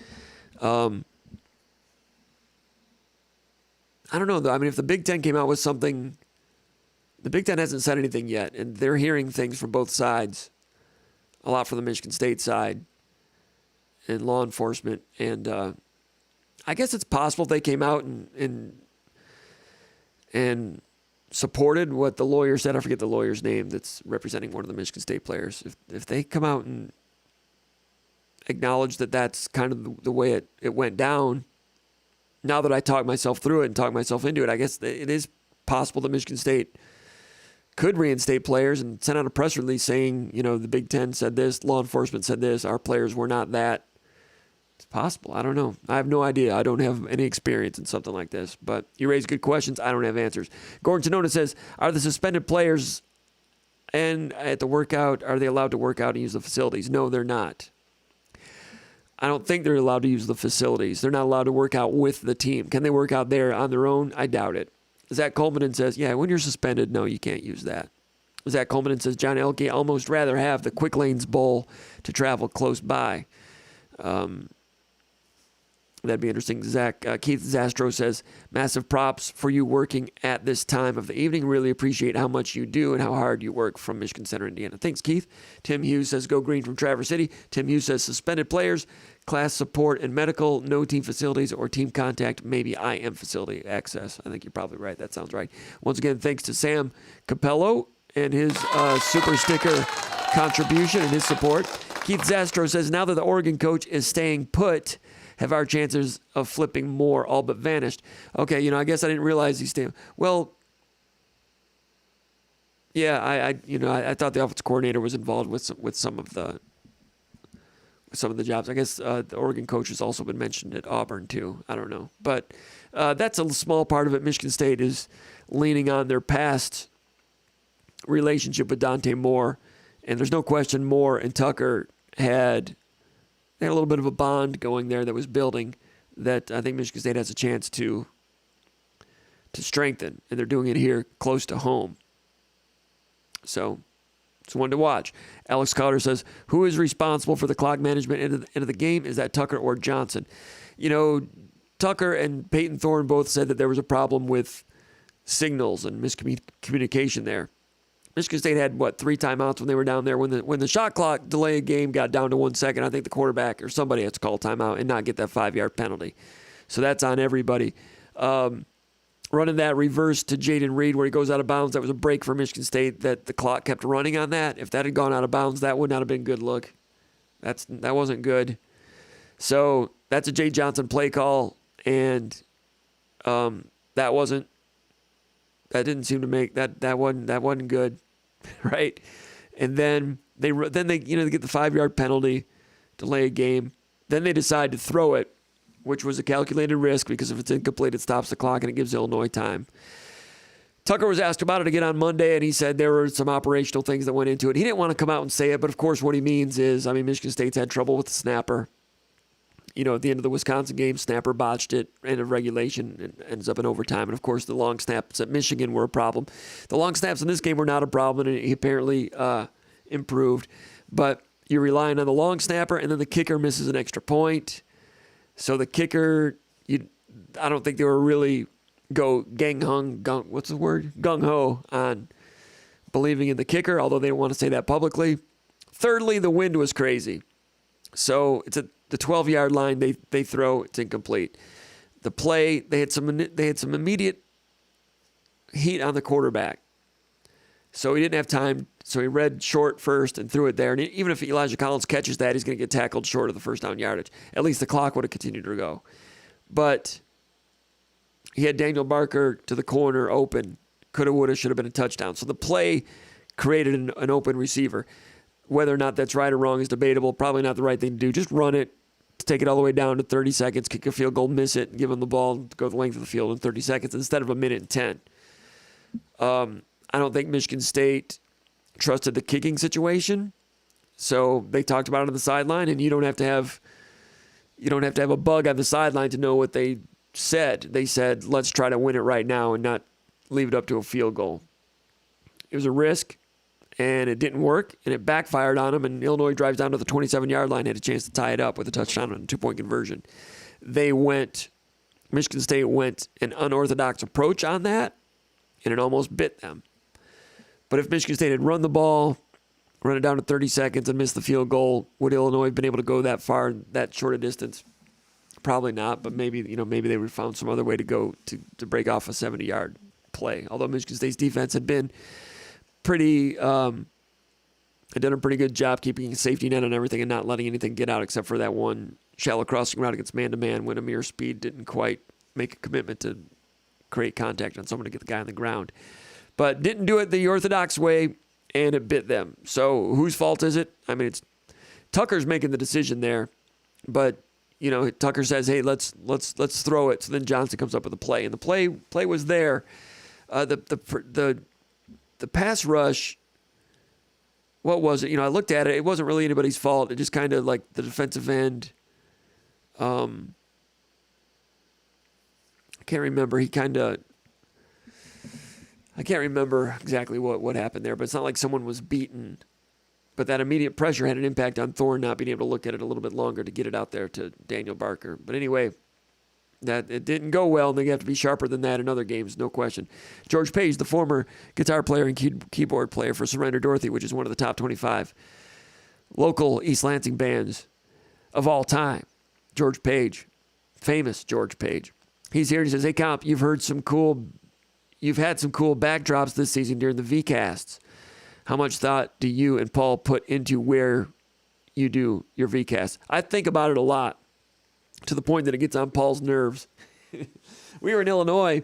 I don't know, though. I mean, if the Big Ten came out with something, the Big Ten hasn't said anything yet, and they're hearing things from both sides. A lot from the Michigan State side and law enforcement. And I guess it's possible if they came out and supported what the lawyer said. I forget the lawyer's name that's representing one of the Michigan State players. If they come out and acknowledge that that's kind of the way it went down, now that I talked myself through it and talked myself into it, I guess it is possible that Michigan State could reinstate players and send out a press release saying, the Big Ten said this, law enforcement said this, our players were not that. It's possible. I don't know. I have no idea. I don't have any experience in something like this. But you raise good questions. I don't have answers. Gordon Tonona says, are the suspended players and at the workout, are they allowed to work out and use the facilities? No, they're not. I don't think they're allowed to use the facilities. They're not allowed to work out with the team. Can they work out there on their own? I doubt it. Zach Coleman says, yeah, when you're suspended, no, you can't use that. Zach Coleman says, John Elke almost rather have the Quick Lanes Bowl to travel close by. That'd be interesting. Keith Zastro says, massive props for you working at this time of the evening. Really appreciate how much you do and how hard you work from Michigan Center, Indiana. Thanks, Keith. Tim Hughes says, go green from Traverse City. Tim Hughes says, suspended players, class support and medical, no team facilities or team contact, maybe IM facility access. I think you're probably right. That sounds right. Once again, thanks to Sam Capello and his super sticker contribution and his support. Keith Zastro says, now that the Oregon coach is staying put, have our chances of flipping more all but vanished? Okay, I guess I didn't realize he's staying. Well, yeah, I thought the offensive coordinator was involved with some of the jobs. I guess the Oregon coach has also been mentioned at Auburn too. I don't know, but that's a small part of it. Michigan State is leaning on their past relationship with Dante Moore, and there's no question Moore and Tucker had a little bit of a bond going there that was building that I think Michigan State has a chance to strengthen, and they're doing it here close to home. So it's one to watch. Alex Carter says, who is responsible for the clock management end of the game? Is that Tucker or Johnson? Tucker and Peyton Thorne both said that there was a problem with signals and miscommunication there. Michigan State had, 3 timeouts when they were down there. When the shot clock delay a game got down to 1 second, I think the quarterback or somebody has to call timeout and not get that 5-yard penalty. So that's on everybody. Running that reverse to Jaden Reed where he goes out of bounds, that was a break for Michigan State that the clock kept running on that. If that had gone out of bounds, that would not have been a good look. That wasn't good. So that's a Jay Johnson play call, and that didn't seem to make that wasn't good, right? And then they get the 5-yard penalty, delay a game. Then they decide to throw it, which was a calculated risk because if it's incomplete, it stops the clock and it gives Illinois time. Tucker was asked about it again on Monday, and he said there were some operational things that went into it. He didn't want to come out and say it, but of course what he means is, Michigan State's had trouble with the snapper. At the end of the Wisconsin game, snapper botched it, end of regulation, and ends up in overtime. And, of course, the long snaps at Michigan were a problem. The long snaps in this game were not a problem, and he apparently improved. But you're relying on the long snapper, and then the kicker misses an extra point. So the kicker, I don't think they were really gung-ho on believing in the kicker, although they didn't want to say that publicly. Thirdly, the wind was crazy. So it's the 12-yard line they throw, it's incomplete. The play, they had some immediate heat on the quarterback. So he didn't have time. So he read short first and threw it there. And even if Elijah Collins catches that, he's going to get tackled short of the first down yardage. At least the clock would have continued to go. But he had Daniel Barker to the corner open. Coulda, woulda, should have been a touchdown. So the play created an open receiver. Whether or not that's right or wrong is debatable. Probably not the right thing to do. Just run it, take it all the way down to 30 seconds, kick a field goal, miss it, give him the ball, go the length of the field in 30 seconds instead of a minute and 10. I don't think Michigan State trusted the kicking situation. So they talked about it on the sideline, and you don't have to have a bug on the sideline to know what they said. They said, let's try to win it right now and not leave it up to a field goal. It was a risk, and it didn't work, and it backfired on them, and Illinois drives down to the 27-yard line, had a chance to tie it up with a touchdown and a 2-point conversion. Michigan State went an unorthodox approach on that, and it almost bit them. But if Michigan State had run the ball, run it down to 30 seconds and missed the field goal, would Illinois have been able to go that far, that short a distance? Probably not, but maybe they would have found some other way to go to break off a 70-yard play. Although Michigan State's defense had been had done a pretty good job keeping a safety net on everything and not letting anything get out except for that one shallow crossing route against man-to-man when Amir Speed didn't quite make a commitment to create contact on someone to get the guy on the ground. But didn't do it the orthodox way, and it bit them. So whose fault is it? I mean, it's Tucker's making the decision there, but Tucker says, "Hey, let's throw it." So then Johnson comes up with a play, and the play was there. The pass rush. What was it? I looked at it. It wasn't really anybody's fault. It just kind of like the defensive end. I can't remember. I can't remember exactly what happened there, but it's not like someone was beaten. But that immediate pressure had an impact on Thorne not being able to look at it a little bit longer to get it out there to Daniel Barker. But anyway, that it didn't go well, and they have to be sharper than that in other games, no question. George Page, the former guitar player and keyboard player for Surrender Dorothy, which is one of the top 25 local East Lansing bands of all time. George Page, famous George Page. He's here and he says, "Hey, Comp, you've had some cool backdrops this season during the VCasts. How much thought do you and Paul put into where you do your VCast?" I think about it a lot, to the point that it gets on Paul's nerves. We were in Illinois,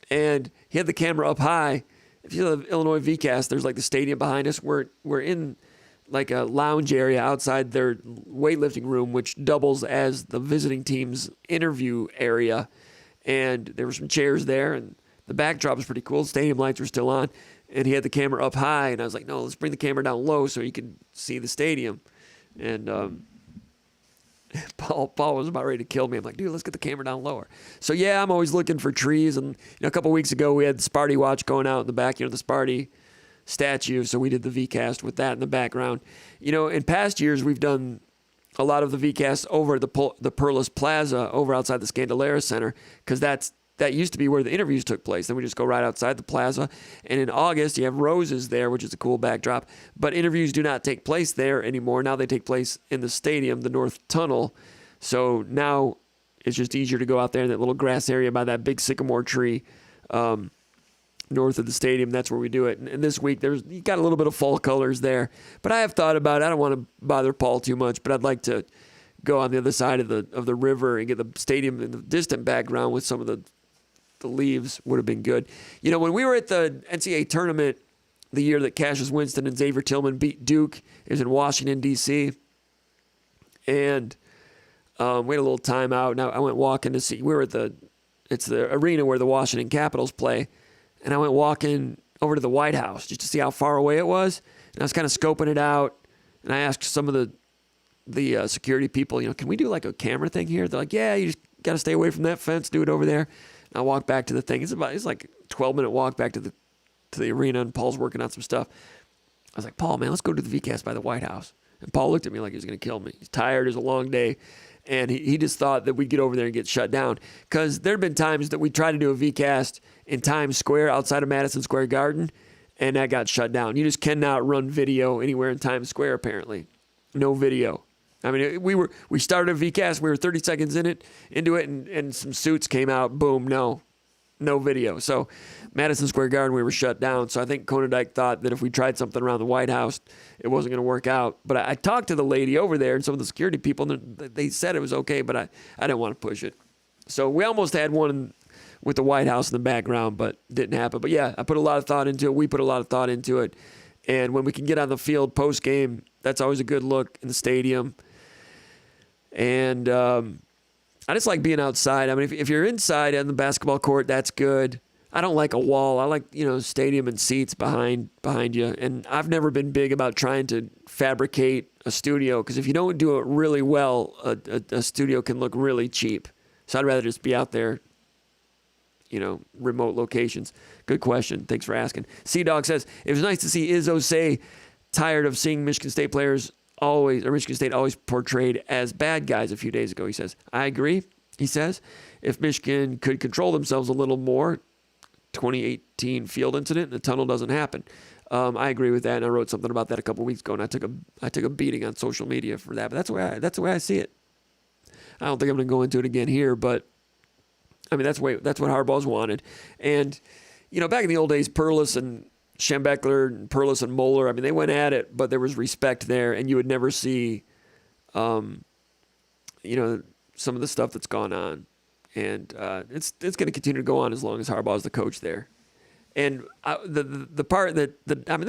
and he had the camera up high. If you know the Illinois VCast, there's like the stadium behind us. We're in like a lounge area outside their weightlifting room, which doubles as the visiting team's interview area. And there were some chairs there, and the backdrop was pretty cool. The stadium lights were still on, and he had the camera up high. And I was like, "No, let's bring the camera down low so you can see the stadium." And Paul was about ready to kill me. I'm like, "Dude, let's get the camera down lower." So yeah, I'm always looking for trees. And a couple weeks ago, we had the Sparty watch going out in the back. The Sparty statue. So we did the VCast with that in the background. In past years, we've done a lot of the VCasts over the Perlis Plaza over outside the Scandalera Center, because that used to be where the interviews took place. Then we just go right outside the plaza. And in August, you have roses there, which is a cool backdrop. But interviews do not take place there anymore. Now they take place in the stadium, the North Tunnel. So now it's just easier to go out there in that little grass area by that big sycamore tree north of the stadium. That's where we do it. And this week, you got a little bit of fall colors there. But I have thought about it. I don't want to bother Paul too much, but I'd like to go on the other side of the river and get the stadium in the distant background with some of the leaves. Would have been good. When we were at the NCAA tournament the year that Cassius Winston and Xavier Tillman beat Duke, it was in Washington, D.C., and we had a little time out. Now I went walking to see. We were at it's the arena where the Washington Capitals play, and I went walking over to the White House just to see how far away it was. And I was kind of scoping it out, and I asked some of the security people, "Can we do like a camera thing here?" They're like, "Yeah, you just got to stay away from that fence. Do it over there." And I walk back to the thing. It's like a 12-minute walk back to the arena, and Paul's working on some stuff. I was like, "Paul, man, let's go to the VCast by the White House." And Paul looked at me like he was going to kill me. He's tired. It was a long day. And he just thought that we'd get over there and get shut down. Because there have been times that we tried to do a VCast in Times Square outside of Madison Square Garden, and that got shut down. You just cannot run video anywhere in Times Square, apparently. No video. I mean, we started a VCast. We were 30 seconds into it, and some suits came out. Boom, no no video. So Madison Square Garden, we were shut down. So I think Konadike thought that if we tried something around the White House, it wasn't going to work out. But I talked to the lady over there and some of the security people, and they said it was okay, but I didn't want to push it. So we almost had one with the White House in the background, but didn't happen. But yeah, I put a lot of thought into it. We put a lot of thought into it. And when we can get on the field post-game, that's always a good look in the stadium. And I just like being outside. I mean, if you're inside on the basketball court, that's good. I don't like a wall. I like, stadium and seats behind you. And I've never been big about trying to fabricate a studio, because if you don't do it really well, a studio can look really cheap. So I'd rather just be out there, remote locations. Good question. Thanks for asking. C-Dog says, it was nice to see Izzo say tired of seeing Michigan State always portrayed as bad guys a few days ago. He says, I agree. He says, if Michigan could control themselves a little more, 2018 field incident, the tunnel doesn't happen. I agree with that, and I wrote something about that a couple weeks ago, and I took a beating on social media for that. But that's the way I see it. I don't think I'm going to go into it again here, but I mean that's what Harbaugh's wanted. And back in the old days, Perlis and Schembechler and Perlis and Moeller, I mean they went at it, but there was respect there, and you would never see, some of the stuff that's gone on. And it's going to continue to go on as long as Harbaugh's the coach there. And the part they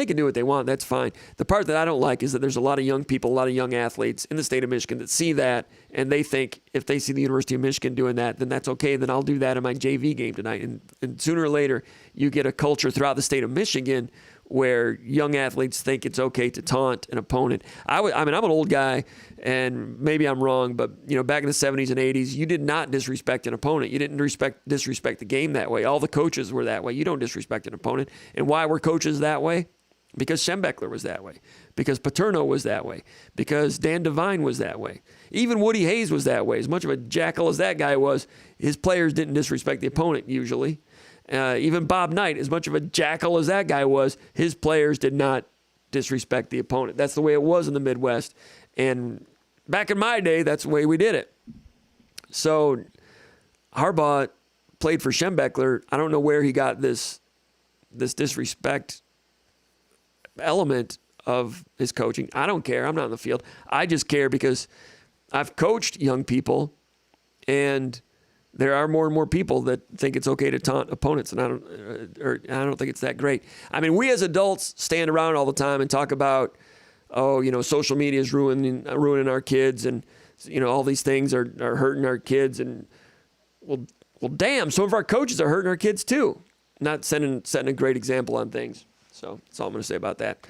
can do what they want. That's fine. The part that I don't like is that there's a lot of young people, a lot of young athletes in the state of Michigan that see that, and they think if they see the University of Michigan doing that, then that's okay. Then I'll do that in my JV game tonight. And sooner or later, you get a culture throughout the state of Michigan where young athletes think it's okay to taunt an opponent. I'm an old guy, and maybe I'm wrong, but back in the 70s and 80s, you did not disrespect an opponent. You didn't disrespect the game that way. All the coaches were that way. You don't disrespect an opponent. And why were coaches that way? Because Schembechler was that way. Because Paterno was that way. Because Dan Devine was that way. Even Woody Hayes was that way. As much of a jackal as that guy was, his players didn't disrespect the opponent usually. Even Bob Knight, as much of a jackal as that guy was, his players did not disrespect the opponent. That's the way it was in the Midwest. And back in my day, that's the way we did it. So Harbaugh played for Schembechler. I don't know where he got this disrespect element of his coaching. I don't care. I'm not in the field. I just care because I've coached young people, and there are more and more people that think it's okay to taunt opponents, and I don't think it's that great. I mean, we as adults stand around all the time and talk about, social media is ruining our kids, and all these things are hurting our kids, and well, damn, some of our coaches are hurting our kids too, not setting a great example on things. So that's all I'm going to say about that.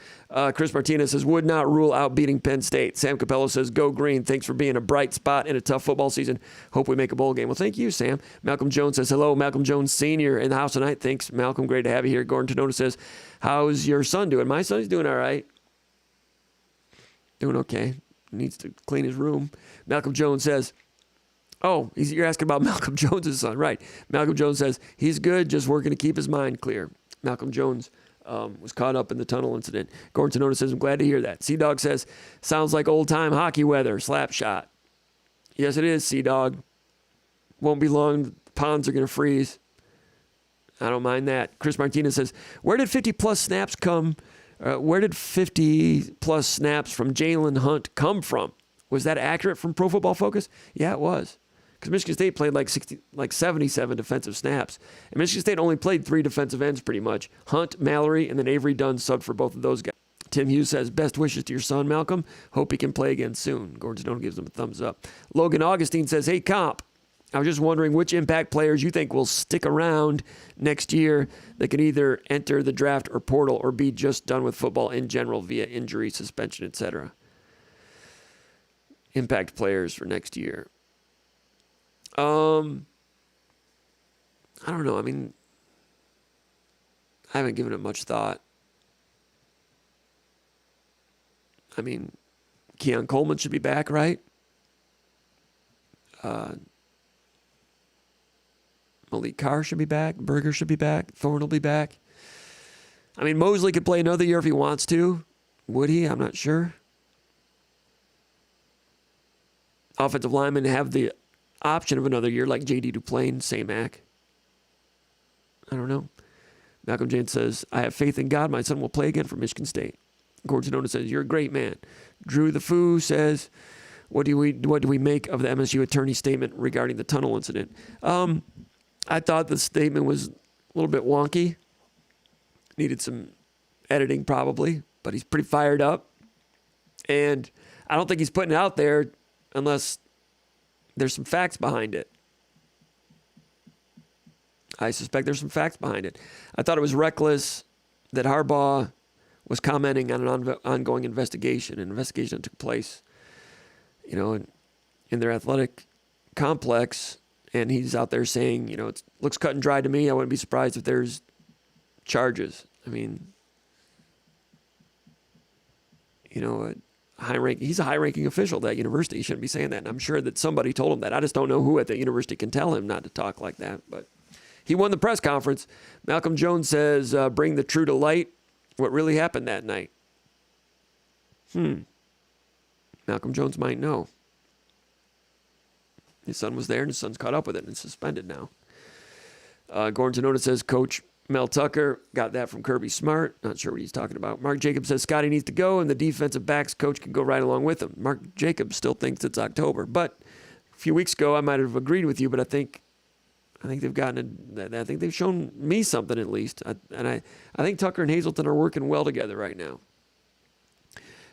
Chris Martinez says, would not rule out beating Penn State. Sam Capello says, go green. Thanks for being a bright spot in a tough football season. Hope we make a bowl game. Well, thank you, Sam. Malcolm Jones says, hello. Malcolm Jones Sr. in the house tonight. Thanks, Malcolm. Great to have you here. Gordon Tonona says, how's your son doing? My son's doing all right. Doing okay. Needs to clean his room. Malcolm Jones says, you're asking about Malcolm Jones' son. Right. Malcolm Jones says, he's good, just working to keep his mind clear. Malcolm Jones was caught up in the tunnel incident. Gordon Tonona says, I'm glad to hear that. Sea-Dog says, sounds like old-time hockey weather, slap shot. Yes, it is, Sea-Dog. Won't be long, the ponds are going to freeze. I don't mind that. Chris Martinez says, where did 50-plus snaps come? Where did 50-plus snaps from Jalen Hunt come from? Was that accurate from Pro Football Focus? Yeah, it was. Because Michigan State played like 77 defensive snaps. And Michigan State only played 3 defensive ends pretty much. Hunt, Mallory, and then Avery Dunn subbed for both of those guys. Tim Hughes says, best wishes to your son, Malcolm. Hope he can play again soon. Gordon Tonona gives him a thumbs up. Logan Augustine says, hey, Comp, I was just wondering which impact players you think will stick around next year that can either enter the draft or portal or be just done with football in general via injury, suspension, etc. Impact players for next year. I don't know. I mean, I haven't given it much thought. I mean, Keon Coleman should be back, right? Malik Carr should be back. Berger should be back. Thorne will be back. I mean, Mosley could play another year if he wants to. Would he? I'm not sure. Offensive linemen have the option of another year, like J.D. Duplain, Samac. I don't know. Malcolm James says, I have faith in God. My son will play again for Michigan State. Gordon Sonona says, you're a great man. Drew the Foo says, what do we make of the MSU attorney statement regarding the tunnel incident? I thought the statement was a little bit wonky. Needed some editing probably, but he's pretty fired up. And I don't think he's putting it out there unless there's some facts behind it. I suspect there's some facts behind it. I thought it was reckless that Harbaugh was commenting on an ongoing investigation, an investigation that took place, in their athletic complex, and he's out there saying, it looks cut and dry to me. I wouldn't be surprised if there's charges. I mean, he's a high-ranking official at that university. He shouldn't be saying that, and I'm sure that somebody told him that. I just don't know who at the university can tell him not to talk like that, but he won the press conference. Malcolm Jones says, bring the truth to light. What really happened that night? Malcolm Jones might know. His son was there, and his son's caught up with it and suspended now. Gordon Sonona says, Coach Mel Tucker got that from Kirby Smart. Not sure what he's talking about. Mark Jacobs says Scotty needs to go, and the defensive backs coach can go right along with him. Mark Jacobs still thinks it's October. But a few weeks ago, I might have agreed with you, but I think they've shown me something at least. I think Tucker and Hazelton are working well together right now.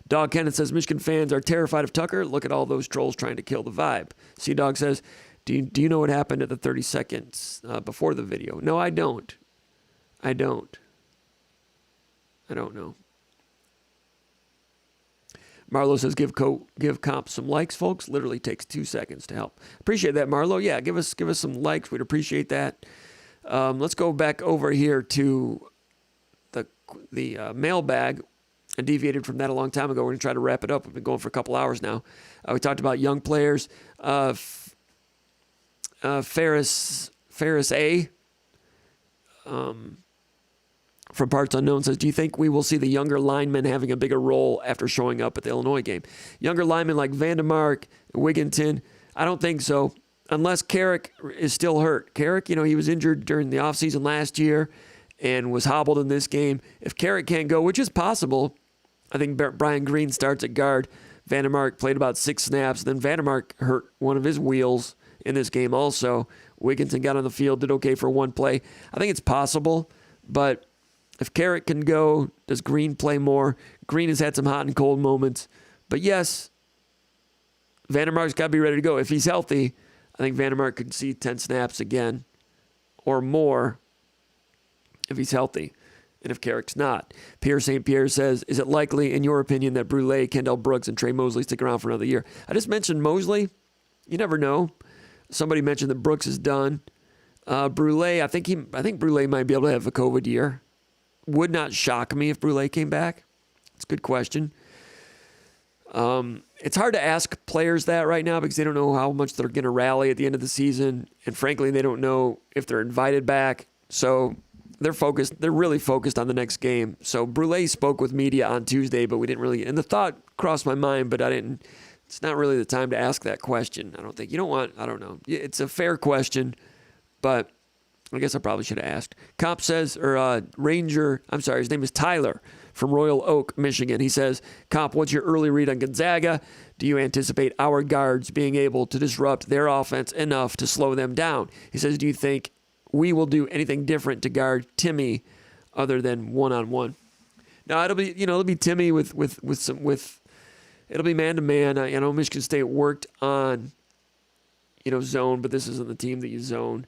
Dog Kenneth says, Michigan fans are terrified of Tucker. Look at all those trolls trying to kill the vibe. Sea Dog says, do you know what happened at the 30 seconds before the video? No, I don't. I don't know. Marlo says, give Comp some likes, folks. Literally takes 2 seconds to help. Appreciate that, Marlo. Yeah, give us some likes. We'd appreciate that. Let's go back over here to the mailbag. I deviated from that a long time ago. We're going to try to wrap it up. We've been going for a couple hours now. We talked about young players. Ferris A. From Parts Unknown says, do you think we will see the younger linemen having a bigger role after showing up at the Illinois game? Younger linemen like Vandemark, Wigginton, I don't think so, unless Carrick is still hurt. Carrick, he was injured during the offseason last year and was hobbled in this game. If Carrick can't go, which is possible, I think Brian Green starts at guard. Vandemark played about 6 snaps. Then Vandemark hurt one of his wheels in this game also. Wigginton got on the field, did okay for one play. I think it's possible, but if Carrick can go, does Green play more? Green has had some hot and cold moments. But yes, Vandemark's got to be ready to go. If he's healthy, I think Vandemark could see 10 snaps again or more if he's healthy. And if Carrick's not. Pierre St. Pierre says, is it likely, in your opinion, that Brule, Kendall Brooks, and Trey Mosley stick around for another year? I just mentioned Mosley. You never know. Somebody mentioned that Brooks is done. Brule, I think Brule might be able to have a COVID year. Would not shock me if Brule came back. It's a good question. It's hard to ask players that right now because they don't know how much they're going to rally at the end of the season. And frankly, they don't know if they're invited back. So they're really focused on the next game. So Brule spoke with media on Tuesday, but we didn't really, and the thought crossed my mind, but it's not really the time to ask that question. I don't think. I don't know. It's a fair question, but I guess I probably should have asked. Comp says, his name is Tyler from Royal Oak, Michigan. He says, Comp, what's your early read on Gonzaga? Do you anticipate our guards being able to disrupt their offense enough to slow them down? He says, do you think we will do anything different to guard Timmy other than one-on-one? Now, it'll be Timmy it'll be man-to-man. I know Michigan State worked on, zone, but this isn't the team that you zone.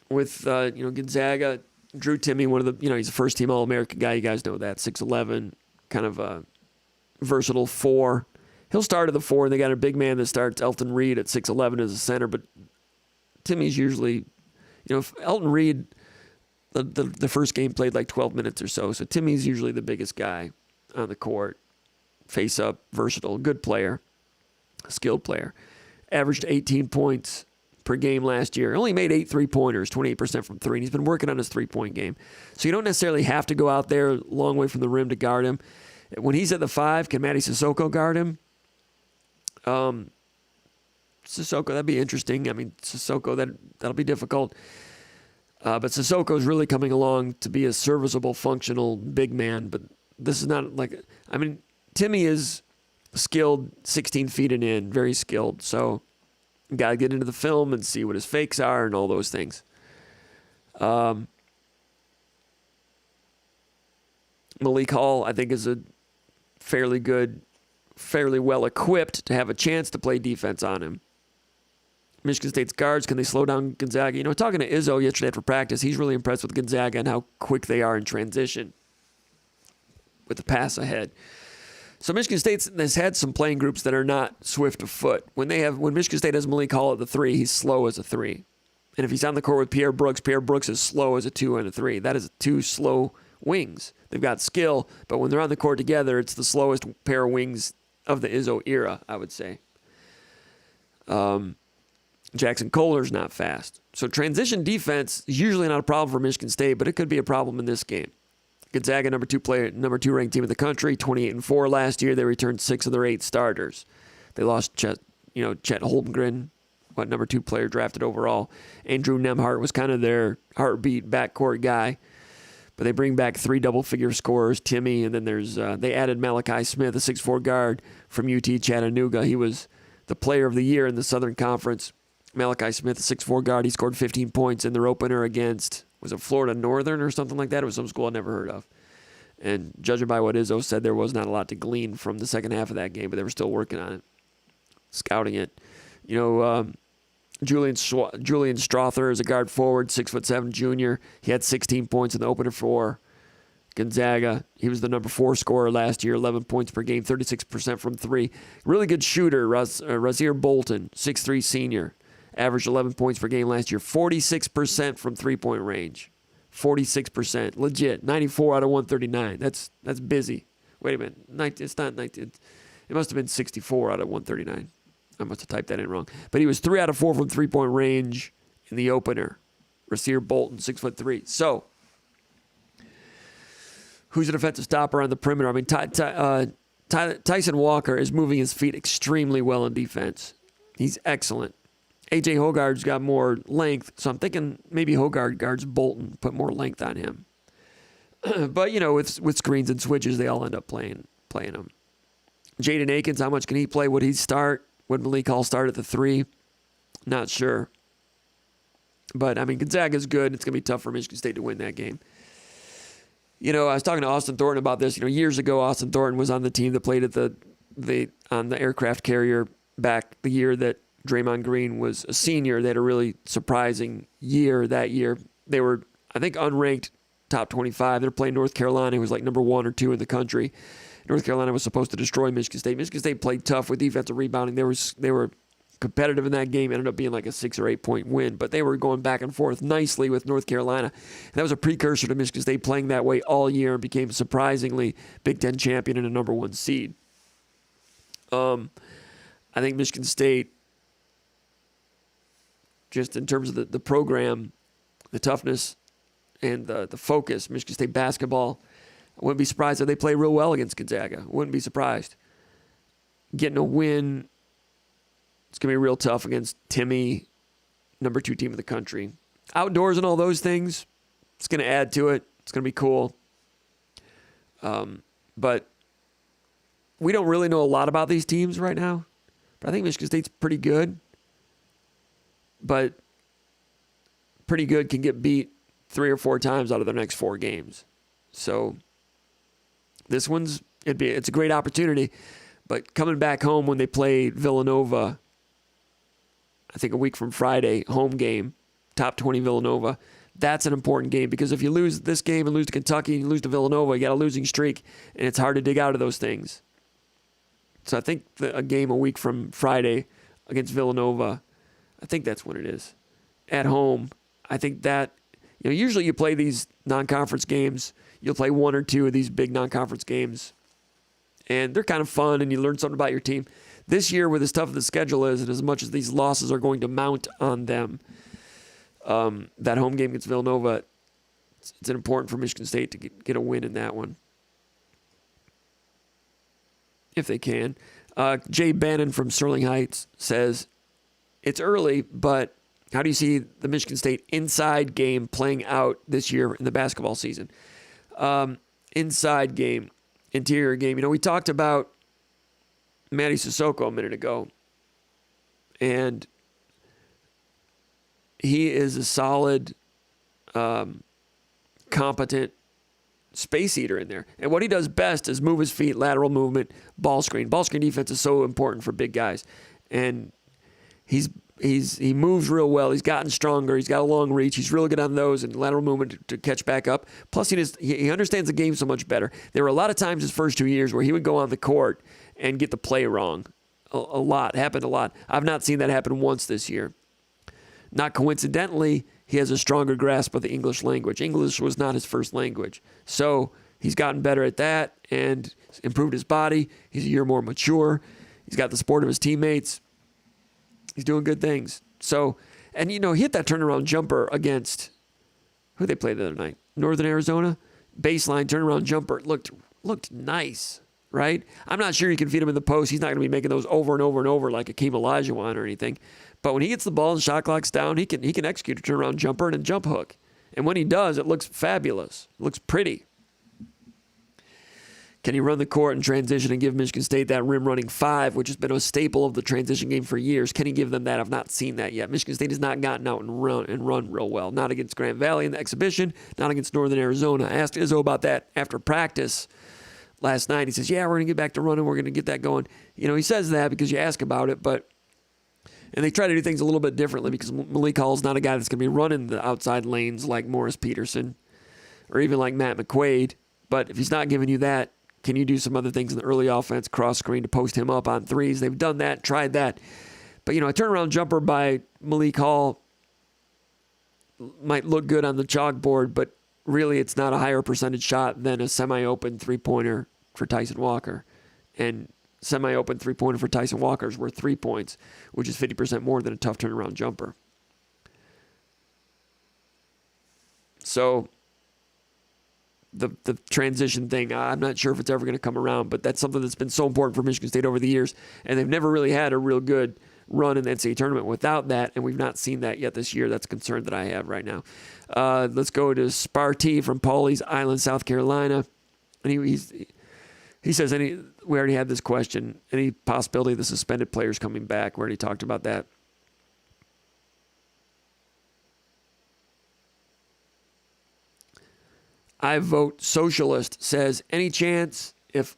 Gonzaga, Drew Timmy, one of the, he's a first-team All-American guy. You guys know that, 6'11", kind of a versatile 4. He'll start at the 4, and they got a big man that starts, Elton Reed, at 6'11" as a center. But Timmy's usually, Elton Reed, the first game played like 12 minutes or so. So Timmy's usually the biggest guy on the court. Face up, versatile, good player, skilled player. Averaged 18 points per game last year. Only made 8 3-pointers, 28% from 3. And he's been working on his 3-point game. So you don't necessarily have to go out there a long way from the rim to guard him. When he's at the 5, can Matty Sissoko guard him? Sissoko, that'd be interesting. I mean, Sissoko, that'll be difficult. But Sissoko's really coming along to be a serviceable, functional big man. But this is not like, I mean, Timmy is skilled, 16 feet and in, very skilled. So got to get into the film and see what his fakes are and all those things. Malik Hall, I think, is a fairly well equipped to have a chance to play defense on him. Michigan State's guards, can they slow down Gonzaga? You know, talking to Izzo yesterday after practice, he's really impressed with Gonzaga and how quick they are in transition with the pass ahead. So Michigan State has had some playing groups that are not swift of foot. When Michigan State has Malik Hall at the 3, he's slow as a 3. And if he's on the court with Pierre Brooks is slow as a 2 and a 3. That is 2 slow wings. They've got skill, but when they're on the court together, it's the slowest pair of wings of the Izzo era, I would say. Jackson Kohler's not fast. So transition defense is usually not a problem for Michigan State, but it could be a problem in this game. Gonzaga, number 2 ranked team in the country, 28-4 last year. They returned 6 of their 8 starters. They lost Chet Holmgren, number 2 player drafted overall. Andrew Nembhard was kind of their heartbeat backcourt guy. But they bring back 3 double-figure scorers, Timmy, and then they added Malachi Smith, a 6'4 guard from UT Chattanooga. He was the player of the year in the Southern Conference. Malachi Smith, a 6'4 guard, he scored 15 points in their opener against, was it Florida Northern or something like that? It was some school I never heard of. And judging by what Izzo said, there was not a lot to glean from the second half of that game, but they were still working on it, scouting it. You know, Julian Strother is a guard forward, 6'7" junior. He had 16 points in the opener for Gonzaga. He was the number 4 scorer last year, 11 points per game, 36% from 3. Really good shooter, Razir Bolton, 6'3" senior. Averaged 11 points per game last year, 46% from three-point range. 46%. Legit. 94 out of 139. That's busy. Wait a minute. It's not 19. It must have been 64 out of 139. I must have typed that in wrong. But he was 3 out of 4 from three-point range in the opener. Rasir Bolton, 6'3". So, who's a defensive stopper on the perimeter? I mean, Tyson Walker is moving his feet extremely well in defense. He's excellent. A.J. Hogarth's got more length, so I'm thinking maybe Hogard guards Bolton, put more length on him. But, you know, with screens and switches, they all end up playing him. Jaden Akins, how much can he play? Would he start? Would Malik Hall start at the 3? Not sure. But, I mean, Gonzaga's good. It's going to be tough for Michigan State to win that game. You know, I was talking to Austin Thornton about this. You know, years ago, Austin Thornton was on the team that played at on the aircraft carrier back the year that Draymond Green was a senior. They had a really surprising year that year. They were, I think, unranked top 25. They're playing North Carolina, who was like number 1 or 2 in the country. North Carolina was supposed to destroy Michigan State. Michigan State played tough with defensive rebounding. They were competitive in that game. Ended up being like a 6 or 8 point win, but they were going back and forth nicely with North Carolina. And that was a precursor to Michigan State playing that way all year and became surprisingly Big Ten champion and a number 1 seed. I think Michigan State, just in terms of the program, the toughness, and the focus, Michigan State basketball, I wouldn't be surprised if they play real well against Gonzaga. Wouldn't be surprised. Getting a win, it's going to be real tough against Timmy, number 2 team in the country. Outdoors and all those things, it's going to add to it. It's going to be cool. But we don't really know a lot about these teams right now. But I think Michigan State's pretty good. But pretty good can get beat 3 or 4 times out of their next 4 games. So this it's a great opportunity. But coming back home when they play Villanova, I think a week from Friday, home game, top 20 Villanova, that's an important game because if you lose this game and lose to Kentucky and lose to Villanova, you got a losing streak, and it's hard to dig out of those things. So I think a game a week from Friday against Villanova, I think that's when it is. At home, I think that, usually you play these non-conference games. You'll play 1 or 2 of these big non-conference games. And they're kind of fun, and you learn something about your team. This year, with as tough as the schedule is, and as much as these losses are going to mount on them, that home game against Villanova, it's important for Michigan State to get a win in that one. If they can. Jay Bannon from Sterling Heights says, it's early, but how do you see the Michigan State inside game playing out this year in the basketball season? Inside game, interior game. We talked about Matty Sissoko a minute ago, and he is a solid, competent space eater in there. And what he does best is move his feet, lateral movement, ball screen. Ball screen defense is so important for big guys. And he moves real well. He's gotten stronger. He's got a long reach. He's really good on those and lateral movement to catch back up. Plus, he understands the game so much better. There were a lot of times his first 2 years where he would go on the court and get the play wrong. A lot. Happened a lot. I've not seen that happen once this year. Not coincidentally, he has a stronger grasp of the English language. English was not his first language. So he's gotten better at that and improved his body. He's a year more mature. He's got the support of his teammates. He's doing good things. So, and he hit that turnaround jumper against, who they played the other night? Northern Arizona? Baseline turnaround jumper. Looked nice, right? I'm not sure you can feed him in the post. He's not going to be making those over and over and over like Akeem Olajuwon or anything. But when he gets the ball and shot clock's down, he can execute a turnaround jumper and a jump hook. And when he does, it looks fabulous. It looks pretty. Can he run the court and transition and give Michigan State that rim running 5, which has been a staple of the transition game for years? Can he give them that? I've not seen that yet. Michigan State has not gotten out and run real well. Not against Grand Valley in the exhibition, not against Northern Arizona. I asked Izzo about that after practice last night. He says, yeah, we're going to get back to running. We're going to get that going. He says that because you ask about it, and they try to do things a little bit differently because Malik Hall's not a guy that's going to be running the outside lanes like Morris Peterson or even like Matt McQuaid. But if he's not giving you that, can you do some other things in the early offense, cross screen to post him up on threes? They've done that, tried that. But, a turnaround jumper by Malik Hall might look good on the chalkboard, but really it's not a higher percentage shot than a semi-open three-pointer for Tyson Walker. And semi-open three-pointer for Tyson Walker is worth 3 points, which is 50% more than a tough turnaround jumper. So the transition thing, I'm not sure if it's ever going to come around, but that's something that's been so important for Michigan State over the years, and they've never really had a real good run in the NCAA tournament without that, and we've not seen that yet this year. That's a concern that I have right now. Let's go to Sparty from Pawleys Island, South Carolina. And he says, we already had this question, any possibility of the suspended players coming back? We already talked about that. I vote socialist says, any chance if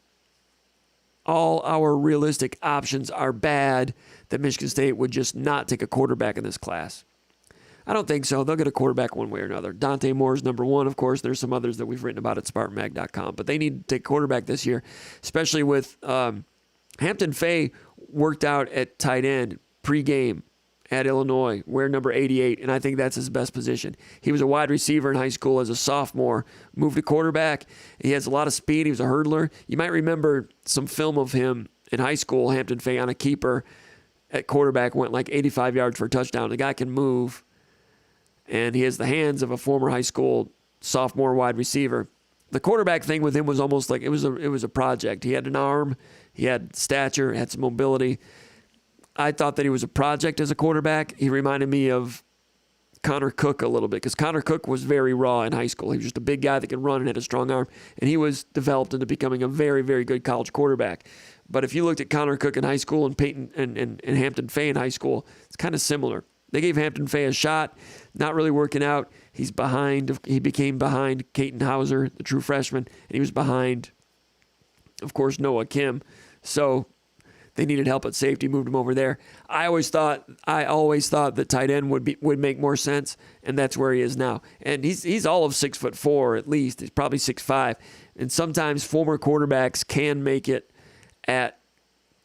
all our realistic options are bad that Michigan State would just not take a quarterback in this class? I don't think so. They'll get a quarterback one way or another. Dante Moore is number 1, of course. There's some others that we've written about at SpartanMag.com. But they need to take quarterback this year, especially with Hampton Fay worked out at tight end pregame at Illinois, wear number 88, and I think that's his best position. He was a wide receiver in high school as a sophomore, moved to quarterback. He has a lot of speed. He was a hurdler. You might remember some film of him in high school, Hampton Fay on a keeper at quarterback, went like 85 yards for a touchdown. The guy can move, and he has the hands of a former high school sophomore wide receiver. The quarterback thing with him was almost like it was a project. He had an arm, he had stature, had some mobility. I thought that he was a project as a quarterback. He reminded me of Connor Cook a little bit because Connor Cook was very raw in high school. He was just a big guy that could run and had a strong arm, and he was developed into becoming a very, very good college quarterback. But if you looked at Connor Cook in high school and Peyton and Hampton Fay in high school, it's kind of similar. They gave Hampton Fay a shot, not really working out. He's behind. He became behind Caton Hauser, the true freshman, and he was behind, of course, Noah Kim. So they needed help at safety, moved him over there. I always thought that tight end would make more sense, and that's where he is now. And he's all of 6'4" at least. He's probably 6'5", and sometimes former quarterbacks can make it at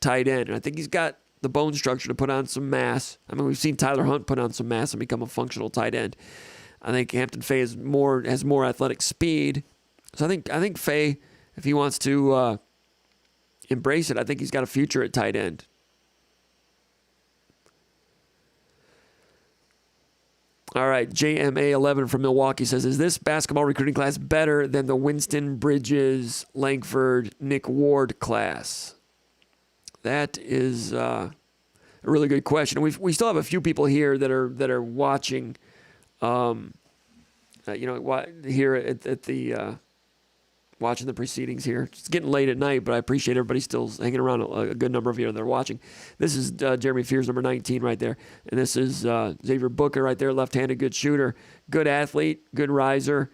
tight end. And I think he's got the bone structure to put on some mass. I mean, we've seen Tyler Hunt put on some mass and become a functional tight end. I think Hampton Fay has more athletic speed. So I think Fay, if he wants to embrace it, I think he's got a future at tight end. All right, JMA11 from Milwaukee says, is this basketball recruiting class better than the Winston, Bridges, Langford, Nick Ward class? That is a really good question. We still have a few people here that are watching, here at the watching the proceedings here. It's getting late at night, but I appreciate everybody still hanging around. A good number of you that are watching. This is Jeremy Fears, number 19, right there, and this is Xavier Booker right there, left-handed, good shooter, good athlete, good riser.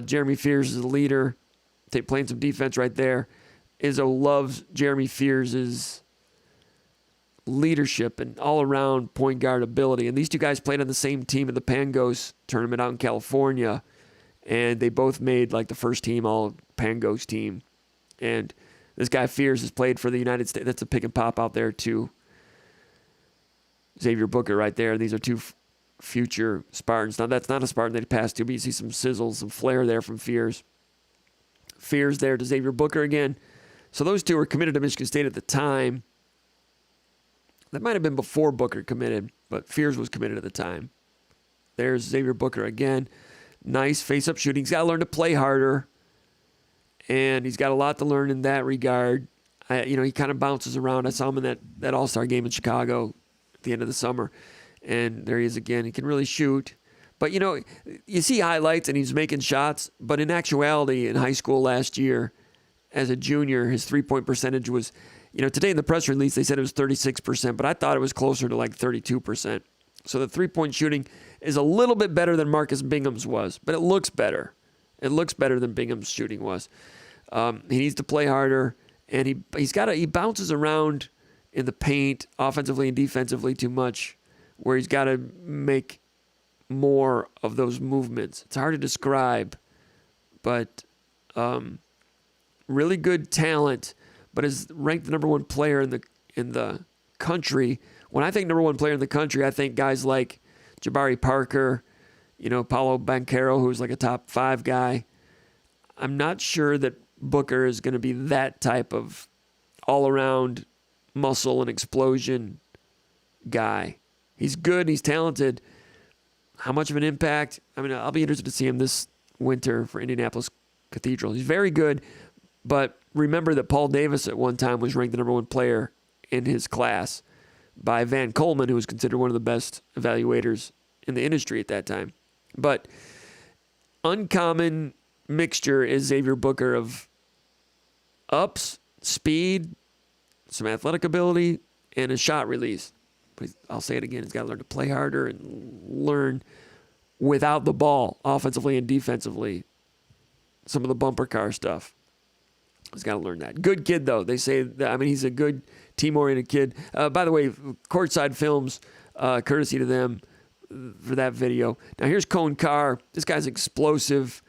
Jeremy Fears is the leader, playing some defense right there. Izzo loves Jeremy Fears' leadership and all-around point guard ability. And these two guys played on the same team in the Pangos tournament out in California, and they both made like the first team all Pangos team. And this guy Fears has played for the United States. That's a pick and pop out there too. Xavier Booker right there. These are two future Spartans. Now that's not a Spartan that he passed to, but you see some sizzle, some flair there from Fears. Fears there to Xavier Booker again. So those two were committed to Michigan State at the time. That might have been before Booker committed, but Fears was committed at the time. There's Xavier Booker again. Nice face-up shooting. He's got to learn to play harder, and he's got a lot to learn in that regard. He kind of bounces around. I saw him in that All-Star game in Chicago at the end of the summer, and there he is again. He can really shoot. But, you see highlights, and he's making shots, but in actuality, in high school last year, as a junior, his three-point percentage was, today in the press release, they said it was 36%, but I thought it was closer to like 32%. So the three-point shooting is a little bit better than Marcus Bingham's was, but it looks better. It looks better than Bingham's shooting was. He needs to play harder, and he bounces around in the paint offensively and defensively too much, where he's got to make more of those movements. It's hard to describe, but really good talent, but is ranked the number one player in the country. When I think number one player in the country, I think guys like Jabari Parker, Paulo Banchero, who's like a top 5 guy. I'm not sure that Booker is going to be that type of all-around muscle and explosion guy. He's good, he's talented. How much of an impact? I'll be interested to see him this winter for Indianapolis Cathedral. He's very good, but remember that Paul Davis at one time was ranked the number one player in his class by Van Coleman, who was considered one of the best evaluators in the industry at that time. But uncommon mixture is Xavier Booker of ups, speed, some athletic ability, and a shot release. But I'll say it again, he's got to learn to play harder and learn without the ball, offensively and defensively, some of the bumper car stuff. He's got to learn that. Good kid, though. They say that, he's a good team-oriented kid. By the way, Courtside Films, courtesy to them for that video. Now, here's Cone Carr. This guy's explosive,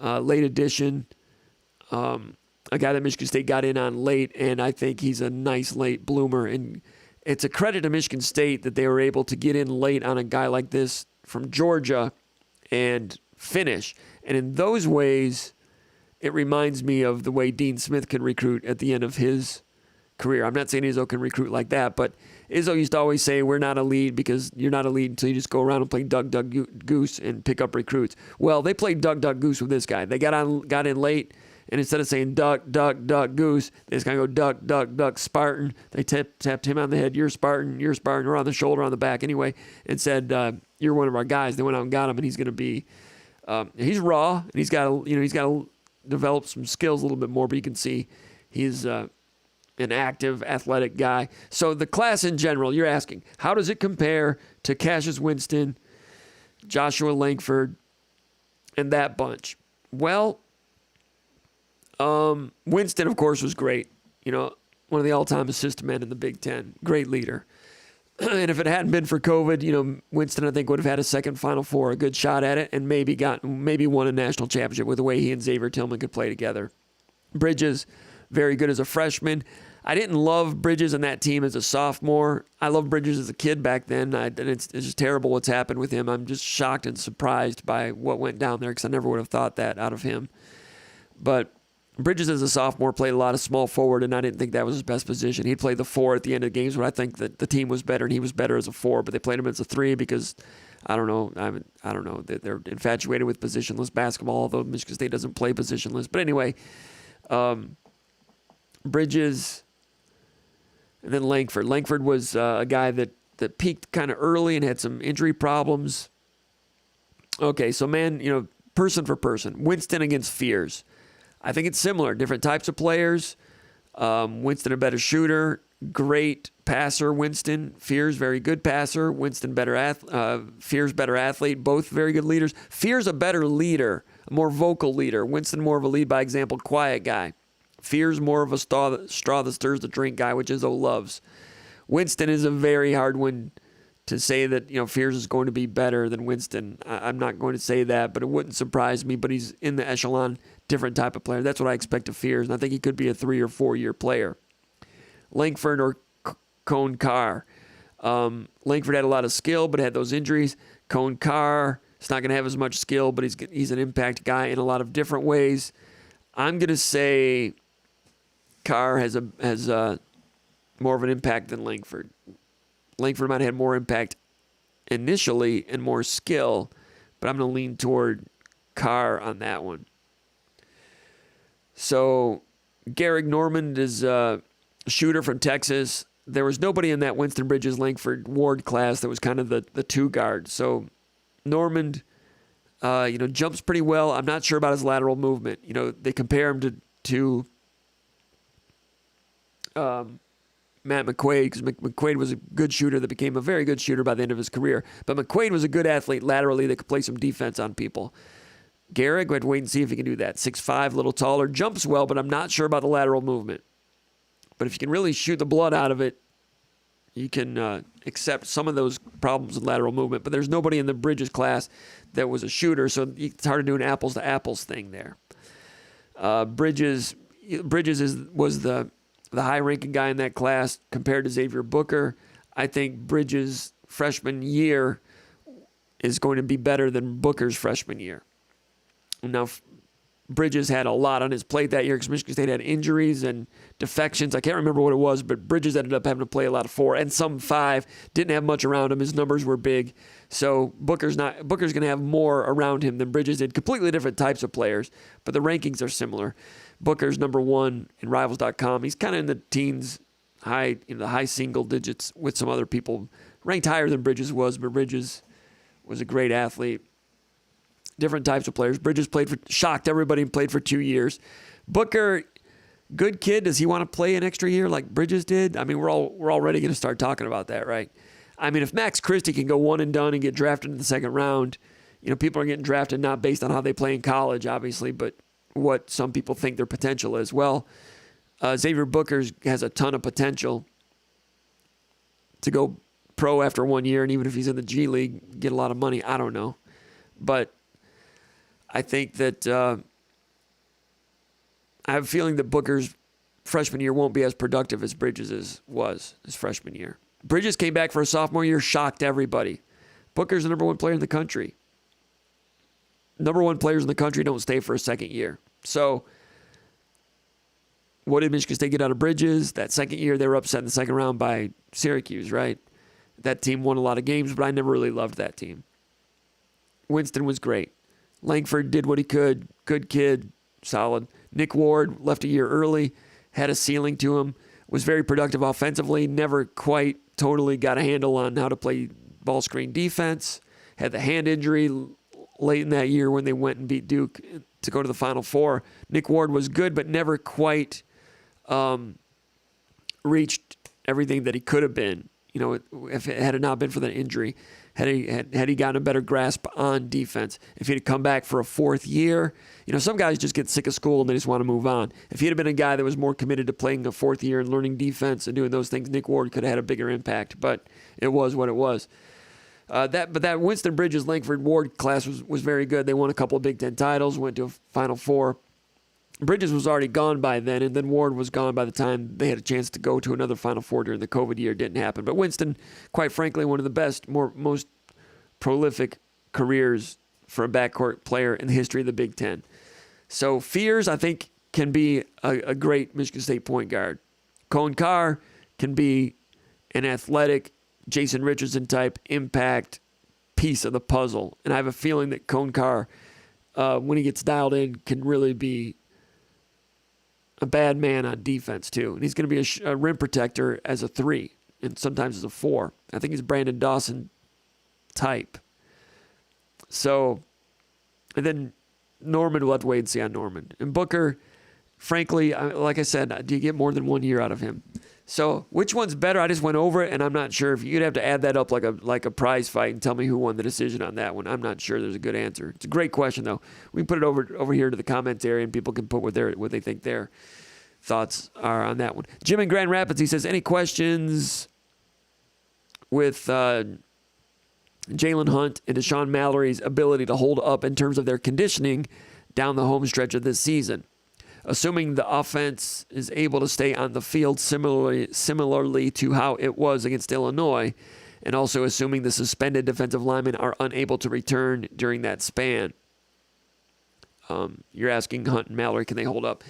late addition. A guy that Michigan State got in on late, and I think he's a nice late bloomer. And it's a credit to Michigan State that they were able to get in late on a guy like this from Georgia and finish. And in those ways, it reminds me of the way Dean Smith can recruit at the end of his career. I'm not saying Izzo can recruit like that, but Izzo used to always say, we're not a lead because you're not a lead until you just go around and play duck, duck, goose and pick up recruits. Well, they played duck, duck, goose with this guy. They got in late, and instead of saying duck, duck, duck, goose, they just kind of go duck, duck, duck, Spartan. They tapped him on the head, you're Spartan, or on the shoulder, on the back anyway, and said, you're one of our guys. They went out and got him, and he's going to be, he's raw, and he's got to develop some skills a little bit more, but you can see he's an active, athletic guy. So the class in general, you're asking, how does it compare to Cassius Winston, Joshua Langford, and that bunch? Well, Winston, of course, was great. One of the all-time assist men in the Big Ten. Great leader. And if it hadn't been for COVID, Winston, I think, would have had a second Final Four, a good shot at it, and maybe won a national championship with the way he and Xavier Tillman could play together. Bridges, very good as a freshman. I didn't love Bridges and that team as a sophomore. I loved Bridges as a kid back then, and it's just terrible what's happened with him. I'm just shocked and surprised by what went down there because I never would have thought that out of him. But Bridges as a sophomore played a lot of small forward, and I didn't think that was his best position. He'd play the 4 at the end of the games, but I think that the team was better, and he was better as a 4, but they played him as a 3 because, I don't know, they're infatuated with positionless basketball, although Michigan State doesn't play positionless. But anyway, Bridges And then Langford. Langford was a guy that peaked kind of early and had some injury problems. Okay, so man, person for person. Winston against Fears. I think it's similar. Different types of players. Winston a better shooter. Great passer, Winston. Fears, very good passer. Winston, Fears, better athlete. Both very good leaders. Fears, a better leader, a more vocal leader. Winston, more of a lead by example, quiet guy. Fears, more of a straw that stirs the drink guy, which Izzo loves. Winston is a very hard one to say that, Fears is going to be better than Winston. I'm not going to say that, but it wouldn't surprise me. But he's in the echelon, different type of player. That's what I expect of Fears, and I think he could be a 3 or 4 year player. Langford or Cone Carr. Langford had a lot of skill, but had those injuries. Cone Carr is not going to have as much skill, but he's an impact guy in a lot of different ways. I'm going to say Carr has more of an impact than Langford. Langford might have had more impact initially and more skill, but I'm going to lean toward Carr on that one. So Garrick Normand is a shooter from Texas. There was nobody in that Winston Bridges, Langford, Ward class that was kind of the two guard. So Normand, jumps pretty well. I'm not sure about his lateral movement. They compare him to Matt McQuaid, because McQuaid was a good shooter that became a very good shooter by the end of his career. But McQuaid was a good athlete laterally that could play some defense on people. Garrick, we have to wait and see if he can do that. 6'5", a little taller, jumps well, but I'm not sure about the lateral movement. But if you can really shoot the blood out of it, you can accept some of those problems with lateral movement. But there's nobody in the Bridges class that was a shooter, so it's hard to do an apples-to-apples thing there. Bridges was the high-ranking guy in that class compared to Xavier Booker. I think Bridges' freshman year is going to be better than Booker's freshman year. Now, Bridges had a lot on his plate that year because Michigan State had injuries and defections. I can't remember what it was, but Bridges ended up having to play a lot of 4 and some 5. Didn't have much around him. His numbers were big. So Booker's going to have more around him than Bridges did. Completely different types of players, but the rankings are similar. Booker's number 1 in Rivals.com. He's kind of in the teens, the high single digits with some other people. Ranked higher than Bridges was, but Bridges was a great athlete. Different types of players. Bridges shocked everybody and played for 2 years. Booker, good kid. Does he want to play an extra year like Bridges did? I mean, we're already going to start talking about that, right? I mean, if Max Christie can go one and done and get drafted in the second round, people are getting drafted not based on how they play in college, obviously, but what some people think their potential is. Well, Xavier Booker has a ton of potential to go pro after 1 year, and even if he's in the G League, get a lot of money. I don't know. But I think that I have a feeling that Booker's freshman year won't be as productive as Bridges' was his freshman year. Bridges came back for a sophomore year, shocked everybody. Booker's the number 1 player in the country. Number 1 players in the country don't stay for a second year. So what did Michigan State get out of Bridges? That second year, they were upset in the second round by Syracuse, right? That team won a lot of games, but I never really loved that team. Winston was great. Langford did what he could. Good kid, solid. Nick Ward left a year early, had a ceiling to him, was very productive offensively, never quite totally got a handle on how to play ball screen defense, had the hand injury late in that year when they went and beat Duke to go to the Final Four. Nick Ward was good, but never quite reached everything that he could have been. If it had not been for that injury, had he gotten a better grasp on defense, if he'd come back for a 4th year, some guys just get sick of school and they just want to move on. If he'd have been a guy that was more committed to playing a 4th year and learning defense and doing those things, Nick Ward could have had a bigger impact. But it was what it was. That Winston Bridges Langford Ward class was very good. They won a couple of Big Ten titles, went to a Final Four. Bridges was already gone by then, and then Ward was gone by the time they had a chance to go to another Final Four during the COVID year. It didn't happen. But Winston, quite frankly, one of the best, most prolific careers for a backcourt player in the history of the Big Ten. So Fears, I think, can be a great Michigan State point guard. Cone Carr can be an athletic Jason Richardson type impact piece of the puzzle. And I have a feeling that Cone Carr, when he gets dialed in, can really be a bad man on defense, too. And he's going to be a rim protector as a 3 and sometimes as a 4. I think he's Brandon Dawson type. So, and then Norman, we'll have to wait and see on Norman. And Booker, frankly, like I said, do you get more than 1 year out of him? So, which one's better? I just went over it, and I'm not sure. If you'd have to add that up like a prize fight and tell me who won the decision on that one. I'm not sure there's a good answer. It's a great question, though. We can put it over here to the comments area, and people can put what they think their thoughts are on that one. Jim in Grand Rapids, he says, any questions with Jalen Hunt and Deshaun Mallory's ability to hold up in terms of their conditioning down the home stretch of this season? Assuming the offense is able to stay on the field similarly to how it was against Illinois, and also assuming the suspended defensive linemen are unable to return during that span. You're asking Hunt and Mallory, can they hold up?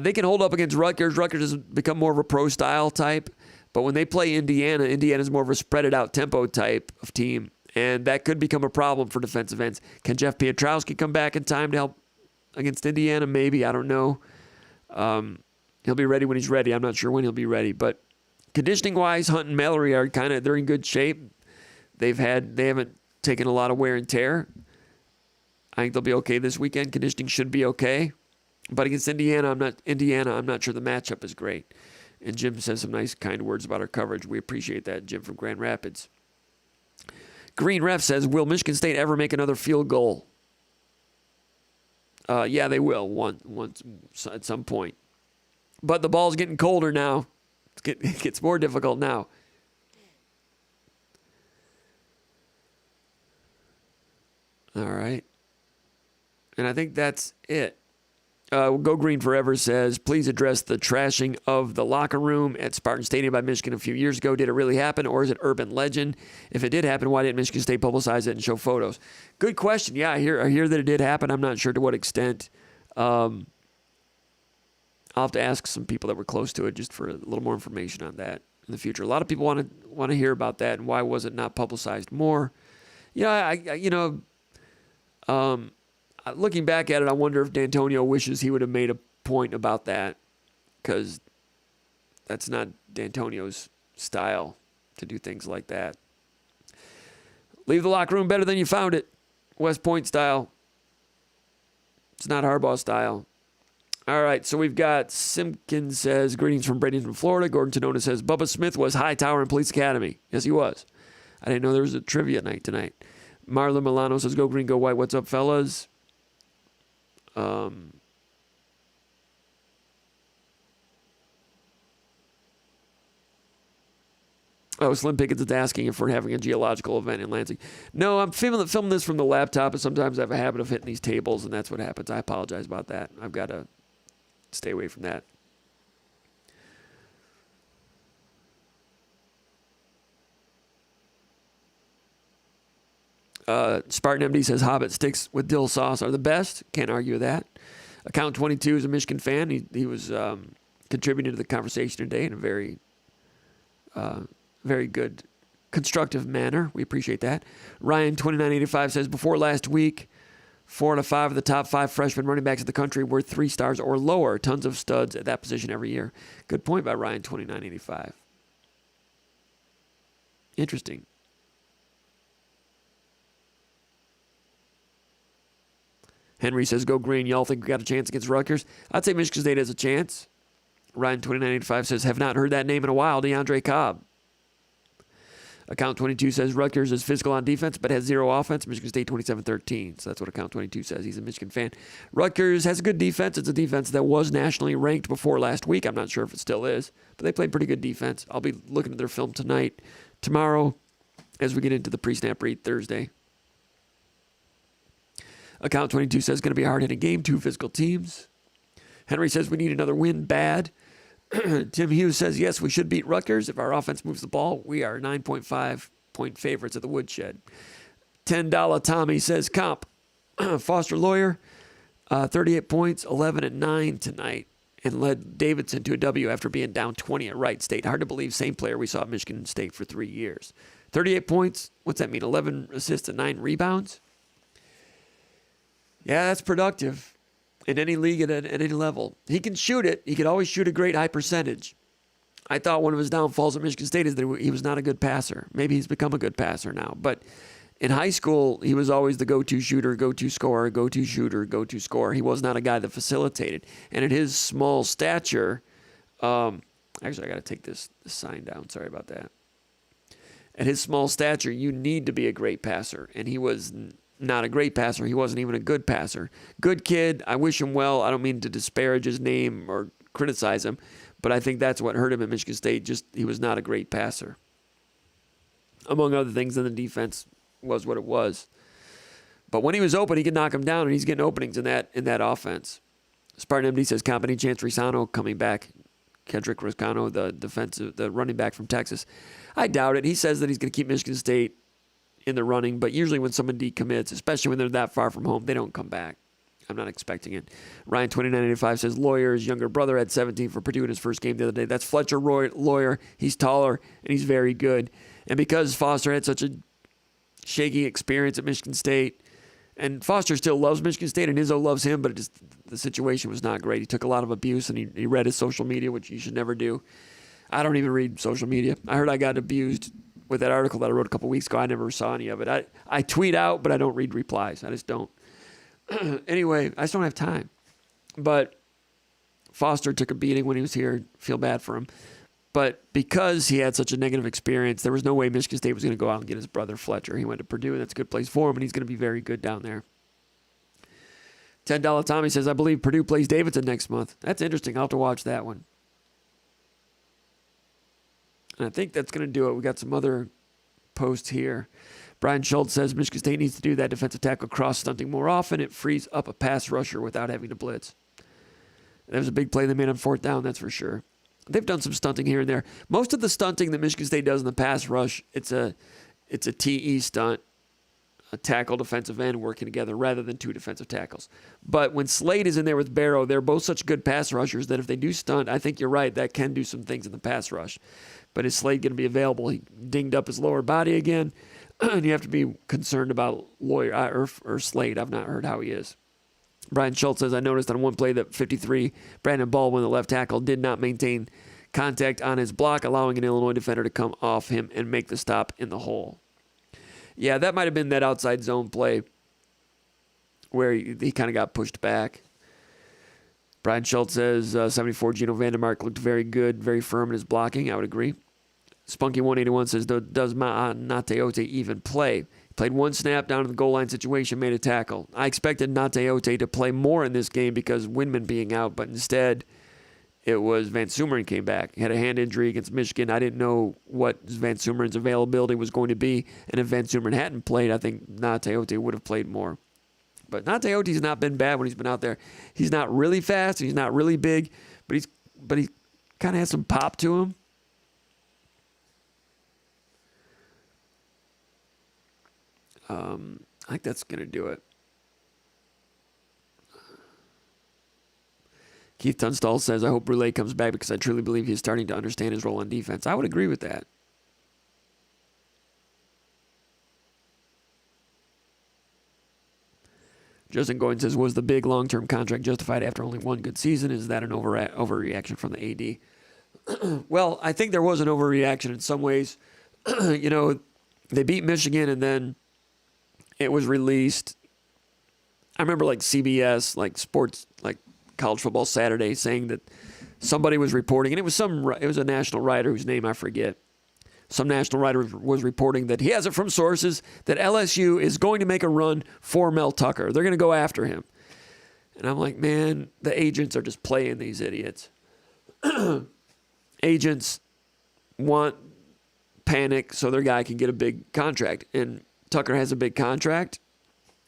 They can hold up against Rutgers. Rutgers has become more of a pro-style type, but when they play Indiana, Indiana's more of a spread-it-out tempo type of team, and that could become a problem for defensive ends. Can Jeff Pietrowski come back in time to help against Indiana? Maybe. I don't know. He'll be ready when he's ready. I'm not sure when he'll be ready. But conditioning-wise, Hunt and Mallory are they're in good shape. They haven't taken a lot of wear and tear. I think they'll be okay this weekend. Conditioning should be okay. But against Indiana, I'm not sure the matchup is great. And Jim says some nice, kind words about our coverage. We appreciate that, Jim from Grand Rapids. Green Ref says, will Michigan State ever make another field goal? Yeah, they will once at some point. But the ball's getting colder now. It gets more difficult now. All right. And I think that's it. Go Green Forever says, please address the trashing of the locker room at Spartan Stadium by Michigan a few years ago. Did it really happen, or is it urban legend? If it did happen, why didn't Michigan State publicize it and show photos? Good question. Yeah, I hear that it did happen. I'm not sure to what extent. I'll have to ask some people that were close to it just for a little more information on that in the future. A lot of people want to hear about that and why was it not publicized more. Looking back at it, I wonder if D'Antonio wishes he would have made a point about that, because that's not D'Antonio's style to do things like that. Leave the locker room better than you found it, West Point style. It's not Harbaugh style. All right, so we've got Simpkins says, greetings from Bradenton, Florida. Gordon Tonona says, Bubba Smith was Hightower in Police Academy. Yes, he was. I didn't know there was a trivia night tonight. Marlon Milano says, go green, go white. What's up, fellas? Slim Pickens is asking if we're having a geological event in Lansing. No, I'm filming this from the laptop, and sometimes I have a habit of hitting these tables, and that's what happens. I apologize about that. I've got to stay away from that. Spartan MD says Hobbit sticks with dill sauce are the best. Can't argue with that. Account 22 is a Michigan fan. He was contributing to the conversation today in a very, very good, constructive manner. We appreciate that. Ryan 2985 says before last week, 4 out of 5 of the top 5 freshman running backs in the country were 3 stars or lower. Tons of studs at that position every year. Good point by Ryan 2985. Interesting. Henry says, go green. Y'all think we got a chance against Rutgers? I'd say Michigan State has a chance. Ryan 2985 says, have not heard that name in a while. DeAndre Cobb. Account 22 says Rutgers is physical on defense but has 0 offense. Michigan State 27-13. So that's what Account 22 says. He's a Michigan fan. Rutgers has a good defense. It's a defense that was nationally ranked before last week. I'm not sure if it still is, but they played pretty good defense. I'll be looking at their film tomorrow, as we get into the pre-snap read Thursday. Account 22 says going to be a hard-hitting game. 2 physical teams. Henry says we need another win bad. Tim Hughes says, yes, we should beat Rutgers. If our offense moves the ball, we are 9.5-point favorites at the Woodshed. $10 Tommy says, comp. Foster Lawyer, 38 points, 11 and 9 tonight, and led Davidson to a W after being down 20 at Wright State. Hard to believe, same player we saw at Michigan State for 3 years. 38 points, what's that mean, 11 assists and 9 rebounds? Yeah, that's productive. in any league at any level. He can shoot it. He could always shoot a great high percentage. I thought one of his downfalls at Michigan State is that he was not a good passer. Maybe he's become a good passer now. But in high school, he was always the go-to shooter, go-to scorer, go-to shooter, go-to scorer. He was not a guy that facilitated. And at his small stature, actually, I got to take this sign down. Sorry about that. At his small stature, you need to be a great passer. And he was not a great passer. He wasn't even a good passer. Good kid. I wish him well. I don't mean to disparage his name or criticize him, but I think that's what hurt him at Michigan State. Just he was not a great passer. Among other things, and the defense was what it was. But when he was open, he could knock him down, and he's getting openings in that offense. Spartan MD says company chance Risano coming back. Kendrick Risano, the running back from Texas. I doubt it. He says that he's going to keep Michigan State in the running, but usually when someone decommits, especially when they're that far from home, they don't come back. I'm not expecting it. Ryan 2985 says Lawyer's younger brother had 17 for Purdue in his first game the other day. That's Fletcher Lawyer. He's taller and he's very good. And because Foster had such a shaky experience at Michigan State, and Foster still loves Michigan State and Izzo loves him, but the situation was not great. He took a lot of abuse and he read his social media, which you should never do. I don't even read social media. I heard I got abused with that article that I wrote a couple weeks ago. I never saw any of it. I tweet out, but I don't read replies. I just don't. Anyway, I just don't have time. But Foster took a beating when he was here. Feel bad for him. But because he had such a negative experience, there was no way Michigan State was going to go out and get his brother Fletcher. He went to Purdue, and that's a good place for him, and he's going to be very good down there. $10 Tommy says, I believe Purdue plays Davidson next month. That's interesting. I'll have to watch that one. And I think that's going to do it. We got some other posts here. Brian Schultz says Michigan State needs to do that defensive tackle cross stunting more often. It frees up a pass rusher without having to blitz. That was a big play they made on fourth down, that's for sure. They've done some stunting here and there. Most of the stunting that Michigan State does in the pass rush, it's a TE stunt, a tackle defensive end working together rather than two defensive tackles. But when Slade is in there with Barrow, they're both such good pass rushers that if they do stunt, I think you're right, that can do some things in the pass rush. But is Slade going to be available? He dinged up his lower body again, and you have to be concerned about Lawyer or Slade. I've not heard how he is. Brian Schultz says, I noticed on one play that 53, Brandon Baldwin, the left tackle, did not maintain contact on his block, allowing an Illinois defender to come off him and make the stop in the hole. Yeah, that might have been that outside zone play where he kind of got pushed back. Brian Schultz says, 74, Gino Vandermark looked very good, very firm in his blocking. I would agree. Spunky 181 says, does Nateote even play? Played one snap down to the goal line situation, made a tackle. I expected Nateote to play more in this game because Windman being out, but instead it was Van Sumeren came back. He had a hand injury against Michigan. I didn't know what Van Sumeren's availability was going to be, and if Van Sumeren hadn't played, I think Nateote would have played more. But Nateote's not been bad when he's been out there. He's not really fast, and he's not really big, but he kind of has some pop to him. I think that's going to do it. Keith Tunstall says, I hope Brule comes back because I truly believe he's starting to understand his role on defense. I would agree with that. Justin Goins says, was the big long-term contract justified after only one good season? Is that an overreaction from the AD? Well, I think there was an overreaction in some ways. They beat Michigan and then it was released. I remember like CBS, like sports, like College Football Saturday, saying that somebody was reporting, and it was a national writer whose name I forget. Some national writer was reporting that he has it from sources that LSU is going to make a run for Mel Tucker. They're going to go after him. And I'm like, man, the agents are just playing these idiots. Agents want panic so their guy can get a big contract. And Tucker has a big contract,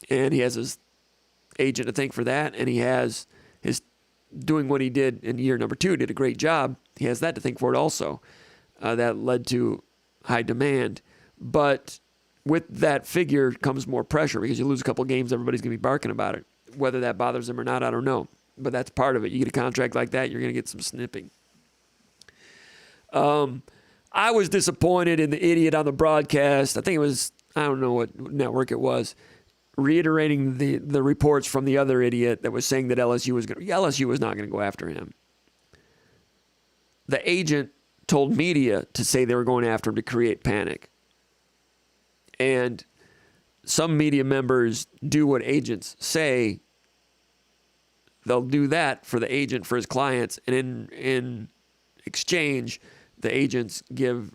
and he has his agent to thank for that, and he has his doing what he did in year number 2, did a great job. He has that to thank for it also. That led to high demand. But with that figure comes more pressure because you lose a couple games, everybody's going to be barking about it. Whether that bothers him or not, I don't know. But that's part of it. You get a contract like that, you're going to get some snipping. I was disappointed in the idiot on the broadcast. I think it was, I don't know what network it was. reiterating the reports from the other idiot that was saying that LSU was not going to go after him. The agent told media to say they were going after him to create panic. And some media members do what agents say. They'll do that for the agent, for his clients, and in exchange, the agents give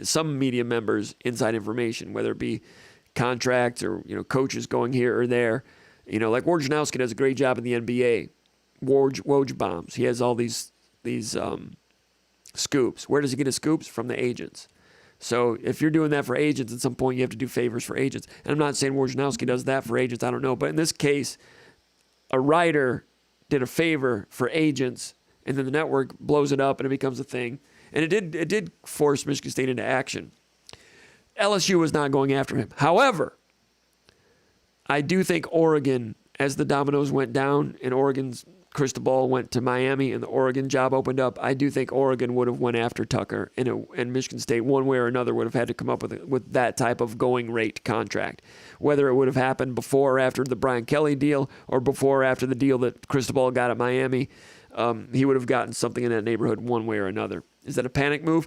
some media members inside information, whether it be contracts or coaches going here or there. Like Wojnarowski does a great job in the NBA. Woj bombs. He has all these scoops. Where does he get his scoops? From the agents. So if you're doing that for agents, at some point you have to do favors for agents. And I'm not saying Wojnarowski does that for agents. I don't know. But in this case, a writer did a favor for agents, and then the network blows it up and it becomes a thing. And it did force Michigan State into action. LSU was not going after him. However, I do think Oregon, as the dominoes went down and Oregon's crystal ball went to Miami and the Oregon job opened up, I do think Oregon would have went after Tucker, and Michigan State, one way or another, would have had to come up with that type of going rate contract. Whether it would have happened before or after the Brian Kelly deal or before or after the deal that Cristobal got at Miami, he would have gotten something in that neighborhood one way or another. Is that a panic move?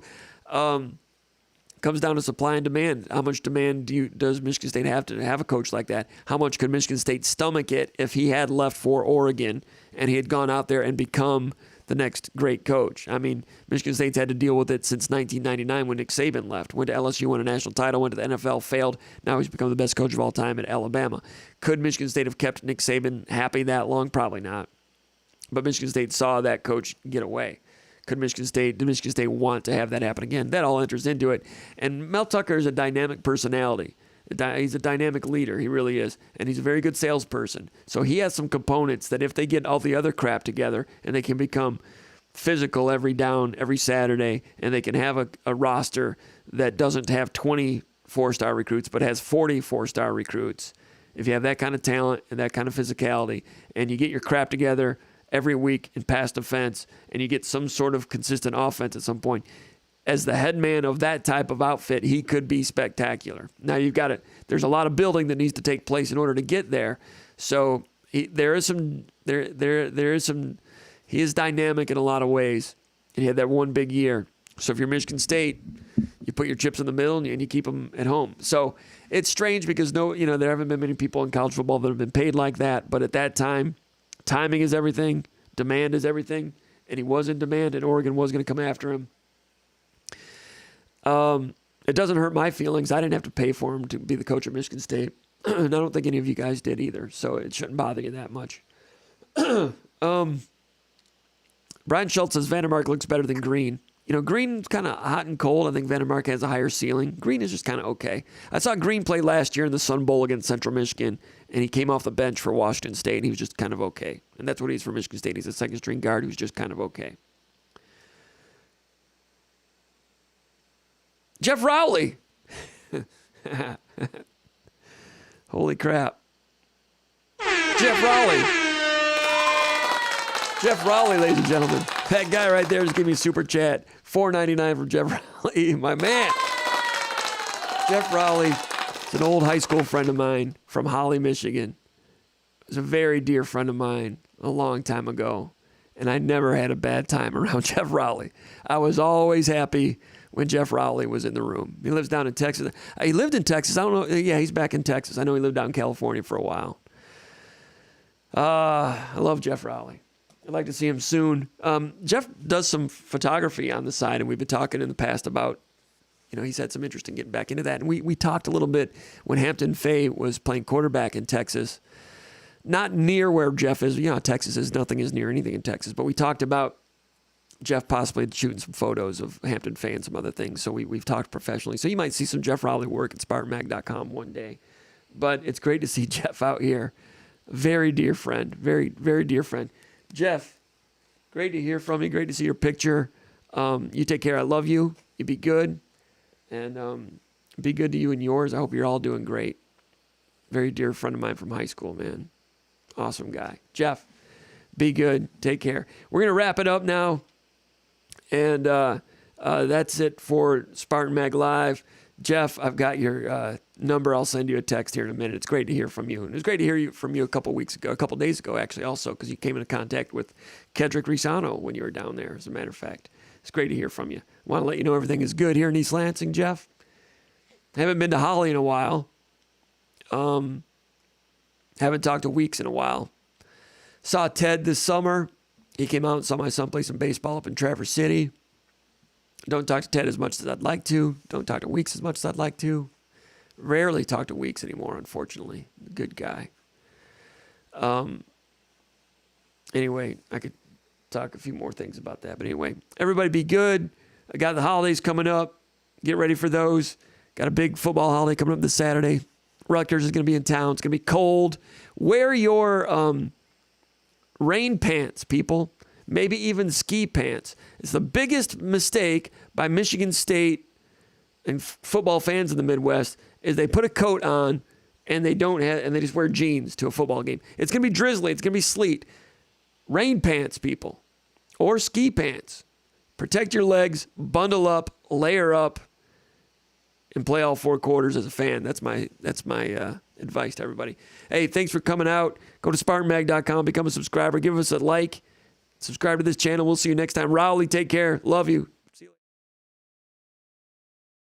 Comes down to supply and demand. How much demand does Michigan State have to have a coach like that? How much could Michigan State stomach it if he had left for Oregon and he had gone out there and become the next great coach? I mean, Michigan State's had to deal with it since 1999 when Nick Saban left. Went to LSU, won a national title, went to the NFL, failed. Now he's become the best coach of all time at Alabama. Could Michigan State have kept Nick Saban happy that long? Probably not. But Michigan State saw that coach get away. Did Michigan State want to have that happen again? That all enters into it. And Mel Tucker is a dynamic personality. He's a dynamic leader. He really is. And he's a very good salesperson. So he has some components that if they get all the other crap together and they can become physical every down, every Saturday, and they can have a roster that doesn't have 20 four-star recruits but has 40 four-star recruits, if you have that kind of talent and that kind of physicality and you get your crap together every week in pass defense, and you get some sort of consistent offense at some point, as the head man of that type of outfit, he could be spectacular. Now there's a lot of building that needs to take place in order to get there. So he is dynamic in a lot of ways. And he had that one big year. So if you're Michigan State, you put your chips in the middle and you keep them at home. So it's strange because there haven't been many people in college football that have been paid like that. But at that time, timing is everything. Demand is everything. And he was in demand, and Oregon was going to come after him. It doesn't hurt my feelings. I didn't have to pay for him to be the coach of Michigan State. And I don't think any of you guys did either. So it shouldn't bother you that much. Brian Schultz says Vandermark looks better than Green. Green's kind of hot and cold. I think Vandermark has a higher ceiling. Green is just kind of okay. I saw Green play last year in the Sun Bowl against Central Michigan, and he came off the bench for Washington State, and he was just kind of okay. And that's what he is for Michigan State. He's a second-string guard who's just kind of okay. Jeff Rowley. Holy crap. Jeff Rowley, ladies and gentlemen. That guy right there just gave me a super chat. $4.99 from Jeff Rowley, my man. Jeff Rowley is an old high school friend of mine from Holly, Michigan. He was a very dear friend of mine a long time ago, and I never had a bad time around Jeff Rowley. I was always happy when Jeff Rowley was in the room. He lives down in Texas. He lived in Texas. I don't know. Yeah, he's back in Texas. I know he lived out in California for a while. I love Jeff Rowley. I'd like to see him soon. Jeff does some photography on the side, and we've been talking in the past about, he's had some interest in getting back into that. And we talked a little bit when Hampton Fay was playing quarterback in Texas, not near where Jeff is. Texas is, nothing is near anything in Texas. But we talked about Jeff possibly shooting some photos of Hampton Fay and some other things. So we've talked professionally. So you might see some Jeff Rowley work at SpartanMag.com one day. But it's great to see Jeff out here. Very dear friend. Very, very dear friend. Jeff, great to hear from you. Great to see your picture. You take care. I love you. You be good. And be good to you and yours. I hope you're all doing great. Very dear friend of mine from high school, man. Awesome guy. Jeff, be good. Take care. We're going to wrap it up now. And that's it for Spartan Mag Live. Jeff, I've got your number. I'll send you a text here in a minute. It's great to hear from you. And it was great to hear from you a couple days ago, actually, also, because you came into contact with Kedrick Risano when you were down there, as a matter of fact. It's great to hear from you. I want to let you know everything is good here in East Lansing, Jeff. Haven't been to Holly in a while. Haven't talked to Weeks in a while. Saw Ted this summer. He came out and saw my son play some baseball up in Traverse City. Don't talk to Ted as much as I'd like to. Don't talk to Weeks as much as I'd like to. Rarely talk to Weeks anymore, unfortunately. Good guy. Anyway, I could talk a few more things about that. But anyway, everybody be good. I got the holidays coming up. Get ready for those. Got a big football holiday coming up this Saturday. Rutgers is going to be in town. It's going to be cold. Wear your rain pants, people. Maybe even ski pants. It's the biggest mistake by Michigan State and football fans in the Midwest is they put a coat on and they just wear jeans to a football game. It's going to be drizzly. It's going to be sleet. Rain pants, people. Or ski pants. Protect your legs. Bundle up. Layer up. And play all 4 quarters as a fan. That's my advice to everybody. Hey, thanks for coming out. Go to SpartanMag.com. Become a subscriber. Give us a like. Subscribe to this channel. We'll see you next time. Rowley, take care. Love you.